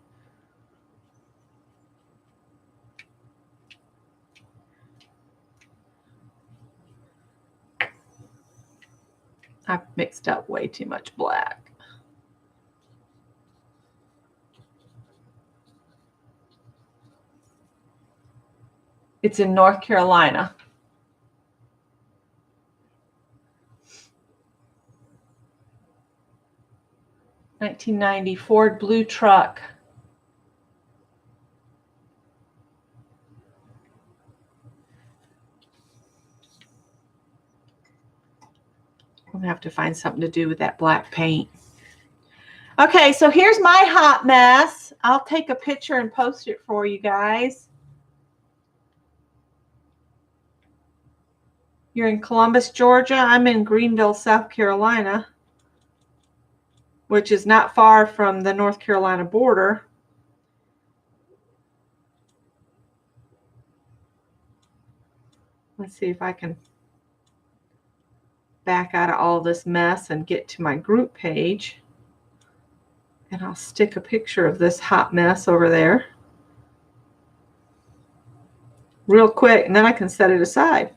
I've mixed up way too much black. It's in North Carolina. 1990 Ford blue truck. I'm gonna have to find something to do with that black paint. Okay, so here's my hot mess. I'll take a picture and post it for you guys. You're in Columbus, Georgia. I'm in Greenville, South Carolina, which is not far from the North Carolina border. Let's see if I can back out of all this mess and get to my group page. And I'll stick a picture of this hot mess over there real quick, and then I can set it aside.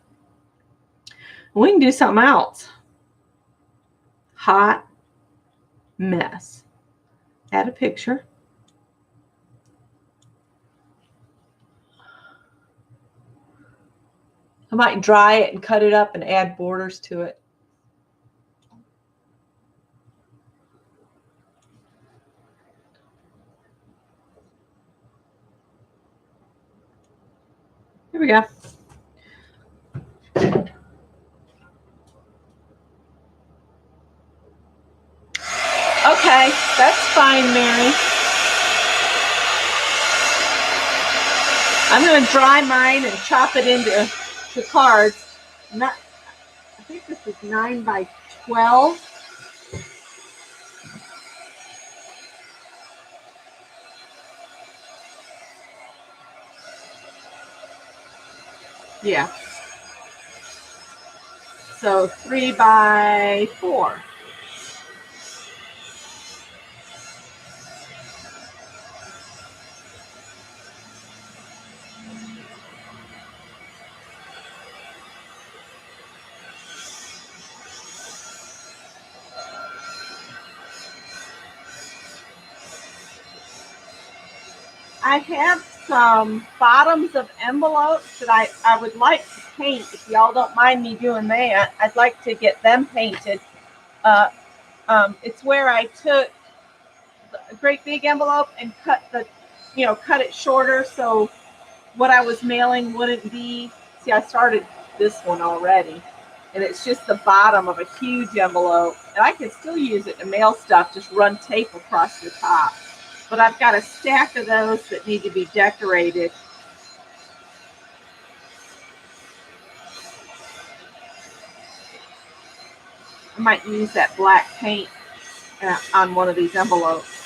We can do something else. Hot mess. Add a picture. I might dry it and cut it up and add borders to it. Here we go. Okay, that's fine, Mary. I'm going to dry mine and chop it into cards. I think this is 9 by 12. Yeah. So 3 by 4. I have some bottoms of envelopes that I would like to paint. If y'all don't mind me doing that, I'd like to get them painted. It's where I took a great big envelope and cut it shorter, so what I was mailing wouldn't be. See, I started this one already, and it's just the bottom of a huge envelope. And I can still use it to mail stuff, just run tape across the top. But I've got a stack of those that need to be decorated. I might use that black paint on one of these envelopes.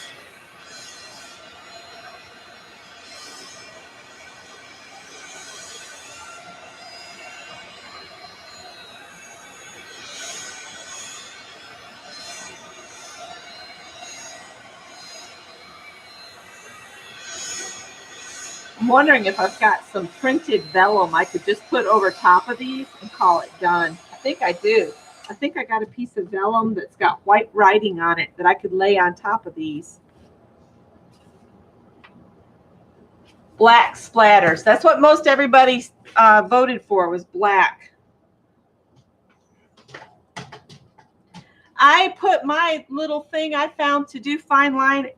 I'm wondering if I've got some printed vellum I could just put over top of these and call it done. I think I do. I think I got a piece of vellum that's got white writing on it that I could lay on top of these. Black splatters. That's what most everybody voted for, was black. I put my little thing I found to do fine line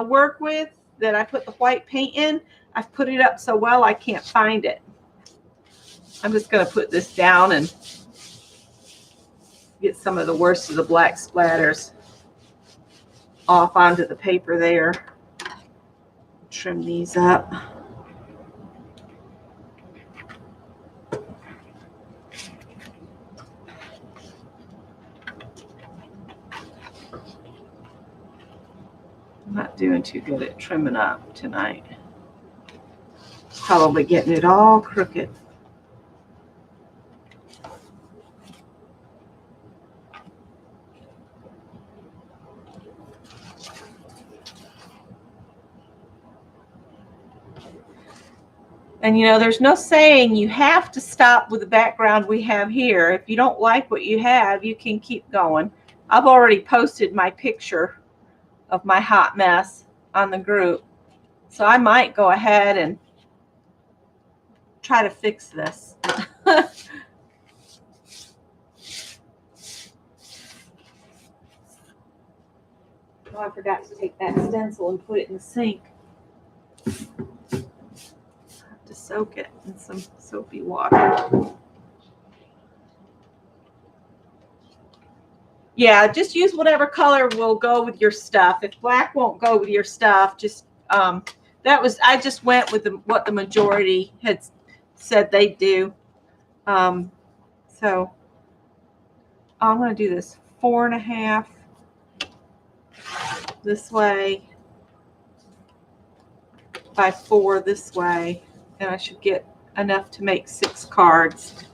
work with, that I put the white paint in. I've put it up so well I can't find it. I'm just going to put this down and get some of the worst of the black splatters off onto the paper there. Trim these up. I'm not doing too good at trimming up tonight. Probably getting it all crooked. And you know, there's no saying you have to stop with the background we have here. If you don't like what you have, you can keep going. I've already posted my picture of my hot mess on the group, so I might go ahead and try to fix this. Oh, I forgot to take that stencil and put it in the sink. I have to soak it in some soapy water. Yeah, just use whatever color will go with your stuff. If black won't go with your stuff, just I just went with what the majority had said they'd do. So I'm going to do this 4.5 this way by 4 this way, and I should get enough to make 6 cards.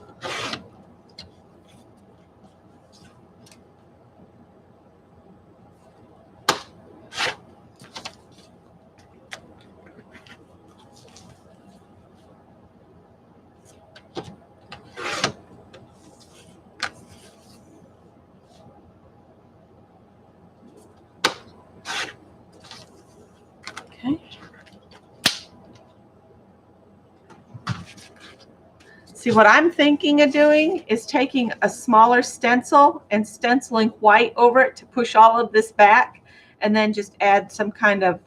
Okay. See, what I'm thinking of doing is taking a smaller stencil and stenciling white over it to push all of this back, and then just add some kind of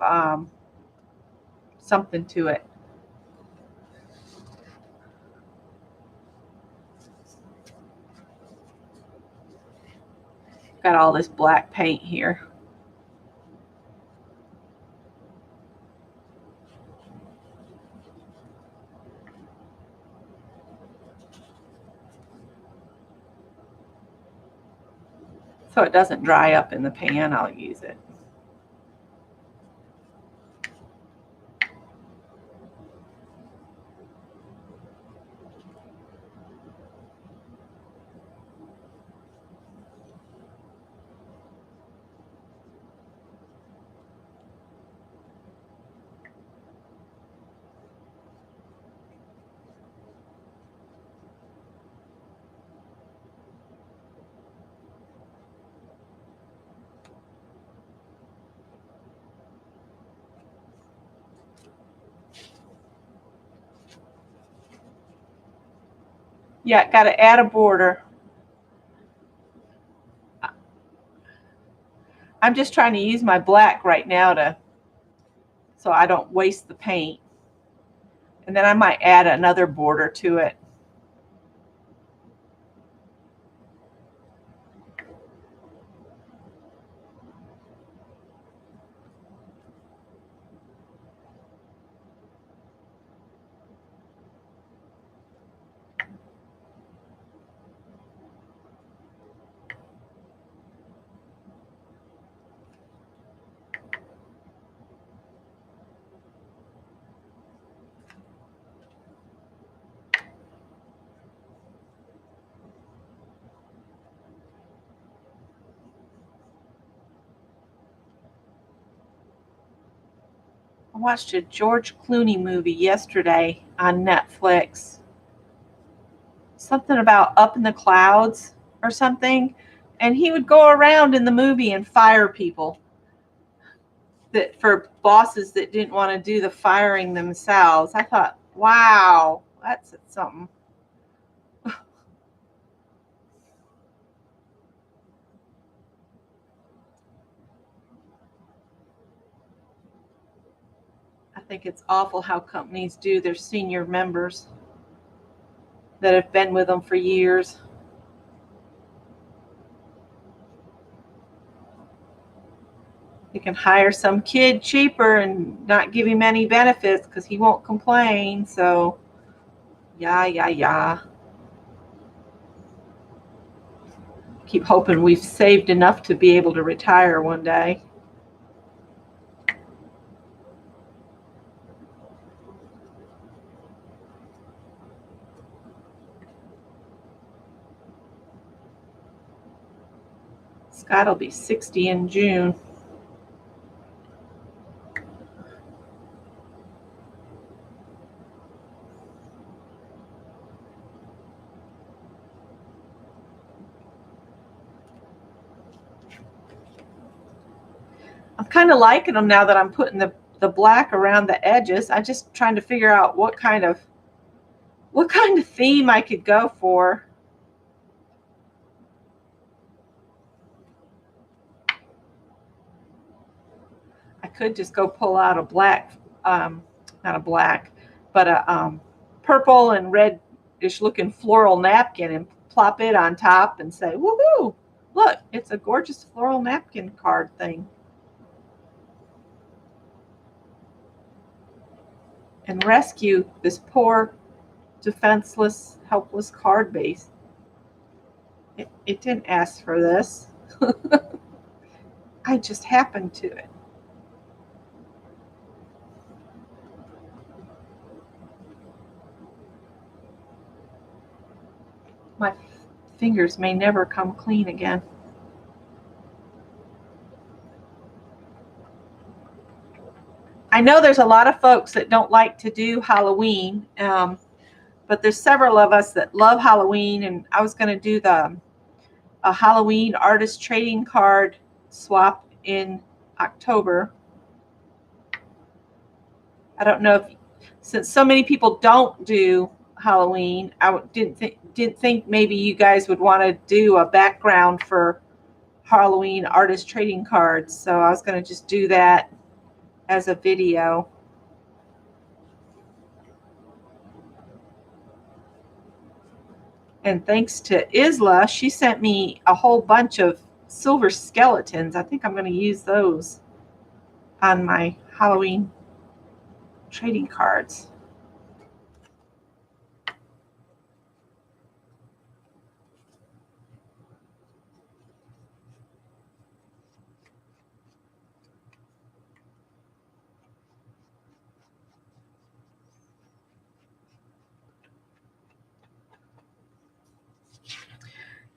something to it. Got all this black paint here. So it doesn't dry up in the pan, I'll use it. Yeah, got to add a border. I'm just trying to use my black right now so I don't waste the paint. And then I might add another border to it. I watched a George Clooney movie yesterday on Netflix. Something about Up in the Clouds or something. And he would go around in the movie and fire people that for bosses that didn't want to do the firing themselves. I thought, wow, that's something. I think it's awful how companies do their senior members that have been with them for years. You can hire some kid cheaper and not give him any benefits because he won't complain. So, yeah. Keep hoping we've saved enough to be able to retire one day. Scott will be 60 in June. I'm kind of liking them now that I'm putting the black around the edges. I'm just trying to figure out what kind of theme I could go for. I could just go pull out a black, not a black, but a purple and reddish looking floral napkin and plop it on top and say, woohoo, look, it's a gorgeous floral napkin card thing. And rescue this poor, defenseless, helpless card base. It didn't ask for this. I just happened to it. My fingers may never come clean again. I know there's a lot of folks that don't like to do Halloween, but there's several of us that love Halloween, and I was going to do a Halloween artist trading card swap in October. I don't know if, since so many people don't do Halloween, I didn't think maybe you guys would want to do a background for Halloween artist trading cards. So I was going to just do that as a video. And thanks to Isla, she sent me a whole bunch of silver skeletons. I think I'm going to use those on my Halloween trading cards.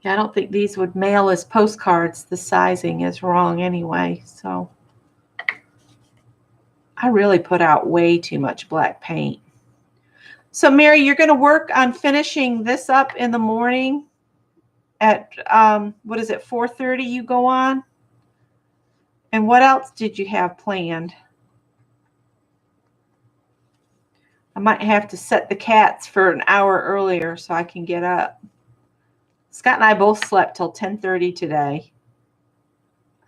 Yeah, I don't think these would mail as postcards. The sizing is wrong anyway. So I really put out way too much black paint. So Mary, you're going to work on finishing this up in the morning at, what is it, 4:30 you go on? And what else did you have planned? I might have to set the cats for an hour earlier so I can get up. Scott and I both slept till 10:30 today.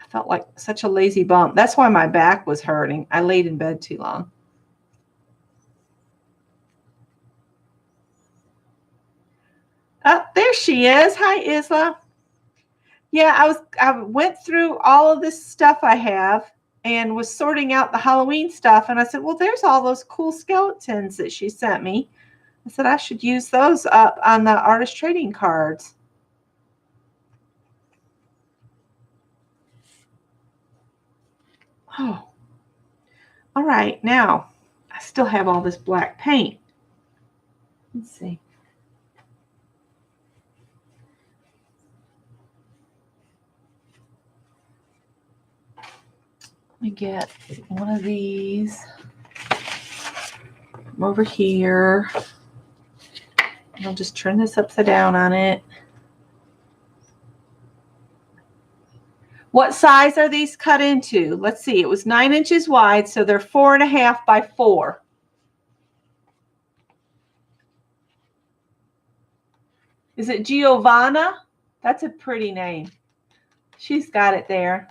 I felt like such a lazy bum. That's why my back was hurting. I laid in bed too long. Oh, there she is. Hi, Isla. Yeah, I went through all of this stuff I have and was sorting out the Halloween stuff, and I said, well, there's all those cool skeletons that she sent me. I said I should use those up on the artist trading cards. Oh, all right. Now, I still have all this black paint. Let's see. Let me get one of these. Come over here. I'll just turn this upside down on it. What size are these cut into? Let's see. It was 9 inches wide, so they're 4.5 by 4. Is it Giovanna? That's a pretty name. She's got it there.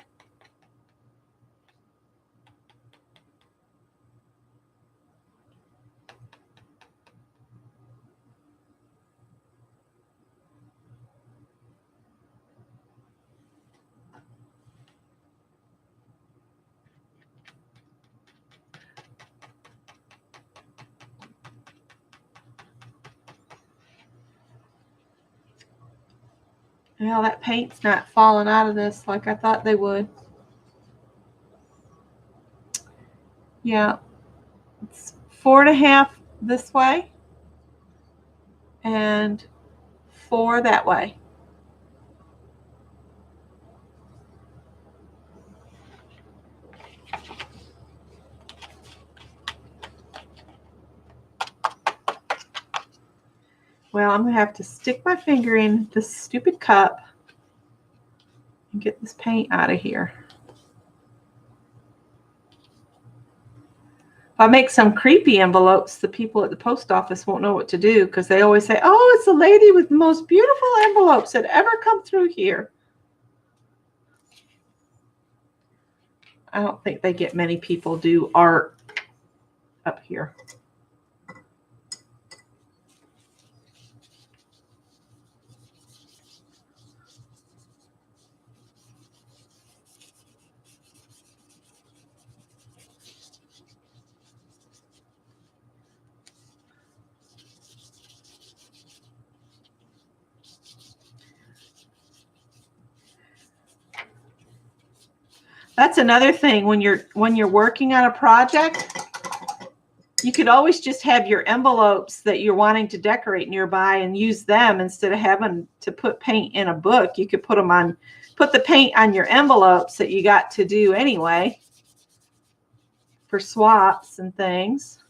Well, that paint's not falling out of this like I thought they would. Yeah, it's 4.5 this way and 4 that way. Well, I'm going to have to stick my finger in this stupid cup and get this paint out of here. If I make some creepy envelopes, the people at the post office won't know what to do because they always say, oh, it's the lady with the most beautiful envelopes that ever come through here. I don't think they get many people do art up here. That's another thing when you're working on a project, you could always just have your envelopes that you're wanting to decorate nearby and use them instead of having to put paint in a book. You could put the paint on your envelopes that you got to do anyway for swaps and things.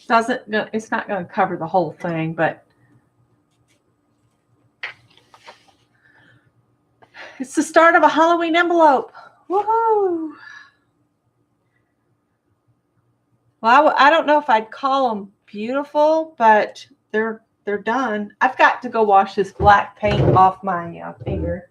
It's not going to cover the whole thing, but it's the start of a Halloween envelope. Woohoo! Well, I don't know if I'd call them beautiful, but they're done. I've got to go wash this black paint off my finger.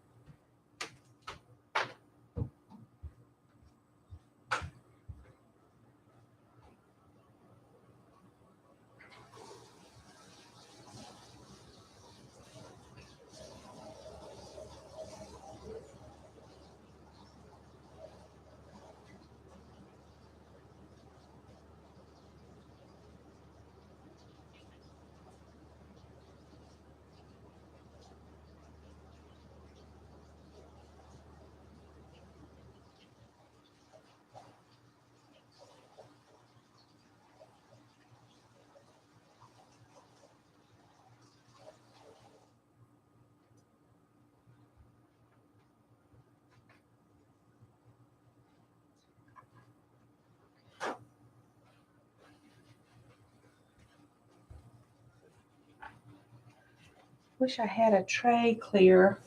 Wish I had a tray clear.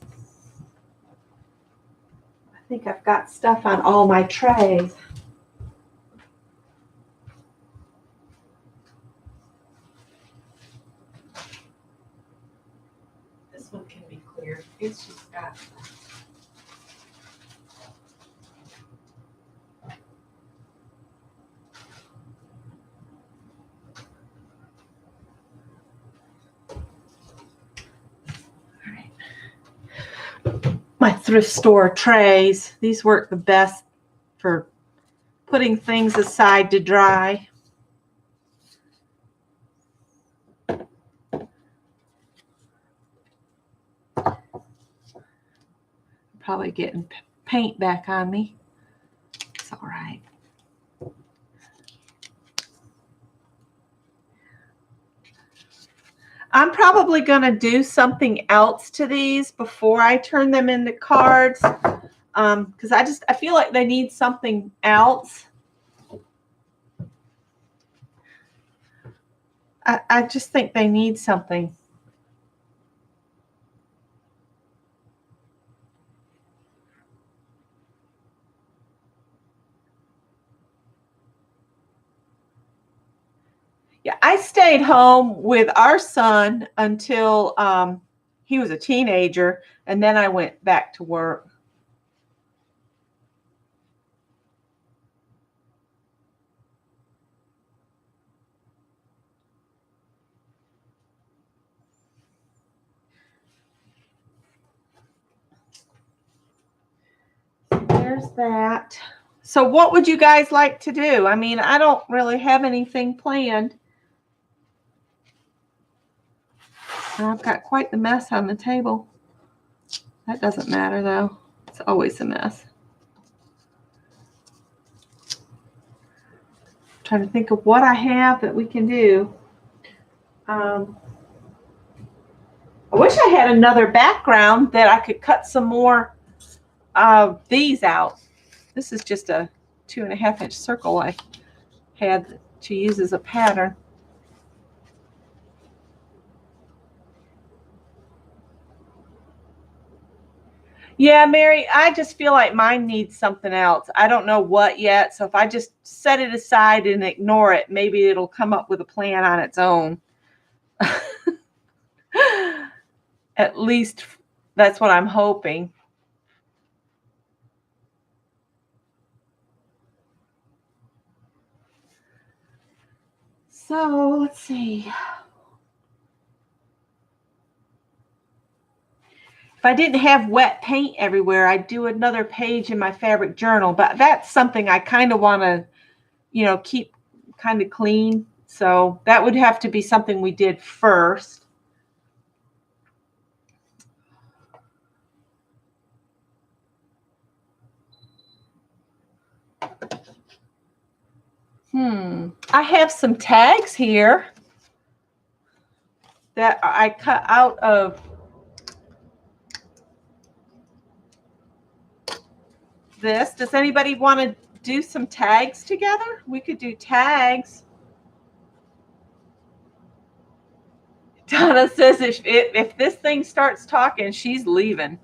I think I've got stuff on all my trays. This one can be clear. It's just got my thrift store trays. These work the best for putting things aside to dry. Probably getting paint back on me. It's all right. I'm probably going to do something else to these before I turn them into cards, because I feel like they need something else. I just think they need something. Yeah, I stayed home with our son until he was a teenager, and then I went back to work. There's that. So what would you guys like to do? I mean, I don't really have anything planned. I've got quite the mess on the table. That doesn't matter, though. It's always a mess. I'm trying to think of what I have that we can do. I wish I had another background that I could cut some more of these out. This is just a 2.5-inch circle I had to use as a pattern. Yeah, Mary, I just feel like mine needs something else. I don't know what yet. So if I just set it aside and ignore it, maybe it'll come up with a plan on its own. At least that's what I'm hoping. So let's see. If I didn't have wet paint everywhere, I'd do another page in my fabric journal, but that's something I kind of want to, keep kind of clean. So that would have to be something we did first. I have some tags here that I cut out of this. Does anybody want to do some tags together? We could do tags. Donna says if this thing starts talking, she's leaving.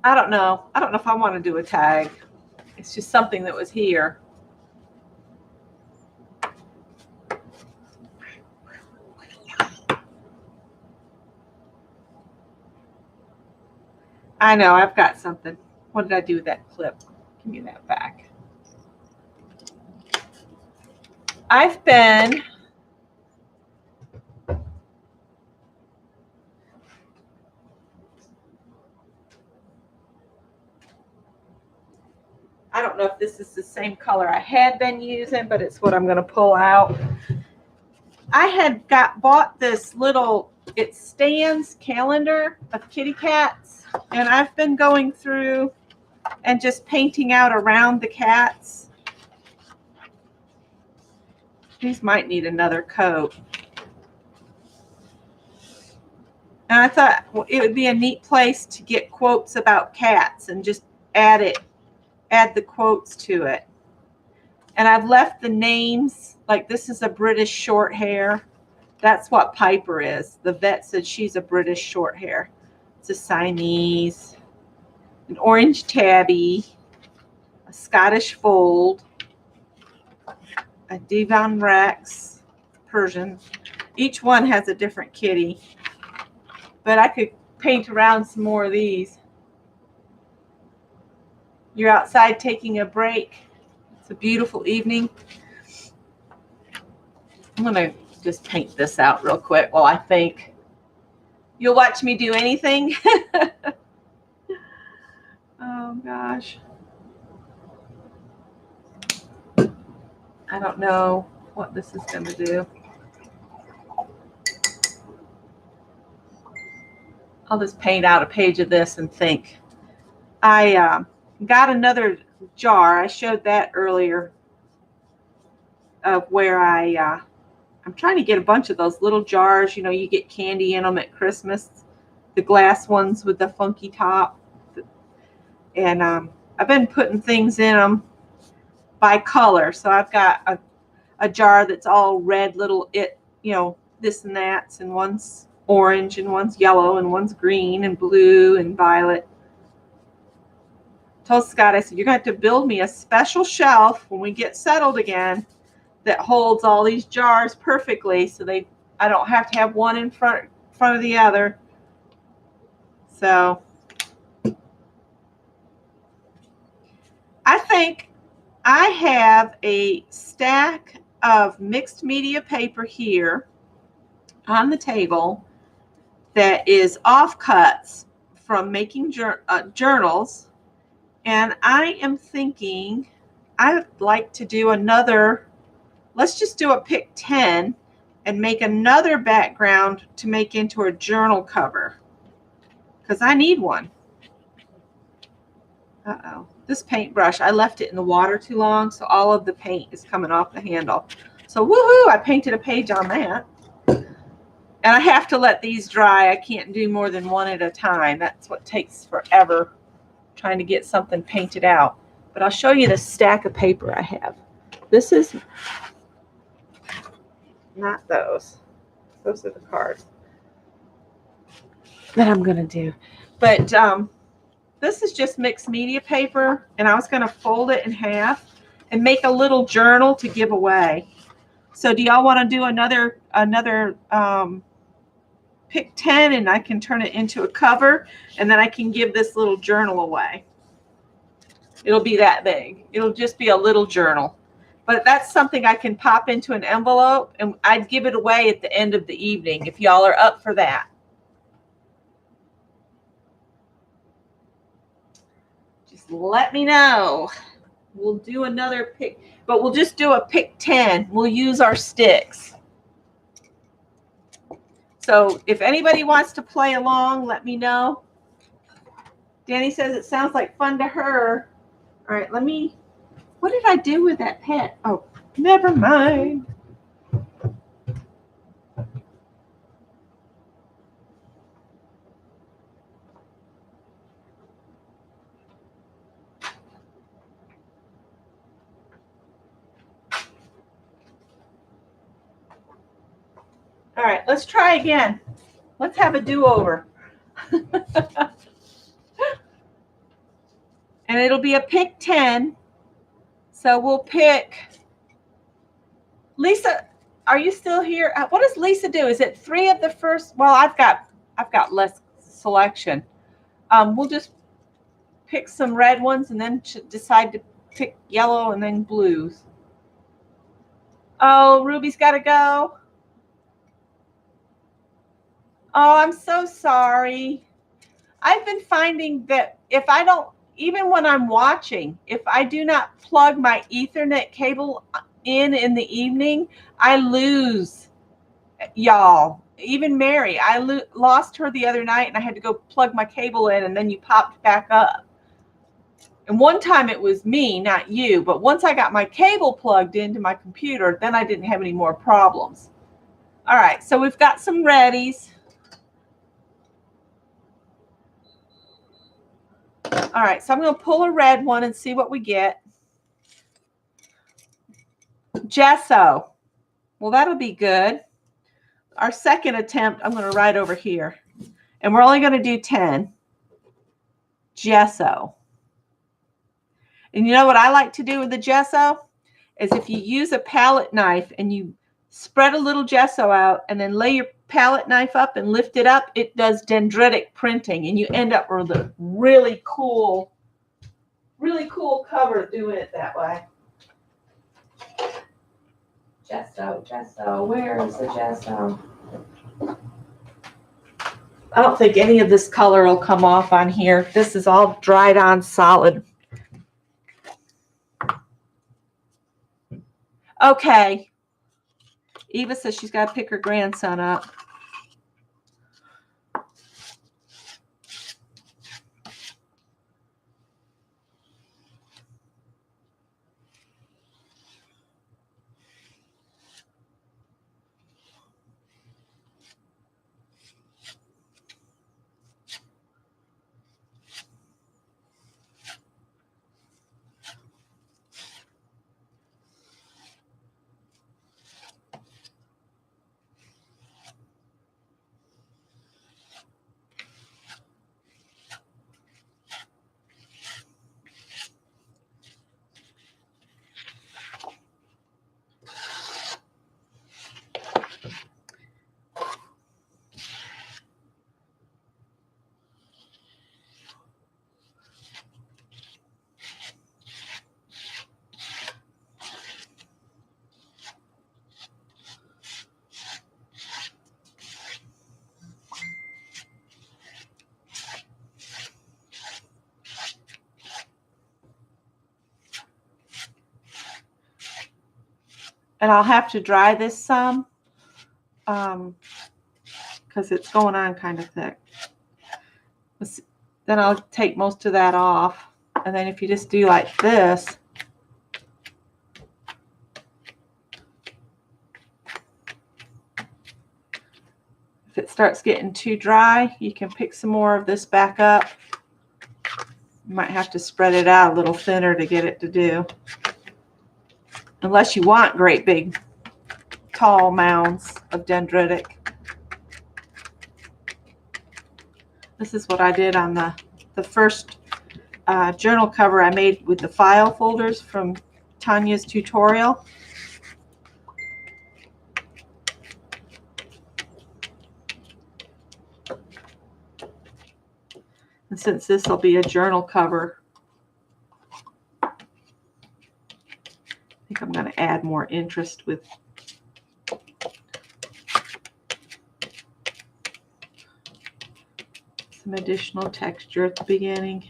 I don't know. I don't know if I want to do a tag. It's just something that was here. I know, I've got something. What did I do with that clip? Give me that back. I've been I don't know if this is the same color I had been using, but it's what I'm going to pull out. I had bought this little It Stands calendar of kitty cats, and I've been going through and just painting out around the cats. These might need another coat. And I thought it would be a neat place to get quotes about cats and just add the quotes to it. And I've left the names, like this is a British short hair. That's what Piper is. The vet said she's a British short hair. It's a Siamese, an orange tabby, a Scottish fold, a Devon Rex, Persian. Each one has a different kitty. But I could paint around some more of these. You're outside taking a break. It's a beautiful evening. I'm going to just paint this out real quick while I think. You'll watch me do anything? Oh, gosh. I don't know what this is going to do. I'll just paint out a page of this and think. I got another jar. I showed that earlier of where I'm trying to get a bunch of those little jars. You know, you get candy in them at Christmas, the glass ones with the funky top. And I've been putting things in them by color. So I've got a jar that's all red little, this and that, and one's orange and one's yellow and one's green and blue and violet. Told Scott, I said, you're going to have to build me a special shelf when we get settled again that holds all these jars perfectly, so I don't have to have one in front of the other. So I think I have a stack of mixed media paper here on the table that is offcuts from making journals. And I am thinking I would like to do another, let's just do a pick 10 and make another background to make into a journal cover, because I need one. Uh-oh. This paintbrush, I left it in the water too long, so all of the paint is coming off the handle. So woohoo, I painted a page on that. And I have to let these dry. I can't do more than one at a time. That's what takes forever, trying to get something painted out. But I'll show you the stack of paper I have. This is not those. Those are the cards that I'm going to do. But this is just mixed media paper, and I was going to fold it in half and make a little journal to give away. So do y'all want to do another pick 10, and I can turn it into a cover, and then I can give this little journal away. It'll be that big. It'll just be a little journal. But that's something I can pop into an envelope, and I'd give it away at the end of the evening if y'all are up for that. Just let me know. We'll do another pick, but we'll just do a pick 10. We'll use our sticks. So if anybody wants to play along, let me know. Danny says it sounds like fun to her. All right, what did I do with that pen? Oh, never mind. All right, let's try again. Let's have a do-over. And it'll be a pick 10. So we'll pick. Lisa, are you still here? What does Lisa do? Is it 3 of the first? Well, I've got less selection. We'll just pick some red ones and then decide to pick yellow and then blues. Oh, Ruby's got to go. Oh, I'm so sorry. I've been finding that if I don't, even when I'm watching, if I do not plug my Ethernet cable in the evening, I lose y'all. Even Mary, I lost her the other night, and I had to go plug my cable in, and then you popped back up. And one time it was me, not you. But once I got my cable plugged into my computer, then I didn't have any more problems. All right, so we've got some readies. All right, so I'm going to pull a red one and see what we get. Gesso. Well, that'll be good. Our second attempt, I'm going to write over here. And we're only going to do 10. Gesso. And you know what I like to do with the gesso? Is if you use a palette knife and you spread a little gesso out and then lay your palette knife up and lift it up, it does dendritic printing, and you end up with a really cool cover doing it that way. Gesso, gesso, where is the gesso? I don't think any of this color will come off on here. This is all dried on solid. Okay. Eva says she's got to pick her grandson up. And I'll have to dry this some because it's going on kind of thick. Then I'll take most of that off. And then if you just do like this, if it starts getting too dry, you can pick some more of this back up. You might have to spread it out a little thinner to get it to do. Unless you want great big tall mounds of dendritic. This is what I did on the first journal cover I made with the file folders from Tanya's tutorial. And since this will be a journal cover, I think I'm going to add more interest with some additional texture at the beginning.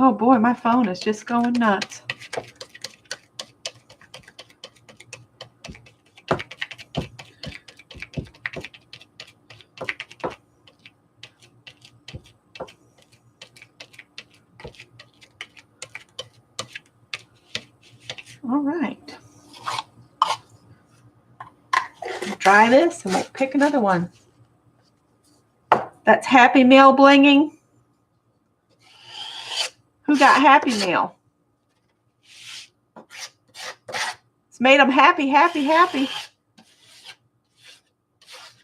Oh boy, my phone is just going nuts. All right. Try this and we'll pick another one. That's Happy Mail blinging. Who got Happy Mail? It's made them happy, happy, happy. I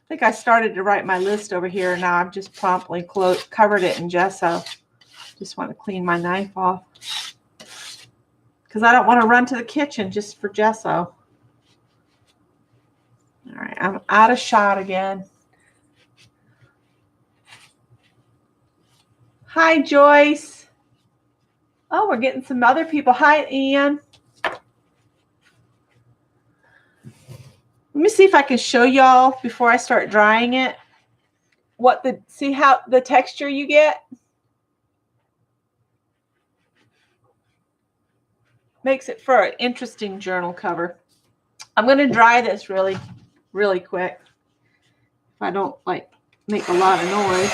think I started to write my list over here, and now I've just promptly covered it in gesso. Just want to clean my knife off because I don't want to run to the kitchen just for gesso. All right, I'm out of shot again. Hi, Joyce. Oh, we're getting some other people. Hi, Ian. Let me see if I can show y'all before I start drying it see how the texture you get. Makes it for an interesting journal cover. I'm going to dry this really, really quick. If I don't make a lot of noise.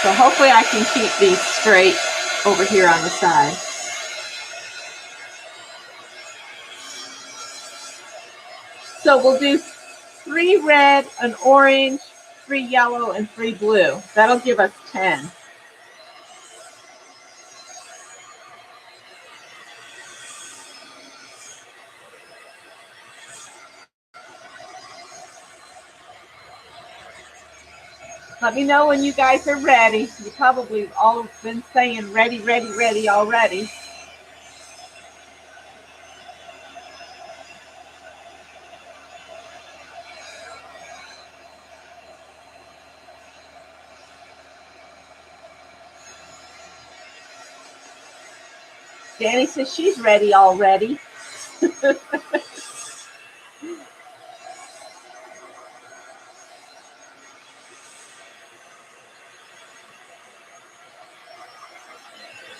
So hopefully I can keep these straight over here on the side. So we'll do 3 red, an orange, 3 yellow, and 3 blue. That'll give us 10. Let me know when you guys are ready. You probably all been saying ready, ready, ready already. Danny says she's ready already.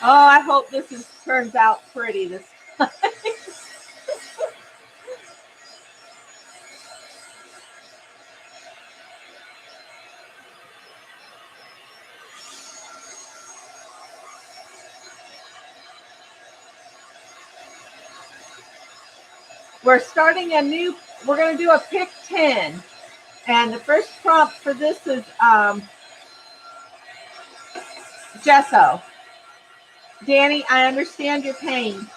Oh, I hope turns out pretty this time. We're going to do a pick 10. And the first prompt for this is gesso. Danny, I understand your pain.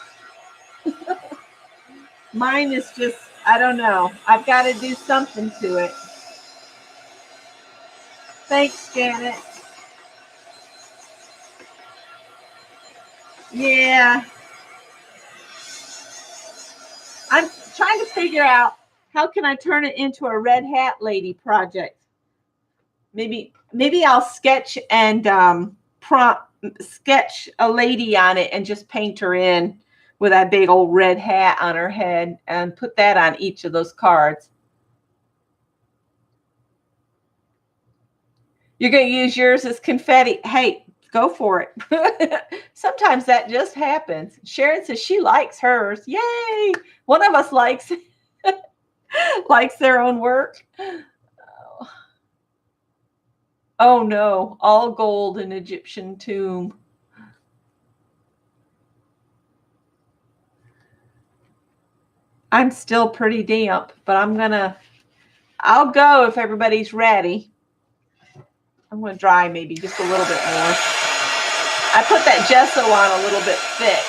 Mine is just, I don't know. I've got to do something to it. Thanks, Janet. Yeah. I'm trying to figure out how can I turn it into a Red Hat Lady project. Maybe I'll sketch and sketch a lady on it and just paint her in with that big old red hat on her head and put that on each of those cards. You're going to use yours as confetti. Hey, go for it. Sometimes that just happens. Sharon says she likes hers. Yay! One of us likes their own work. Oh no, all gold in Egyptian tomb. I'm still pretty damp, but I'll go if everybody's ready. I'm going to dry maybe just a little bit more. I put that gesso on a little bit thick.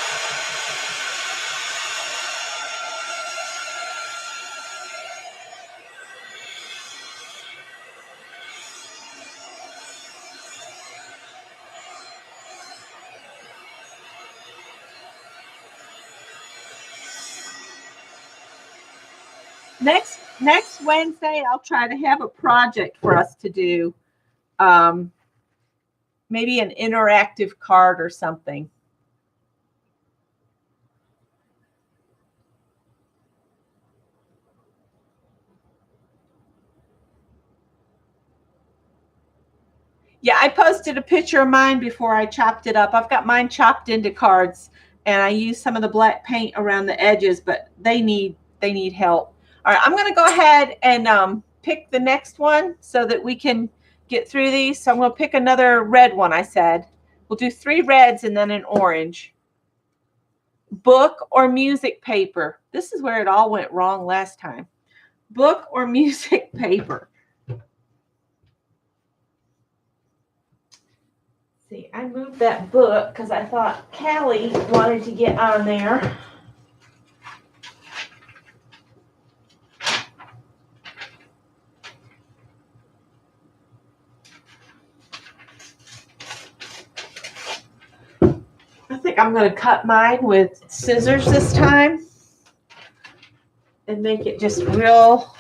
Next Wednesday, I'll try to have a project for us to do. Maybe an interactive card or something. Yeah, I posted a picture of mine before I chopped it up. I've got mine chopped into cards, and I used some of the black paint around the edges, but they need help. All right, I'm going to go ahead and pick the next one so that we can get through these. So I'm going to pick another red one, I said. We'll do 3 reds and then an orange. Book or music paper? This is where it all went wrong last time. Book or music paper? See, I moved that book because I thought Callie wanted to get on there. I think I'm going to cut mine with scissors this time and make it just real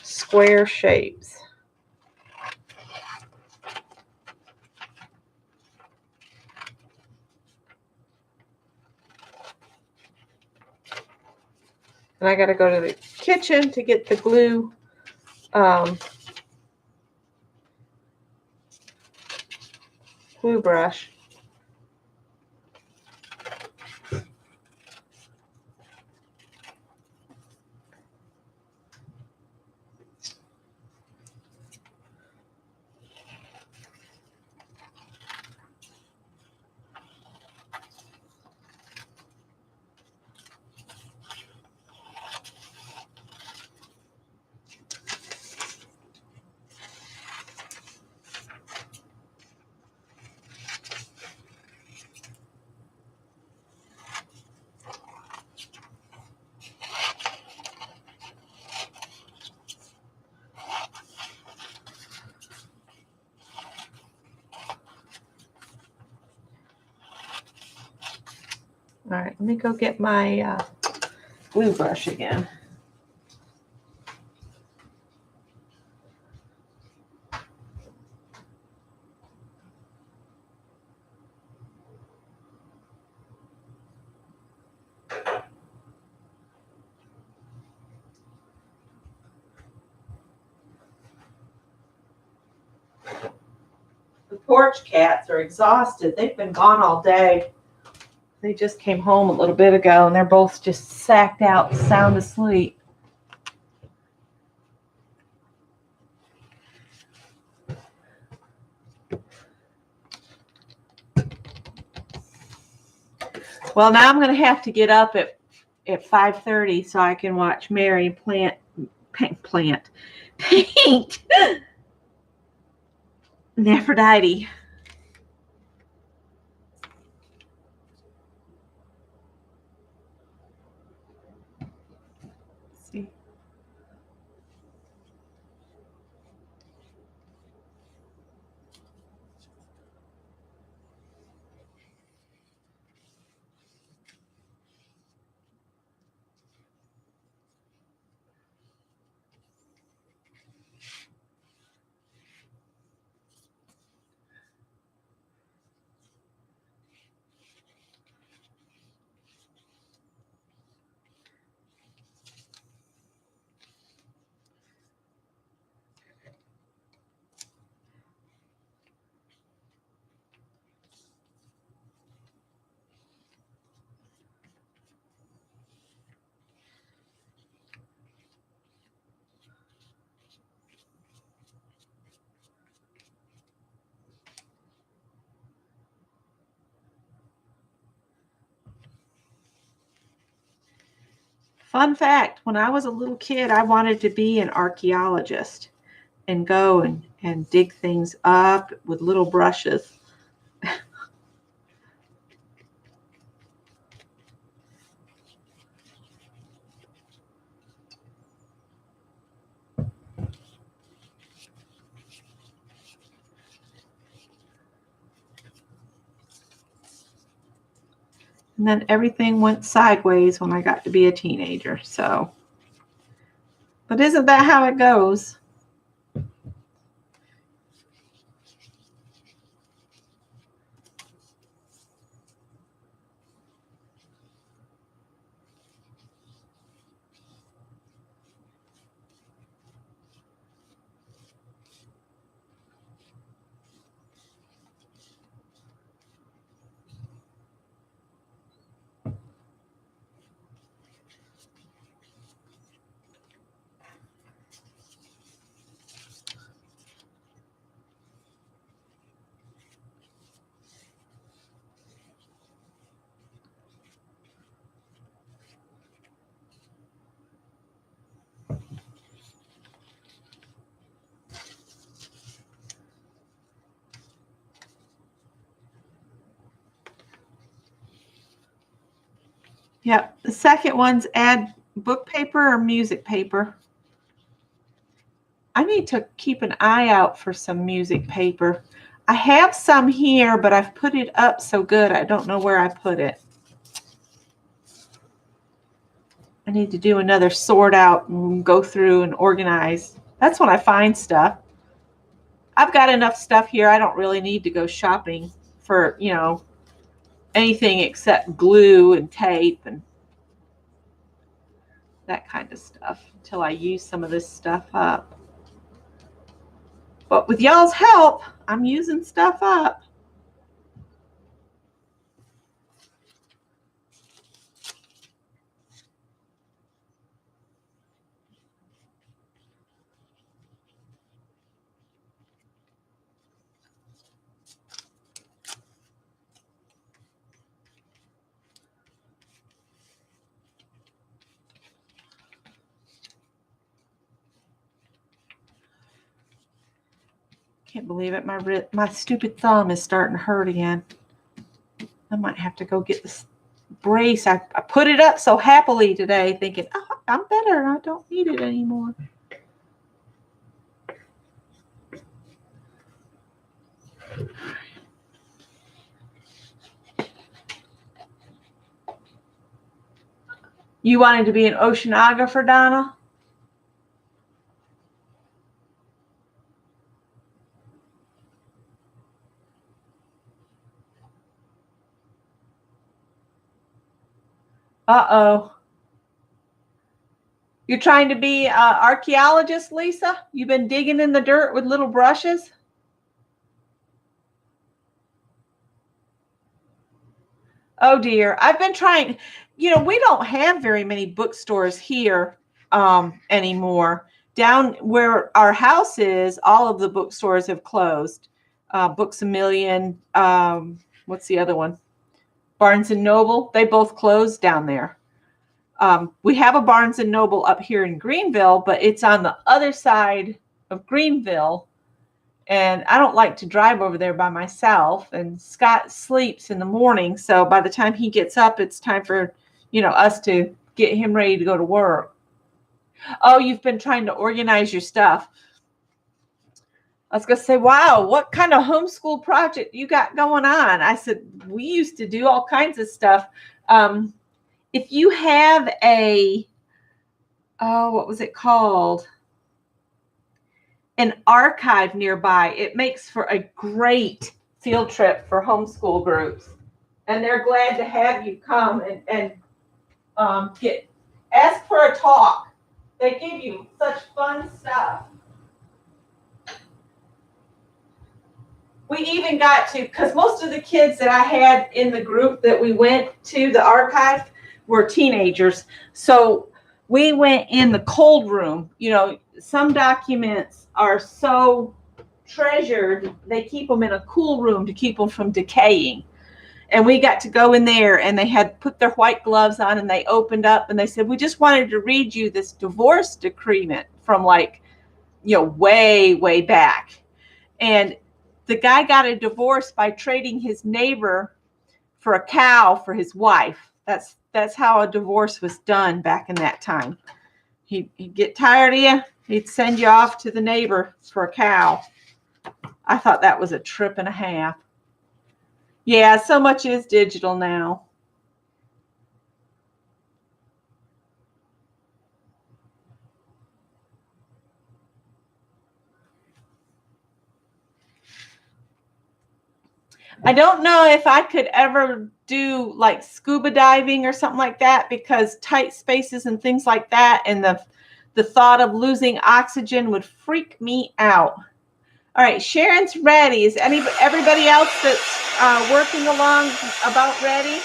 square shapes. And I got to go to the kitchen to get the glue glue brush. All right, let me go get my glue brush again. The porch cats are exhausted. They've been gone all day. They just came home a little bit ago, and they're both just sacked out, sound asleep. Well, now I'm going to have to get up at 5:30 so I can watch Mary paint Nephrodite. Let's see. Fun fact, when I was a little kid, I wanted to be an archaeologist and go and dig things up with little brushes. And then everything went sideways when I got to be a teenager. So, but isn't that how it goes? Yep. The second one's add book paper or music paper. I need to keep an eye out for some music paper. I have some here, but I've put it up so good I don't know where I put it. I need to do another sort out and go through and organize. That's when I find stuff. I've got enough stuff here. I don't really need to go shopping for, anything except glue and tape and that kind of stuff until I use some of this stuff up. But with y'all's help, I'm using stuff up. Can't believe it. My stupid thumb is starting to hurt again. I might have to go get this brace. I put it up so happily today thinking, oh, I'm better. I don't need it anymore. You wanted to be an oceanographer, Donna? Uh-oh. You're trying to be an archaeologist, Lisa? You've been digging in the dirt with little brushes? Oh dear. I've been trying, we don't have very many bookstores here anymore. Down where our house is, all of the bookstores have closed. Books A Million, what's the other one? Barnes and Noble, they both closed down there. We have a Barnes and Noble up here in Greenville, but it's on the other side of Greenville. And I don't like to drive over there by myself. And Scott sleeps in the morning. So by the time he gets up, it's time for, us to get him ready to go to work. Oh, you've been trying to organize your stuff. I was going to say, wow, what kind of homeschool project you got going on? I said, we used to do all kinds of stuff. If you have what was it called? An archive nearby, it makes for a great field trip for homeschool groups. And they're glad to have you come and ask for a talk. They give you such fun stuff. We even got to, because most of the kids that I had in the group that we went to the archive were teenagers. So we went in the cold room. Some documents are so treasured, they keep them in a cool room to keep them from decaying. And we got to go in there, and they had put their white gloves on, and they opened up, and they said, we just wanted to read you this divorce decrement from way, way back. And the guy got a divorce by trading his neighbor for a cow for his wife. That's how a divorce was done back in that time. He'd get tired of you, he'd send you off to the neighbor for a cow. I thought that was a trip and a half. Yeah, so much is digital now. I don't know if I could ever do like scuba diving or something like that, because tight spaces and things like that, and the thought of losing oxygen would freak me out. All right, Sharon's ready. Is everybody else that's working along about ready?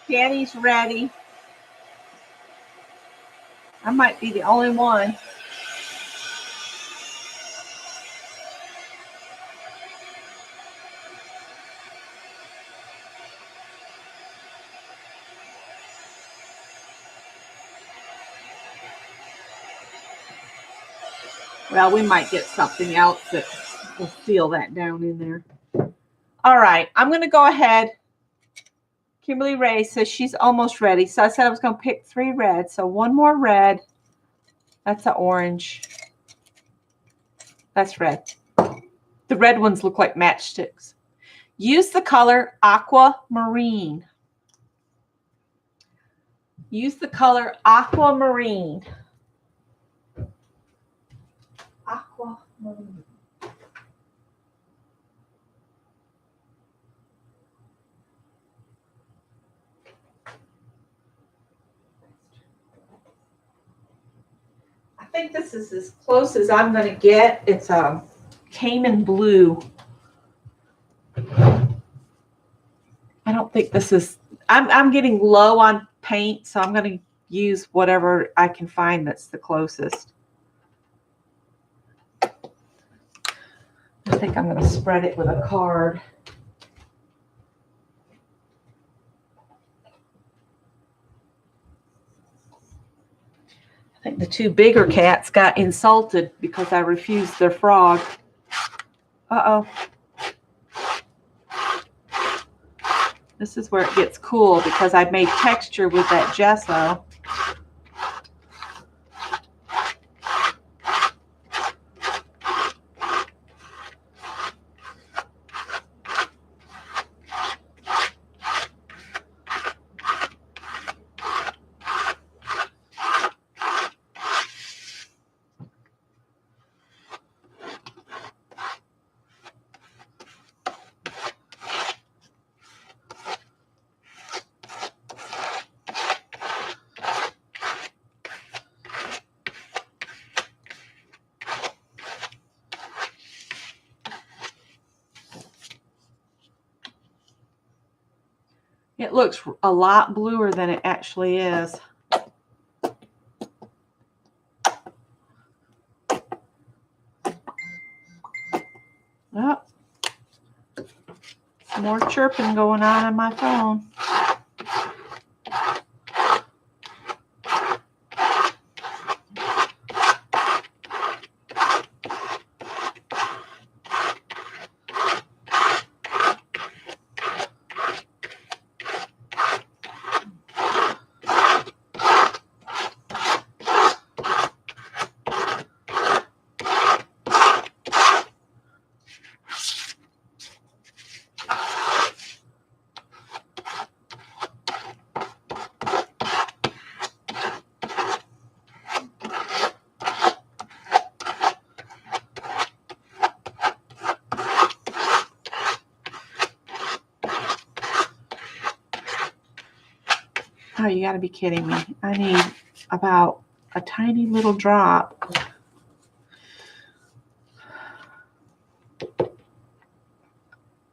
Danny's ready. I might be the only one. Well, we might get something else that will seal that down in there. All right, I'm going to go ahead. Kimberly Ray says she's almost ready. So I said I was going to pick 3 red. So one more red. That's an orange. That's red. The red ones look like matchsticks. Use the color aquamarine. Use the color aquamarine. Aquamarine. I think this is as close as I'm going to get. It's a Cayman blue. I don't think this is, I'm getting low on paint, so I'm going to use whatever I can find that's the closest. I think I'm going to spread it with a card. I think the 2 bigger cats got insulted because I refused their frog. Uh-oh. This is where it gets cool because I made texture with that gesso. It looks a lot bluer than it actually is. Oh, some more chirping going on my phone. Oh, you got to be kidding me. I need about a tiny little drop.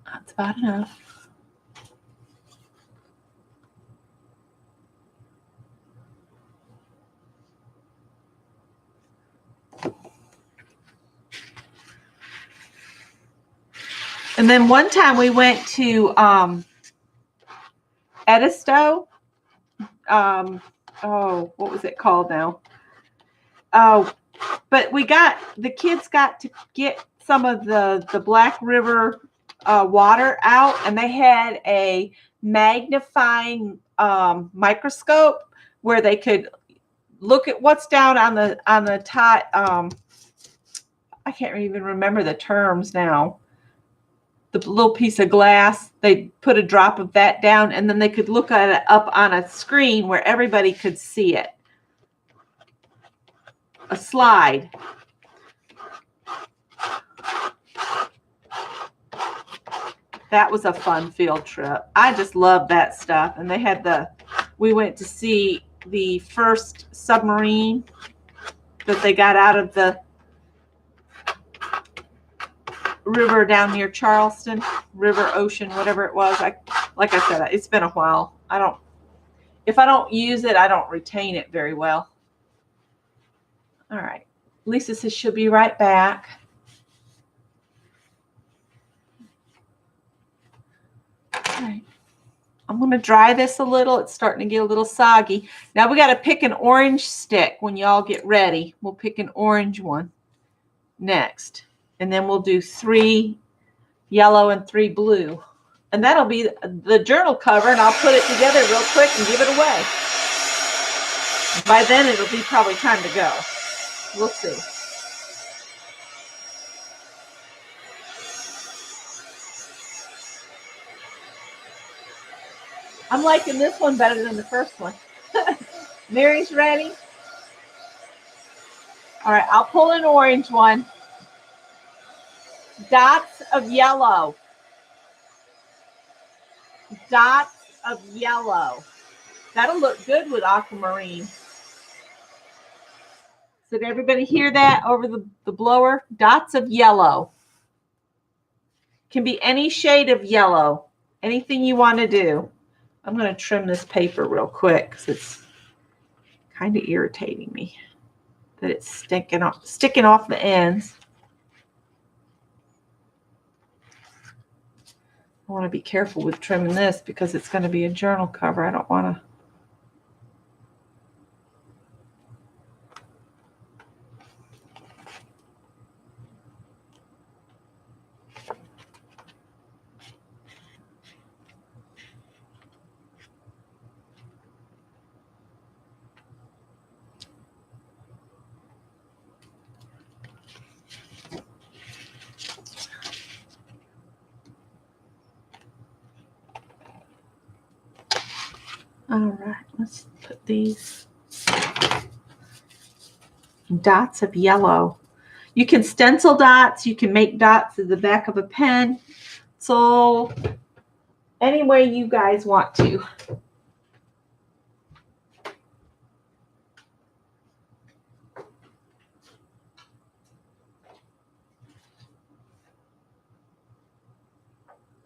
That's about enough. And then one time we went to Edisto. Oh, what was it called now? Oh, but the kids got to get some of the Black River water out, and they had a magnifying microscope where they could look at what's down on the top. I can't even remember the terms now. The little piece of glass, they put a drop of that down, and then they could look at it up on a screen where everybody could see it. A slide. That was a fun field trip. I just love that stuff. And we went to see the first submarine that they got out of the river down near Charleston, river, ocean, whatever it was. Like I said, it's been a while. If I don't use it, I don't retain it very well. All right. Lisa says she'll be right back. All right. I'm going to dry this a little. It's starting to get a little soggy. Now we got to pick an orange stick when y'all get ready. We'll pick an orange one next. And then we'll do 3 yellow and 3 blue. And that'll be the journal cover, and I'll put it together real quick and give it away. By then, it'll be probably time to go. We'll see. I'm liking this one better than the first one. Mary's ready? All right, I'll pull an orange one. Dots of yellow. Dots of yellow. That'll look good with aquamarine. So did everybody hear that over the blower? Dots of yellow. Can be any shade of yellow. Anything you want to do. I'm going to trim this paper real quick because it's kind of irritating me that it's sticking off the ends. I want to be careful with trimming this because it's going to be a journal cover. I don't want to. All right, let's put these dots of yellow. You can stencil dots. You can make dots at the back of a pen. So any way you guys want to.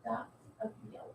Dots of yellow.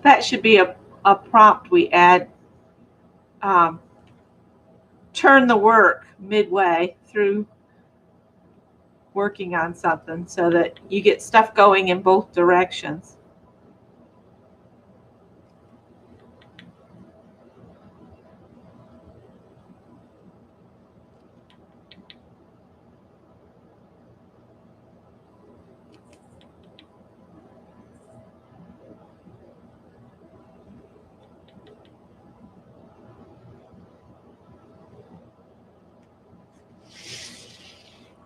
That should be a prompt we add. Turn the work midway through working on something so that you get stuff going in both directions.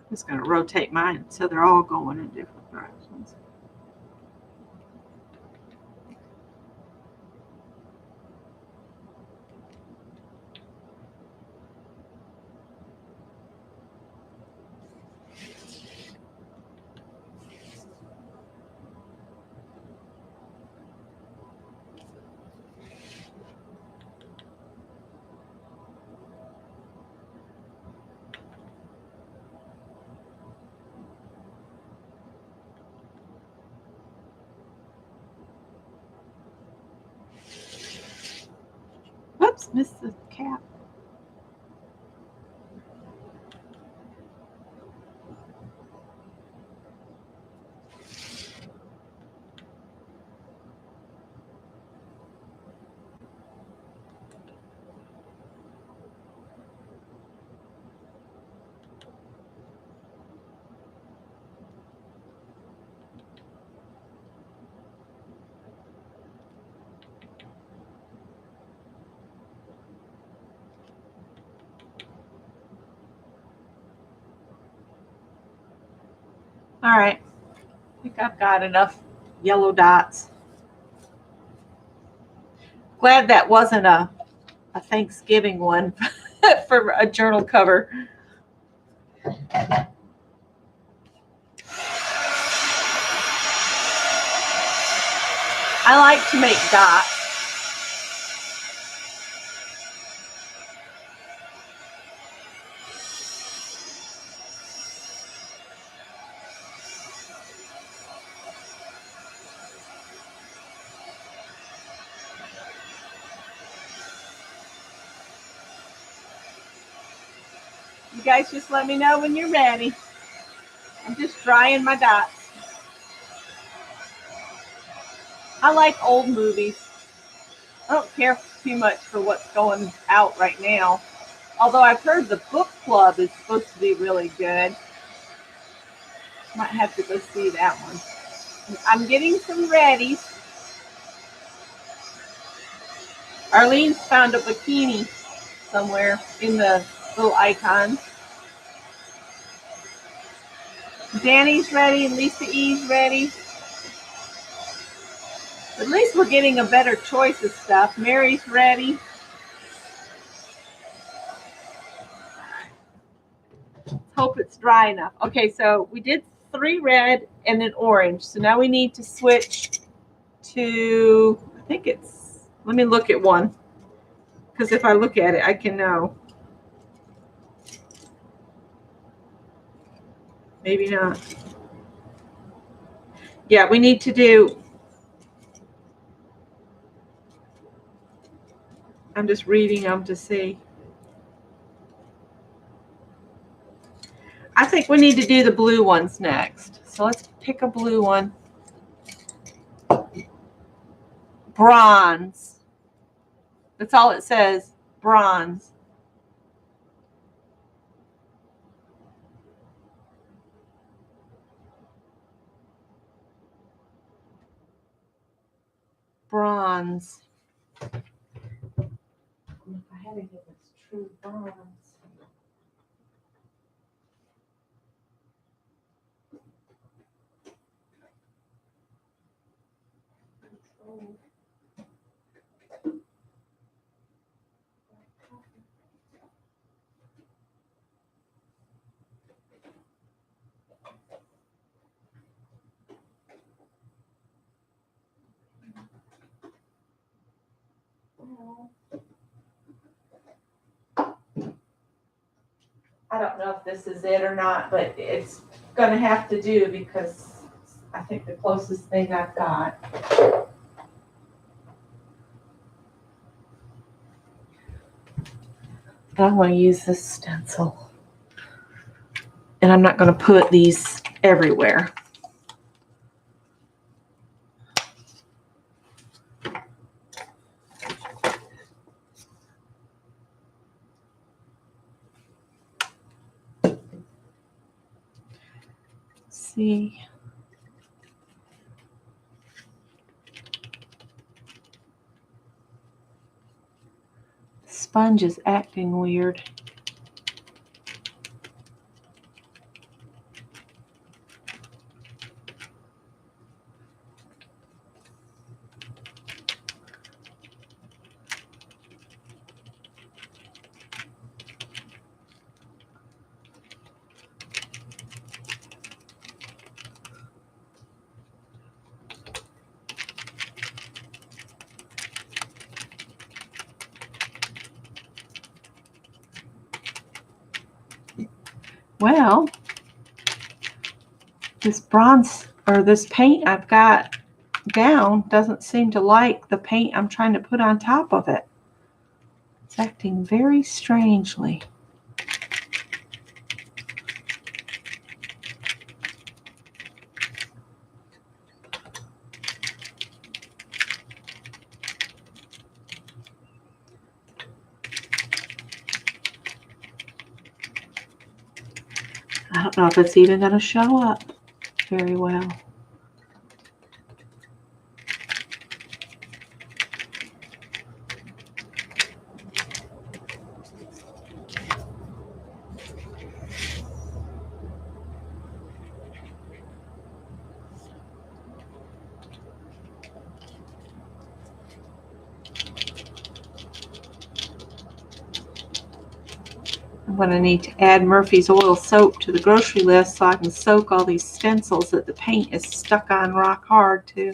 I'm just going to rotate mine so they're all going in different directions. Whoops, missed the cap. All right, I think I've got enough yellow dots. Glad that wasn't a Thanksgiving one for a journal cover. I like to make dots. You guys just let me know when you're ready. I'm just drying my dots. I like old movies. I don't care too much for what's going out right now. Although I've heard the book club is supposed to be really good. Might have to go see that one. I'm getting some readies. Arlene's found a bikini somewhere in the little icons. Danny's ready and Lisa E's ready. At least we're getting a better choice of stuff. Mary's ready. Let's hope it's dry enough. Okay, so we did 3 red and an orange. So now we need to switch to, I think it's, let me look at one. Because if I look at it, I can know. Maybe not. Yeah, we need to do, I'm just reading them to see. I think we need to do the blue ones next. So let's pick a blue one. Bronze. That's all it says. Bronze. Bronze. If I had to get this true bronze. I don't know if this is it or not, but it's gonna have to do because I think the closest thing I've got. I'm gonna use this stencil. And I'm not gonna put these everywhere. See. The sponge is acting weird. Well, this bronze or this paint I've got down doesn't seem to like the paint I'm trying to put on top of it. It's acting very strangely. I don't know if it's even going to show up very well. I'm going to need to add Murphy's Oil soap to the grocery list so I can soak all these stencils that the paint is stuck on rock hard to.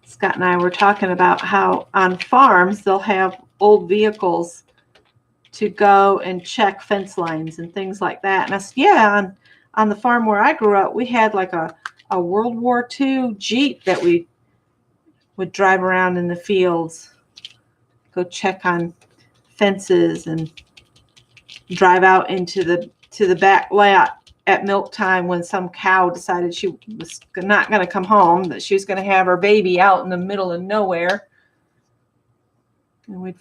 Scott and I were talking about how on farms they'll have old vehicles to go and check fence lines and things like that. And I said, yeah, on the farm where I grew up, we had like a World War II Jeep that we would drive around in the fields, go check on fences and drive out into the back lot at milk time when some cow decided she was not going to come home, that she was going to have her baby out in the middle of nowhere. And we'd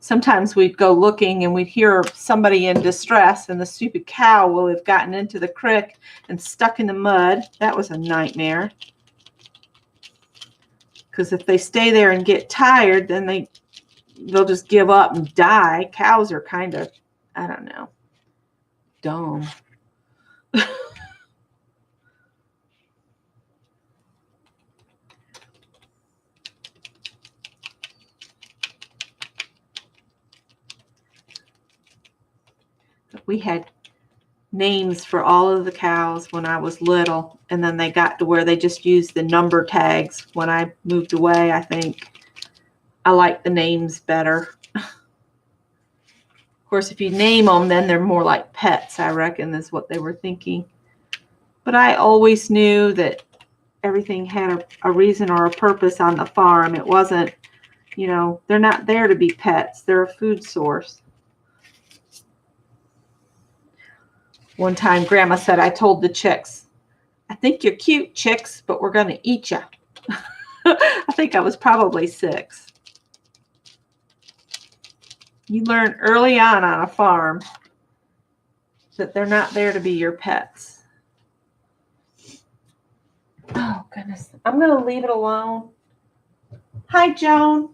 sometimes we'd go looking and we'd hear somebody in distress and the stupid cow will have gotten into the creek and stuck in the mud. That was a nightmare. Because if they stay there and get tired, then they'll just give up and die. Cows are kind of, I don't know, dumb. We had names for all of the cows when I was little, and then they got to where they just used the number tags when I moved away. I think I like the names better. Of course, if you name them, then they're more like pets, I reckon, is what they were thinking. But I always knew that everything had a reason or a purpose on the farm. It wasn't, they're not there to be pets. They're a food source. One time, Grandma said, I told the chicks, I think you're cute, chicks, but we're going to eat you. I think I was probably 6. You learn early on a farm that they're not there to be your pets. Oh, goodness. I'm going to leave it alone. Hi, Joan.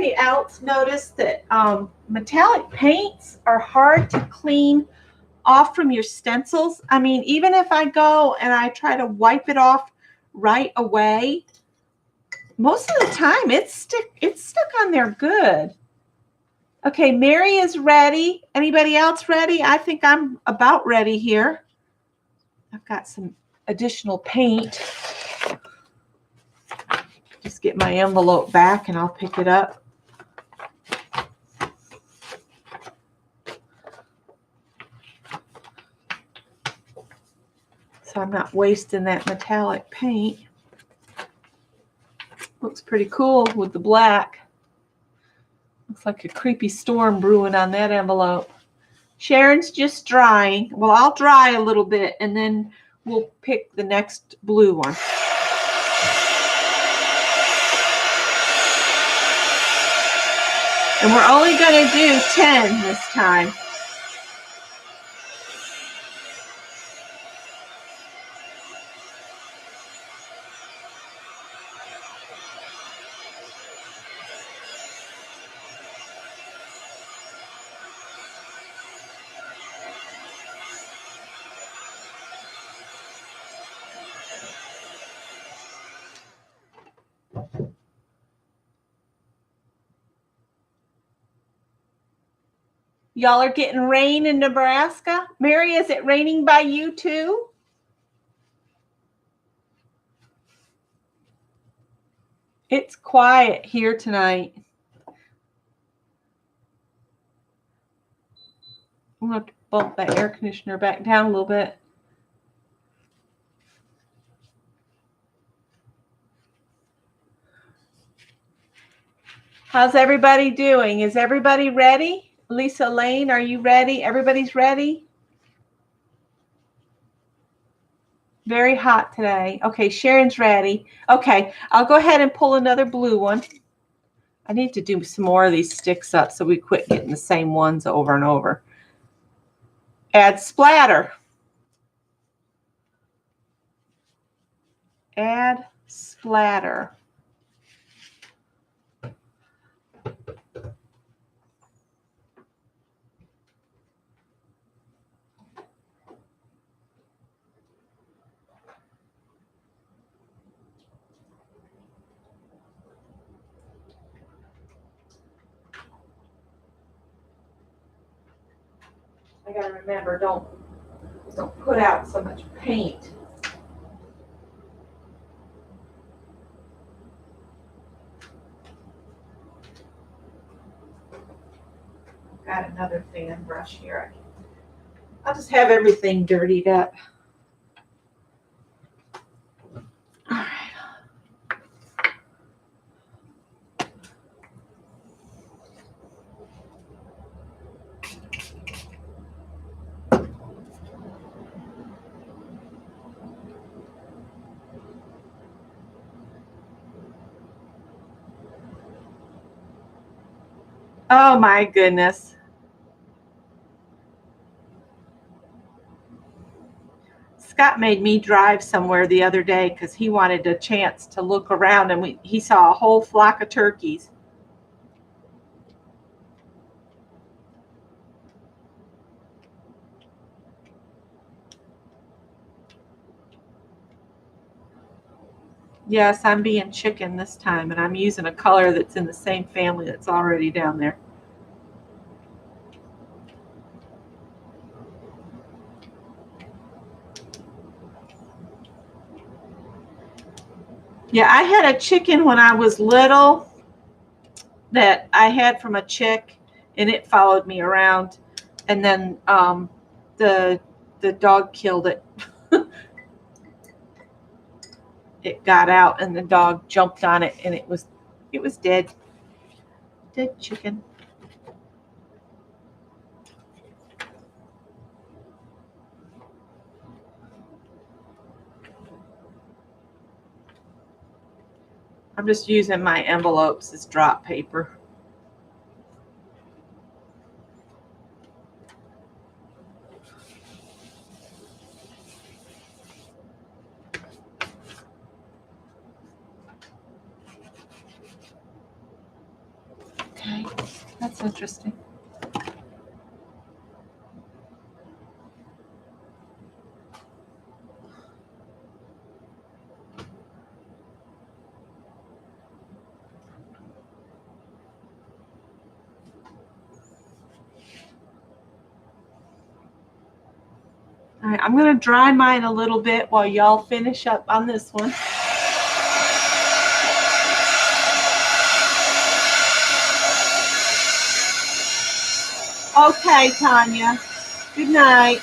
anybody else notice that metallic paints are hard to clean off from your stencils? I mean, even if I go and I try to wipe it off right away, most of the time it's stuck on there good. Okay, Mary is ready. Anybody else ready? I think I'm about ready here. I've got some additional paint. Just get my envelope back and I'll pick it up. So I'm not wasting that metallic paint. Looks pretty cool with the black. Looks like a creepy storm brewing on that envelope. Sharon's just drying. Well, I'll dry a little bit and then we'll pick the next blue one. And we're only going to do 10 this time. Y'all are getting rain in Nebraska? Mary, is it raining by you too? It's quiet here tonight. I'm going to bump that air conditioner back down a little bit. How's everybody doing? Is everybody ready? Lisa Lane, are you ready? Everybody's ready? Very hot today. Okay, Sharon's ready. Okay, I'll go ahead and pull another blue one. I need to do some more of these sticks up so we quit getting the same ones over and over. Add splatter. Add splatter. I gotta remember, don't put out so much paint. Got another fan brush here. I'll just have everything dirtied up. All right. Oh my goodness. Scott made me drive somewhere the other day because he wanted a chance to look around, and he saw a whole flock of turkeys. Yes, I'm being chicken this time, and I'm using a color that's in the same family that's already down there. Yeah, I had a chicken when I was little that I had from a chick, and it followed me around, and then the dog killed it. It got out, and the dog jumped on it, and it was dead. Dead chicken. I'm just using my envelopes as drop paper. interesting. All right, I'm going to dry mine a little bit while y'all finish up on this one. Okay, Tanya. Good night.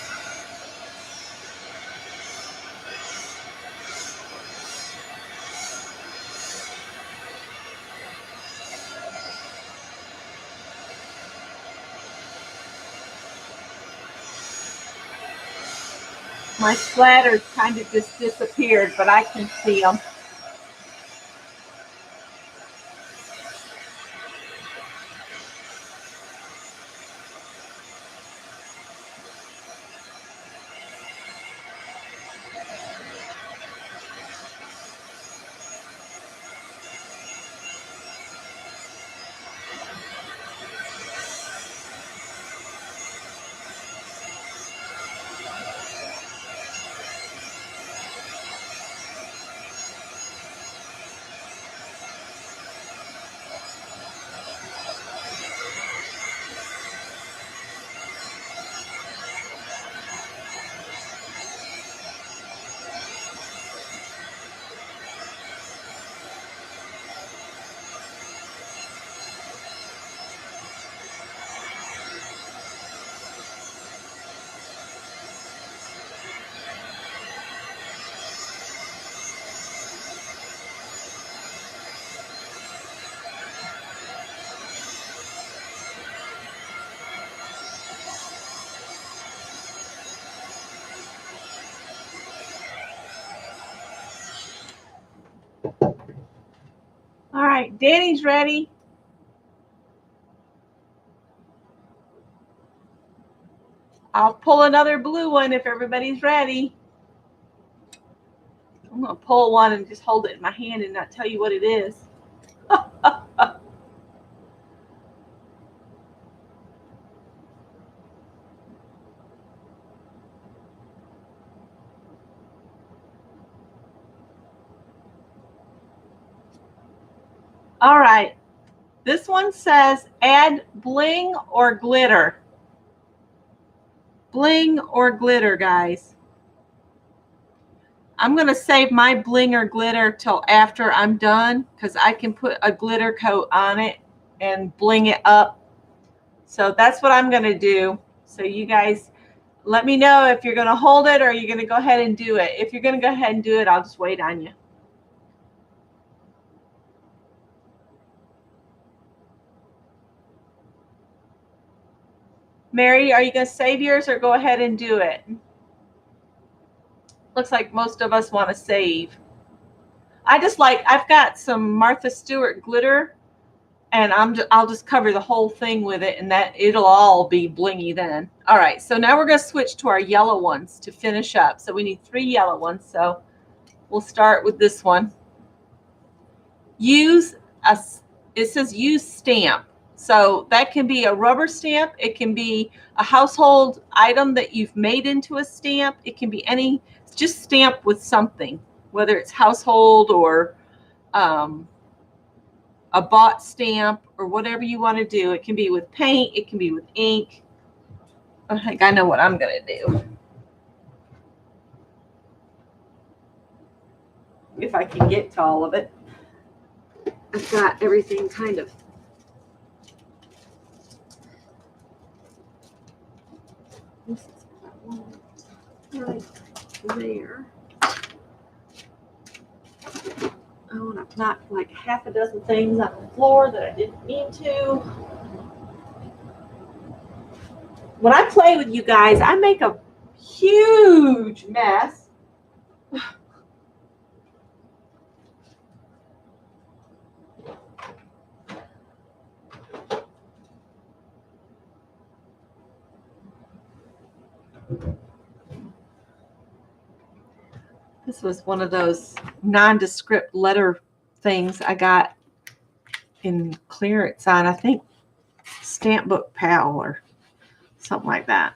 My splatters kind of just disappeared, but I can see them. All right, Danny's ready. I'll pull another blue one if everybody's ready. I'm going to pull one and just hold it in my hand and not tell you what it is. All right. This one says add bling or glitter. Bling or glitter, guys. I'm going to save my bling or glitter till after I'm done because I can put a glitter coat on it and bling it up. So that's what I'm going to do. So you guys let me know if you're going to hold it or you're going to go ahead and do it. If you're going to go ahead and do it, I'll just wait on you. Mary, are you going to save yours or go ahead and do it? Looks like most of us want to save. I've got some Martha Stewart glitter and I'll just cover the whole thing with it and that it'll all be blingy then. All right, so now we're going to switch to our yellow ones to finish up. So we need 3 yellow ones. So we'll start with this one. It says use stamp. So that can be a rubber stamp. It can be a household item that you've made into a stamp. It can be just stamp with something, whether it's household or a bought stamp or whatever you want to do. It can be with paint. It can be with ink. I think I know what I'm going to do. If I can get to all of it. I've got everything kind of. This is that one right there. Oh, and I've knocked like half a dozen things on the floor that I didn't mean to. When I play with you guys, I make a huge mess. This was one of those nondescript letter things I got in clearance on, I think Stamp Book Pal or something like that.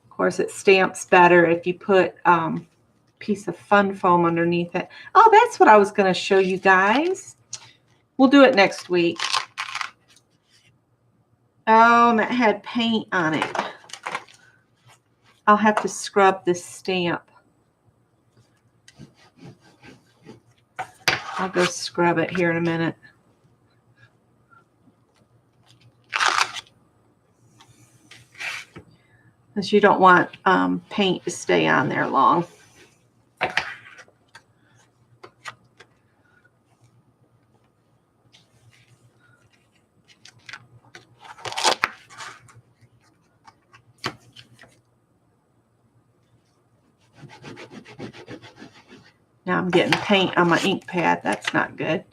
Of course, it stamps better if you put a piece of fun foam underneath it. Oh, that's what I was going to show you guys. We'll do it next week. Oh, and that had paint on it. I'll have to scrub this stamp. I'll go scrub it here in a minute. Because you don't want paint to stay on there long. Now I'm getting paint on my ink pad. That's not good.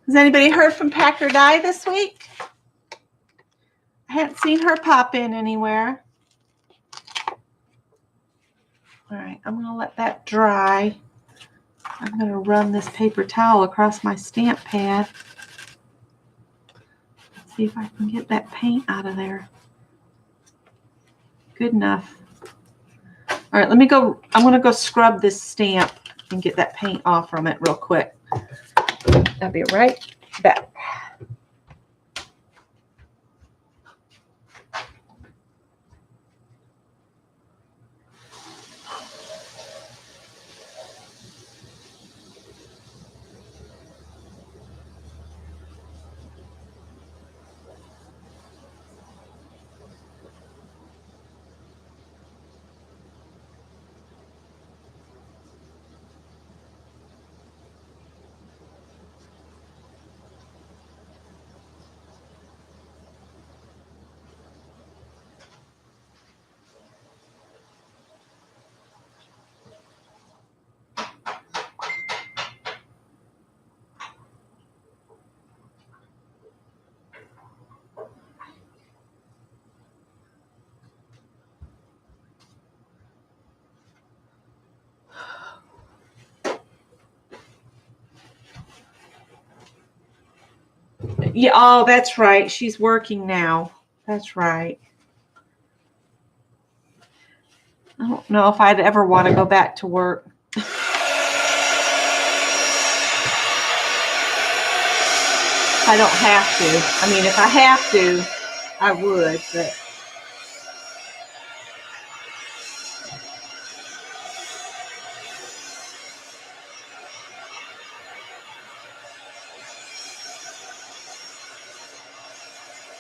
Has anybody heard from Packer Dye this week? I hadn't seen her pop in anywhere. All right, I'm going to let that dry. I'm going to run this paper towel across my stamp pad. Let's see if I can get that paint out of there. Good enough. All right, let me go. I'm going to go scrub this stamp and get that paint off from it real quick. I'll be right back. Yeah, oh, that's right. She's working now. That's right. I don't know if I'd ever want to go back to work. I don't have to. I mean, if I have to, I would, but.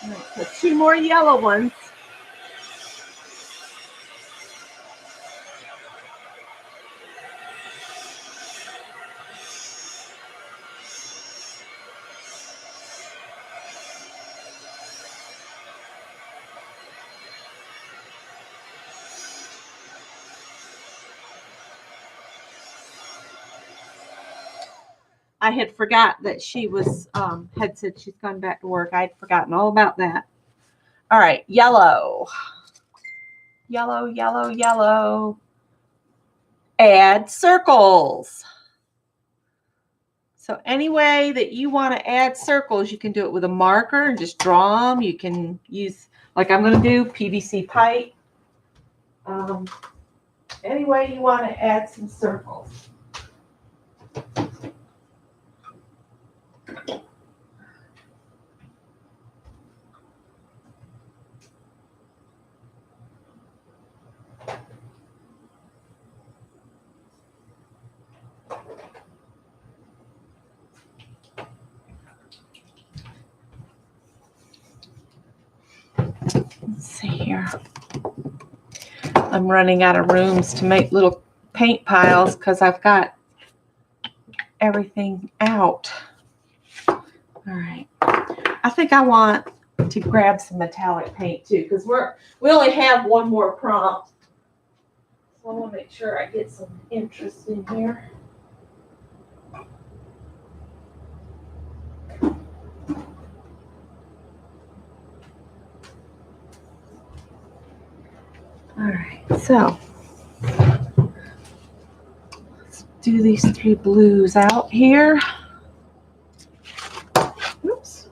All right, so 2 more yellow ones. I had forgot that she was had said she's gone back to work. I'd forgotten all about that. All right, yellow. Yellow, yellow, yellow. Add circles. So any way that you want to add circles, you can do it with a marker and just draw them. You can use, like I'm going to do, PVC pipe. Any way you want to add some circles. there. I'm running out of rooms to make little paint piles because I've got everything out. All right. I think I want to grab some metallic paint too because we only have one more prompt. So I want to make sure I get some interest in here. All right, so let's do these 3 blues out here. Oops.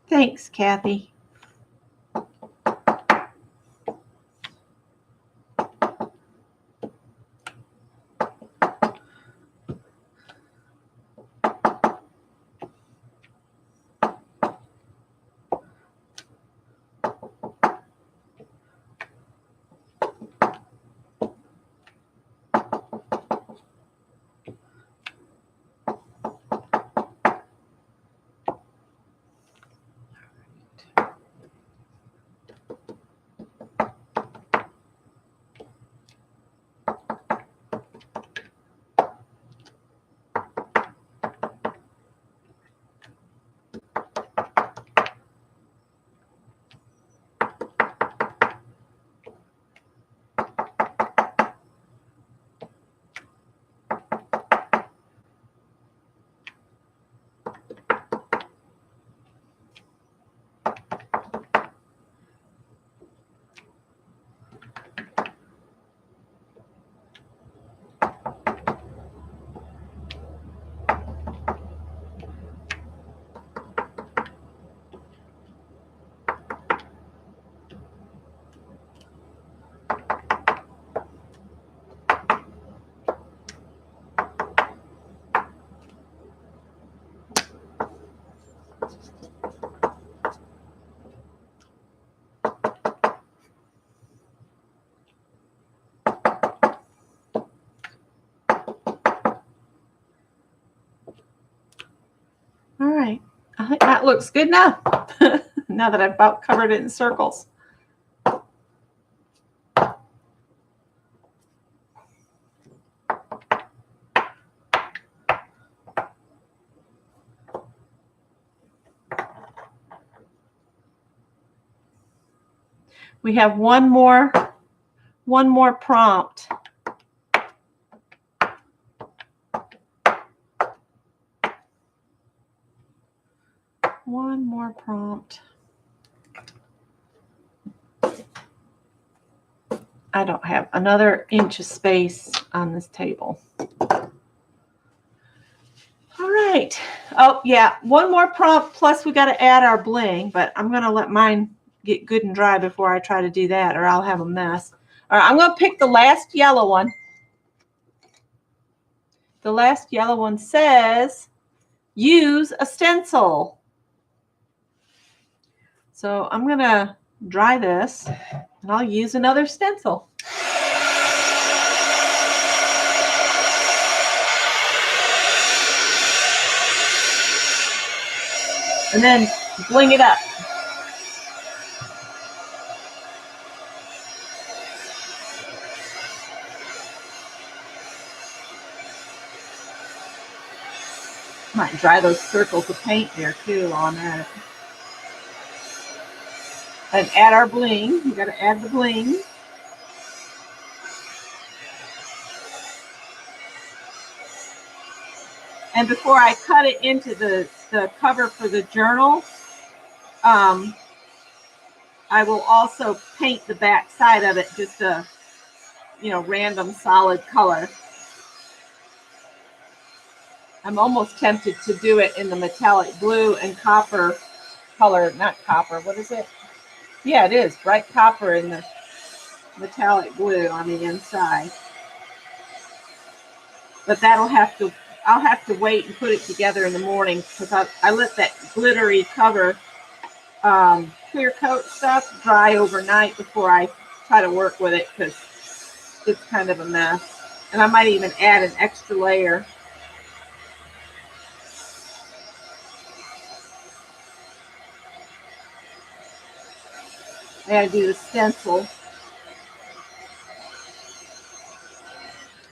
Thanks, Kathy. All right, I think that looks good now. Now that I've about covered it in circles. We have one more prompt. One more prompt. I don't have another inch of space on this table. All right. Oh, yeah. One more prompt, plus we got to add our bling, but I'm going to let mine get good and dry before I try to do that, or I'll have a mess. All right, I'm going to pick the last yellow one. The last yellow one says, use a stencil. So I'm going to dry this, and I'll use another stencil. And then bling it up. Might dry those circles of paint there too on that. And add our bling. You got to add the bling. And before I cut it into the cover for the journal, I will also paint the back side of it just a, random solid color. I'm almost tempted to do it in the metallic blue and copper color, not copper, what is it? Yeah, it is, bright copper in the metallic blue on the inside. But I'll have to wait and put it together in the morning because I let that glittery cover clear coat stuff dry overnight before I try to work with it because it's kind of a mess. And I might even add an extra layer. I gotta do the stencil.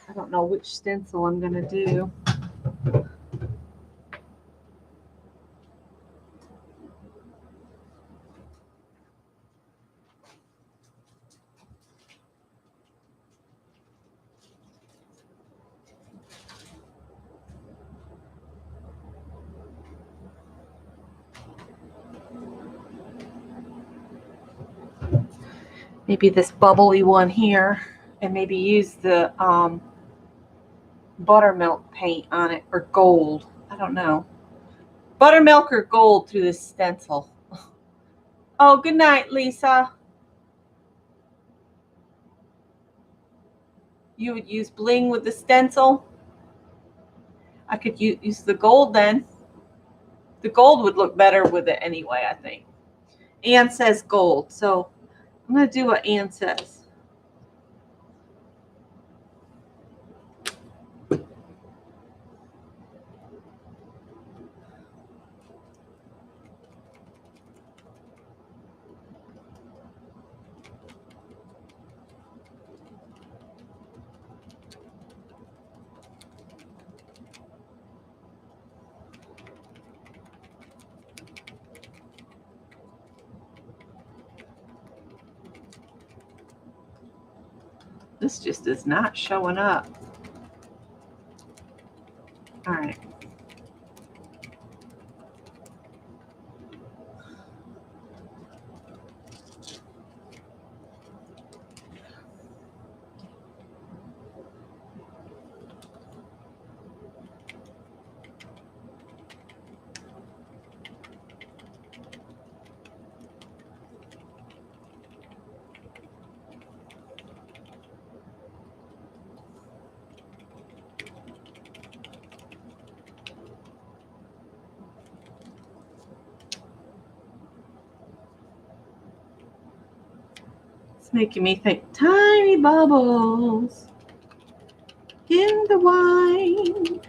I don't know which stencil I'm gonna do. Maybe this bubbly one here, and maybe use the buttermilk paint on it, or gold. I don't know. Buttermilk or gold through this stencil. Oh, good night, Lisa. You would use bling with the stencil? I could use the gold then. The gold would look better with it anyway, I think. Anne says gold, so I'm going to do what Anne says. This just is not showing up. All right. It's making me think tiny bubbles in the wine.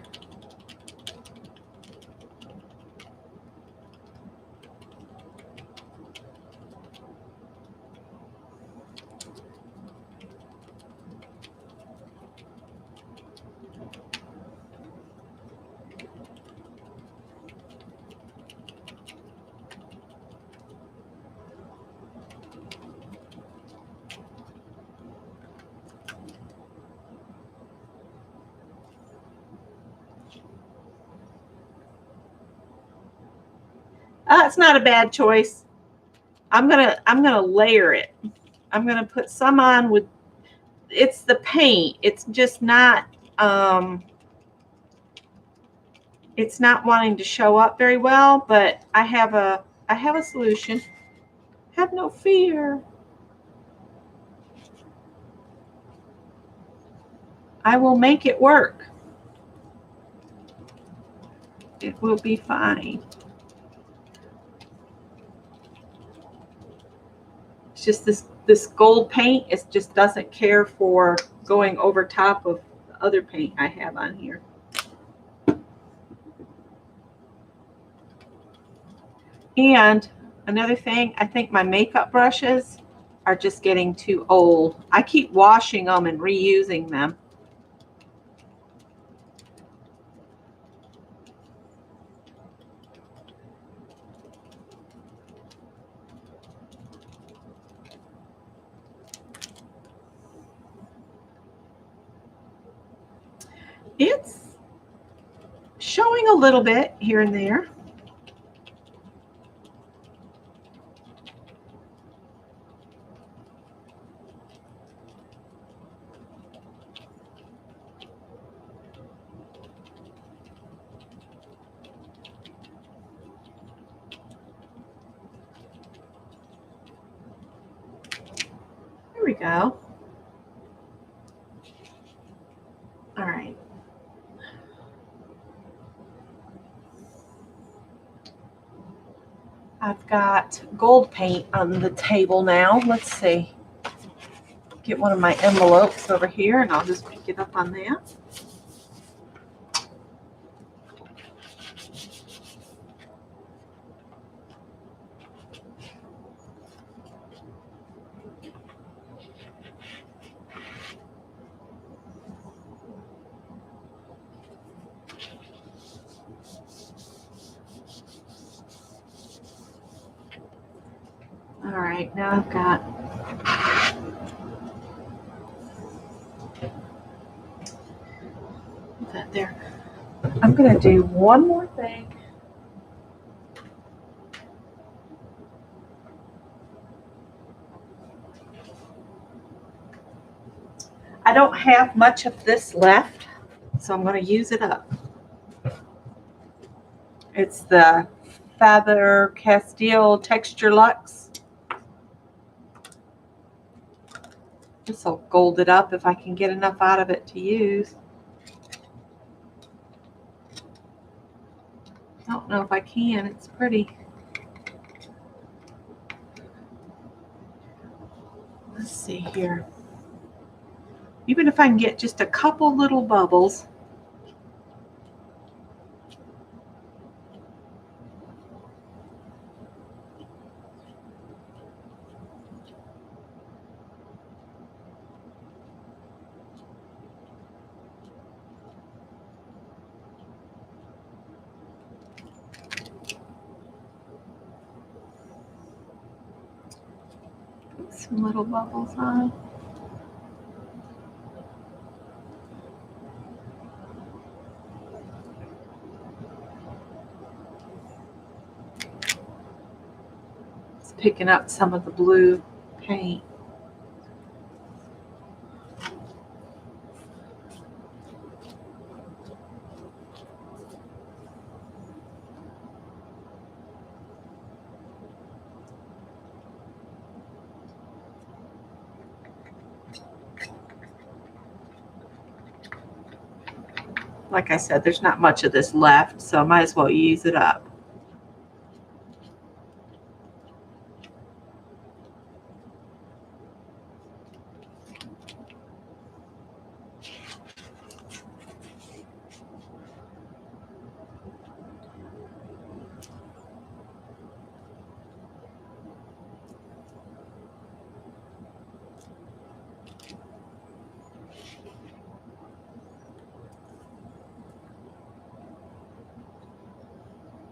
It's not a bad choice. I'm gonna layer it. I'm gonna put some on with. It's the paint. It's just not. It's not wanting to show up very well. But I have a solution. Have no fear. I will make it work. It will be fine. It's just this gold paint, it just doesn't care for going over top of the other paint I have on here. And another thing, I think my makeup brushes are just getting too old. I keep washing them and reusing them. It's showing a little bit here and there. There we go. All right. I've got gold paint on the table now. Let's see. Get one of my envelopes over here and I'll just pick it up on that. All right, now I've got that there. I'm going to do one more thing. I don't have much of this left, so I'm going to use it up. It's the Faber-Castell Texture Luxe. This will gold it up if I can get enough out of it to use. I don't know if I can. It's pretty. Let's see here. Even if I can get just a couple little bubbles. Put some little bubbles on. It's picking up some of the blue paint. Like I said, there's not much of this left, so I might as well use it up.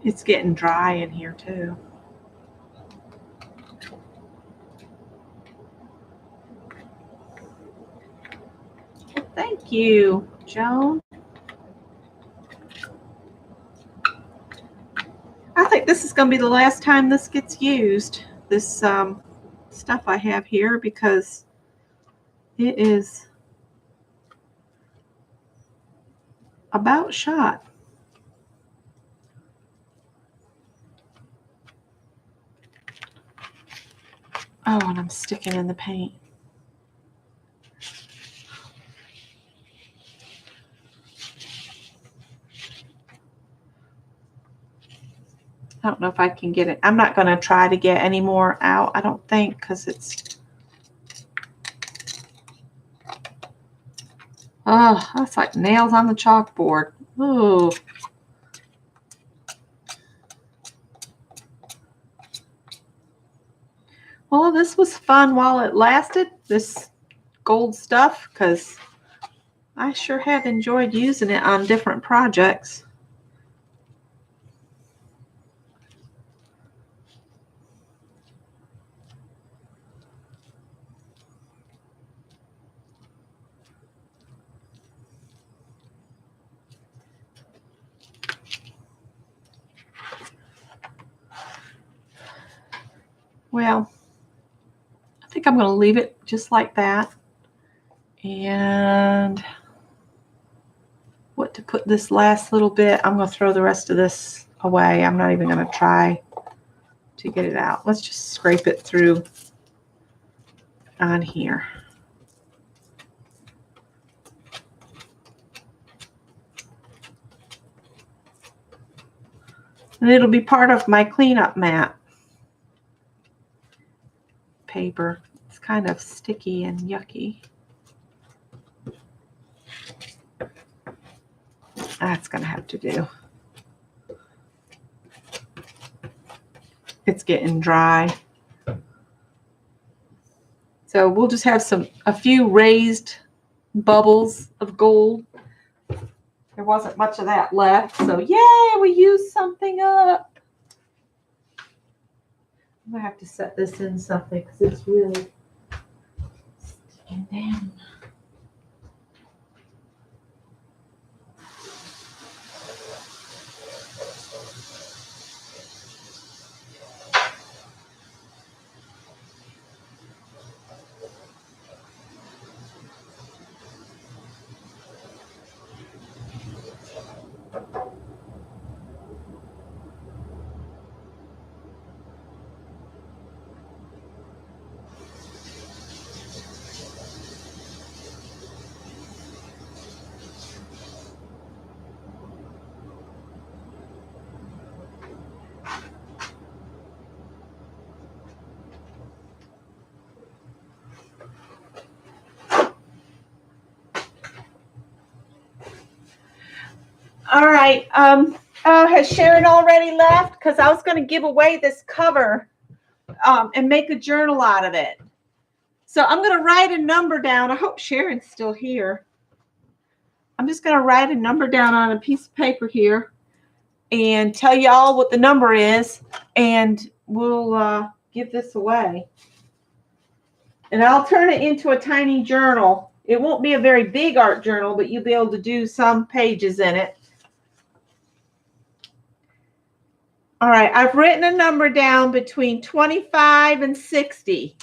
It's getting dry in here too. Thank you, Joan. I think this is going to be the last time this gets used, this stuff I have here, because it is about shot. Oh, and I'm sticking in the paint. I don't know if I can get it. I'm not going to try to get any more out, I don't think, because it's, oh, that's like nails on the chalkboard. Ooh. Well, this was fun while it lasted, this gold stuff, because I sure have enjoyed using it on different projects. Well, I think I'm going to leave it just like that. And what to put this last little bit, I'm going to throw the rest of this away. I'm not even going to try to get it out. Let's just scrape it through on here. And it'll be part of my cleanup mat paper. It's kind of sticky and yucky. That's going to have to do. It's getting dry. So we'll just have a few raised bubbles of gold. There wasn't much of that left, so yay, we used something up. I'm gonna have to set this in something because it's really sticking down. All right. Has Sharon already left? Because I was going to give away this cover and make a journal out of it. So I'm going to write a number down. I hope Sharon's still here. I'm just going to write a number down on a piece of paper here and tell y'all what the number is, and we'll give this away. And I'll turn it into a tiny journal. It won't be a very big art journal, but you'll be able to do some pages in it. All right, I've written a number down between 25 and 60.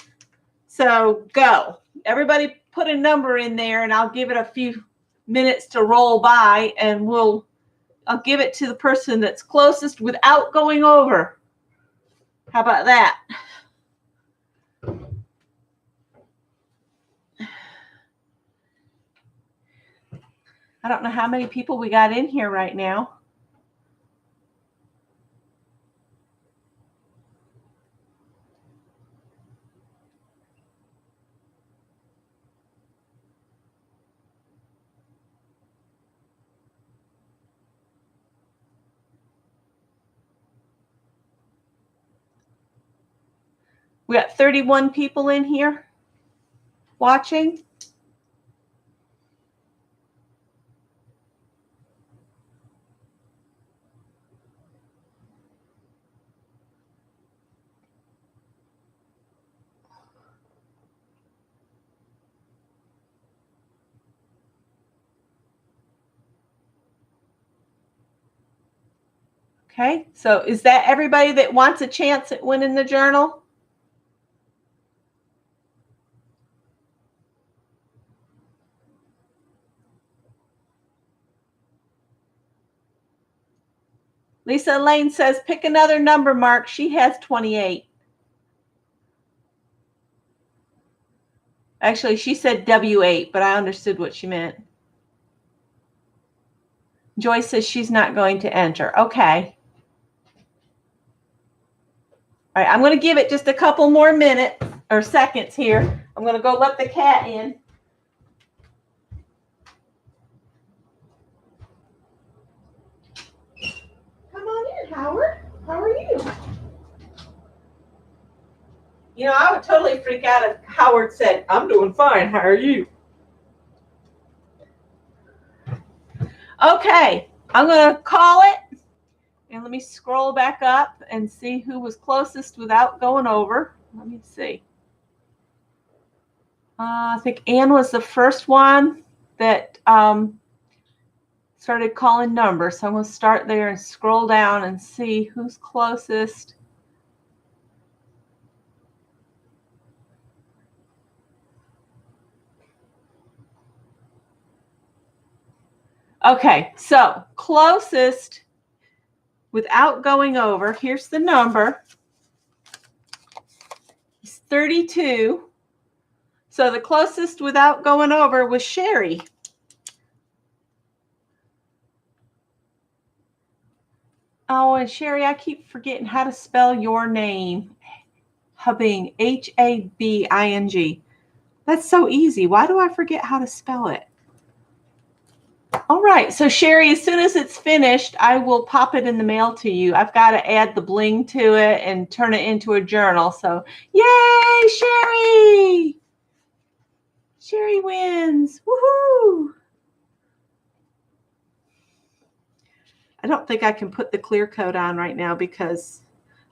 So go. Everybody put a number in there, and I'll give it a few minutes to roll by, and I'll give it to the person that's closest without going over. How about that? I don't know how many people we got in here right now. We got 31 people in here watching. Okay, so is that everybody that wants a chance at winning the journal? Lisa Lane says, pick another number, Mark. She has 28. Actually, she said W8, but I understood what she meant. Joyce says she's not going to enter. Okay. All right, I'm going to give it just a couple more minutes or seconds here. I'm going to go let the cat in. Come on in, Howard. How are you? You know, I would totally freak out if Howard said, "I'm doing fine. How are you?" Okay, I'm going to call it. And let me scroll back up and see who was closest without going over. Let me see. I think Ann was the first one that started calling numbers. So I'm going to start there and scroll down and see who's closest. Okay, so closest without going over, here's the number. It's 32. So the closest without going over was Sherry. Oh, and Sherry, I keep forgetting how to spell your name. Habing, Habing. That's so easy. Why do I forget how to spell it? All right, so Sherry, as soon as it's finished, I will pop it in the mail to you. I've got to add the bling to it and turn it into a journal. So, yay, Sherry! Sherry wins. Woohoo! I don't think I can put the clear coat on right now because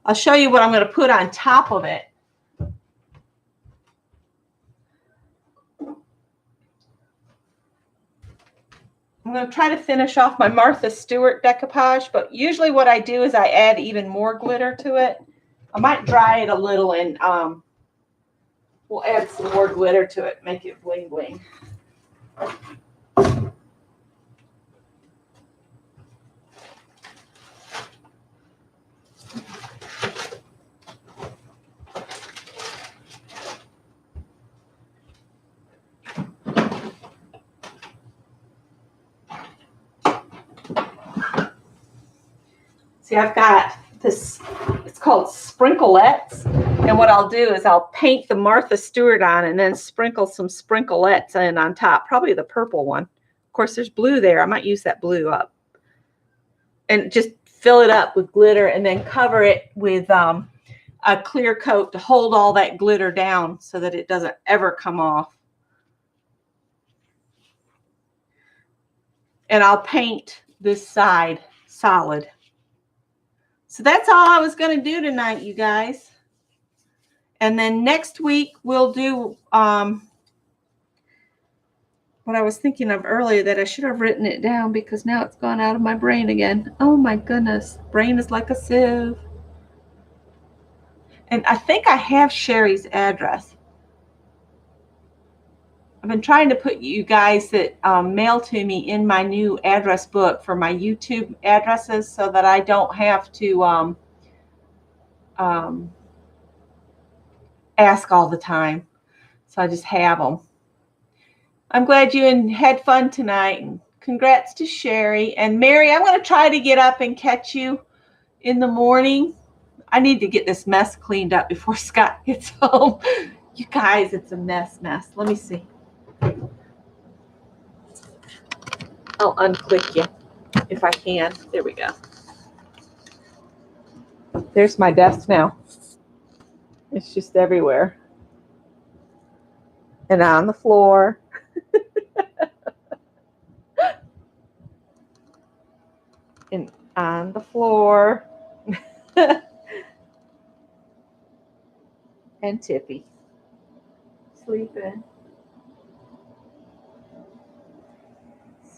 I'll show you what I'm going to put on top of it. I'm going to try to finish off my Martha Stewart decoupage, but usually what I do is I add even more glitter to it. I might dry it a little and we'll add some more glitter to it, make it bling bling. See, I've got this, it's called Sprinklelettes. And what I'll do is I'll paint the Martha Stewart on and then sprinkle some Sprinklelettes in on top, probably the purple one. Of course, there's blue there. I might use that blue up. And just fill it up with glitter and then cover it with a clear coat to hold all that glitter down so that it doesn't ever come off. And I'll paint this side solid. So that's all I was going to do tonight, you guys. And then next week we'll do what I was thinking of earlier that I should have written it down because now it's gone out of my brain again. Oh my goodness. Brain is like a sieve. And I think I have Sherry's address. I've been trying to put you guys that mail to me in my new address book for my YouTube addresses so that I don't have to ask all the time. So I just have them. I'm glad you had fun tonight. And congrats to Sherry. And Mary, I'm going to try to get up and catch you in the morning. I need to get this mess cleaned up before Scott gets home. You guys, it's a mess. Let me see. I'll unclick you if I can. There we go. There's my desk now. It's just everywhere. And on the floor. And on the floor. And Tippy. Sleeping.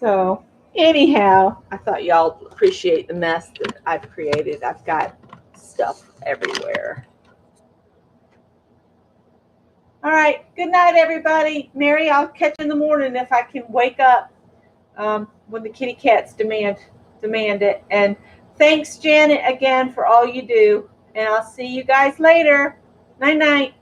So anyhow, I thought y'all appreciate the mess that I've created. I've got stuff everywhere. All right. Good night, everybody. Mary, I'll catch you in the morning if I can wake up when the kitty cats demand it. And thanks, Janet, again for all you do. And I'll see you guys later. Night, night.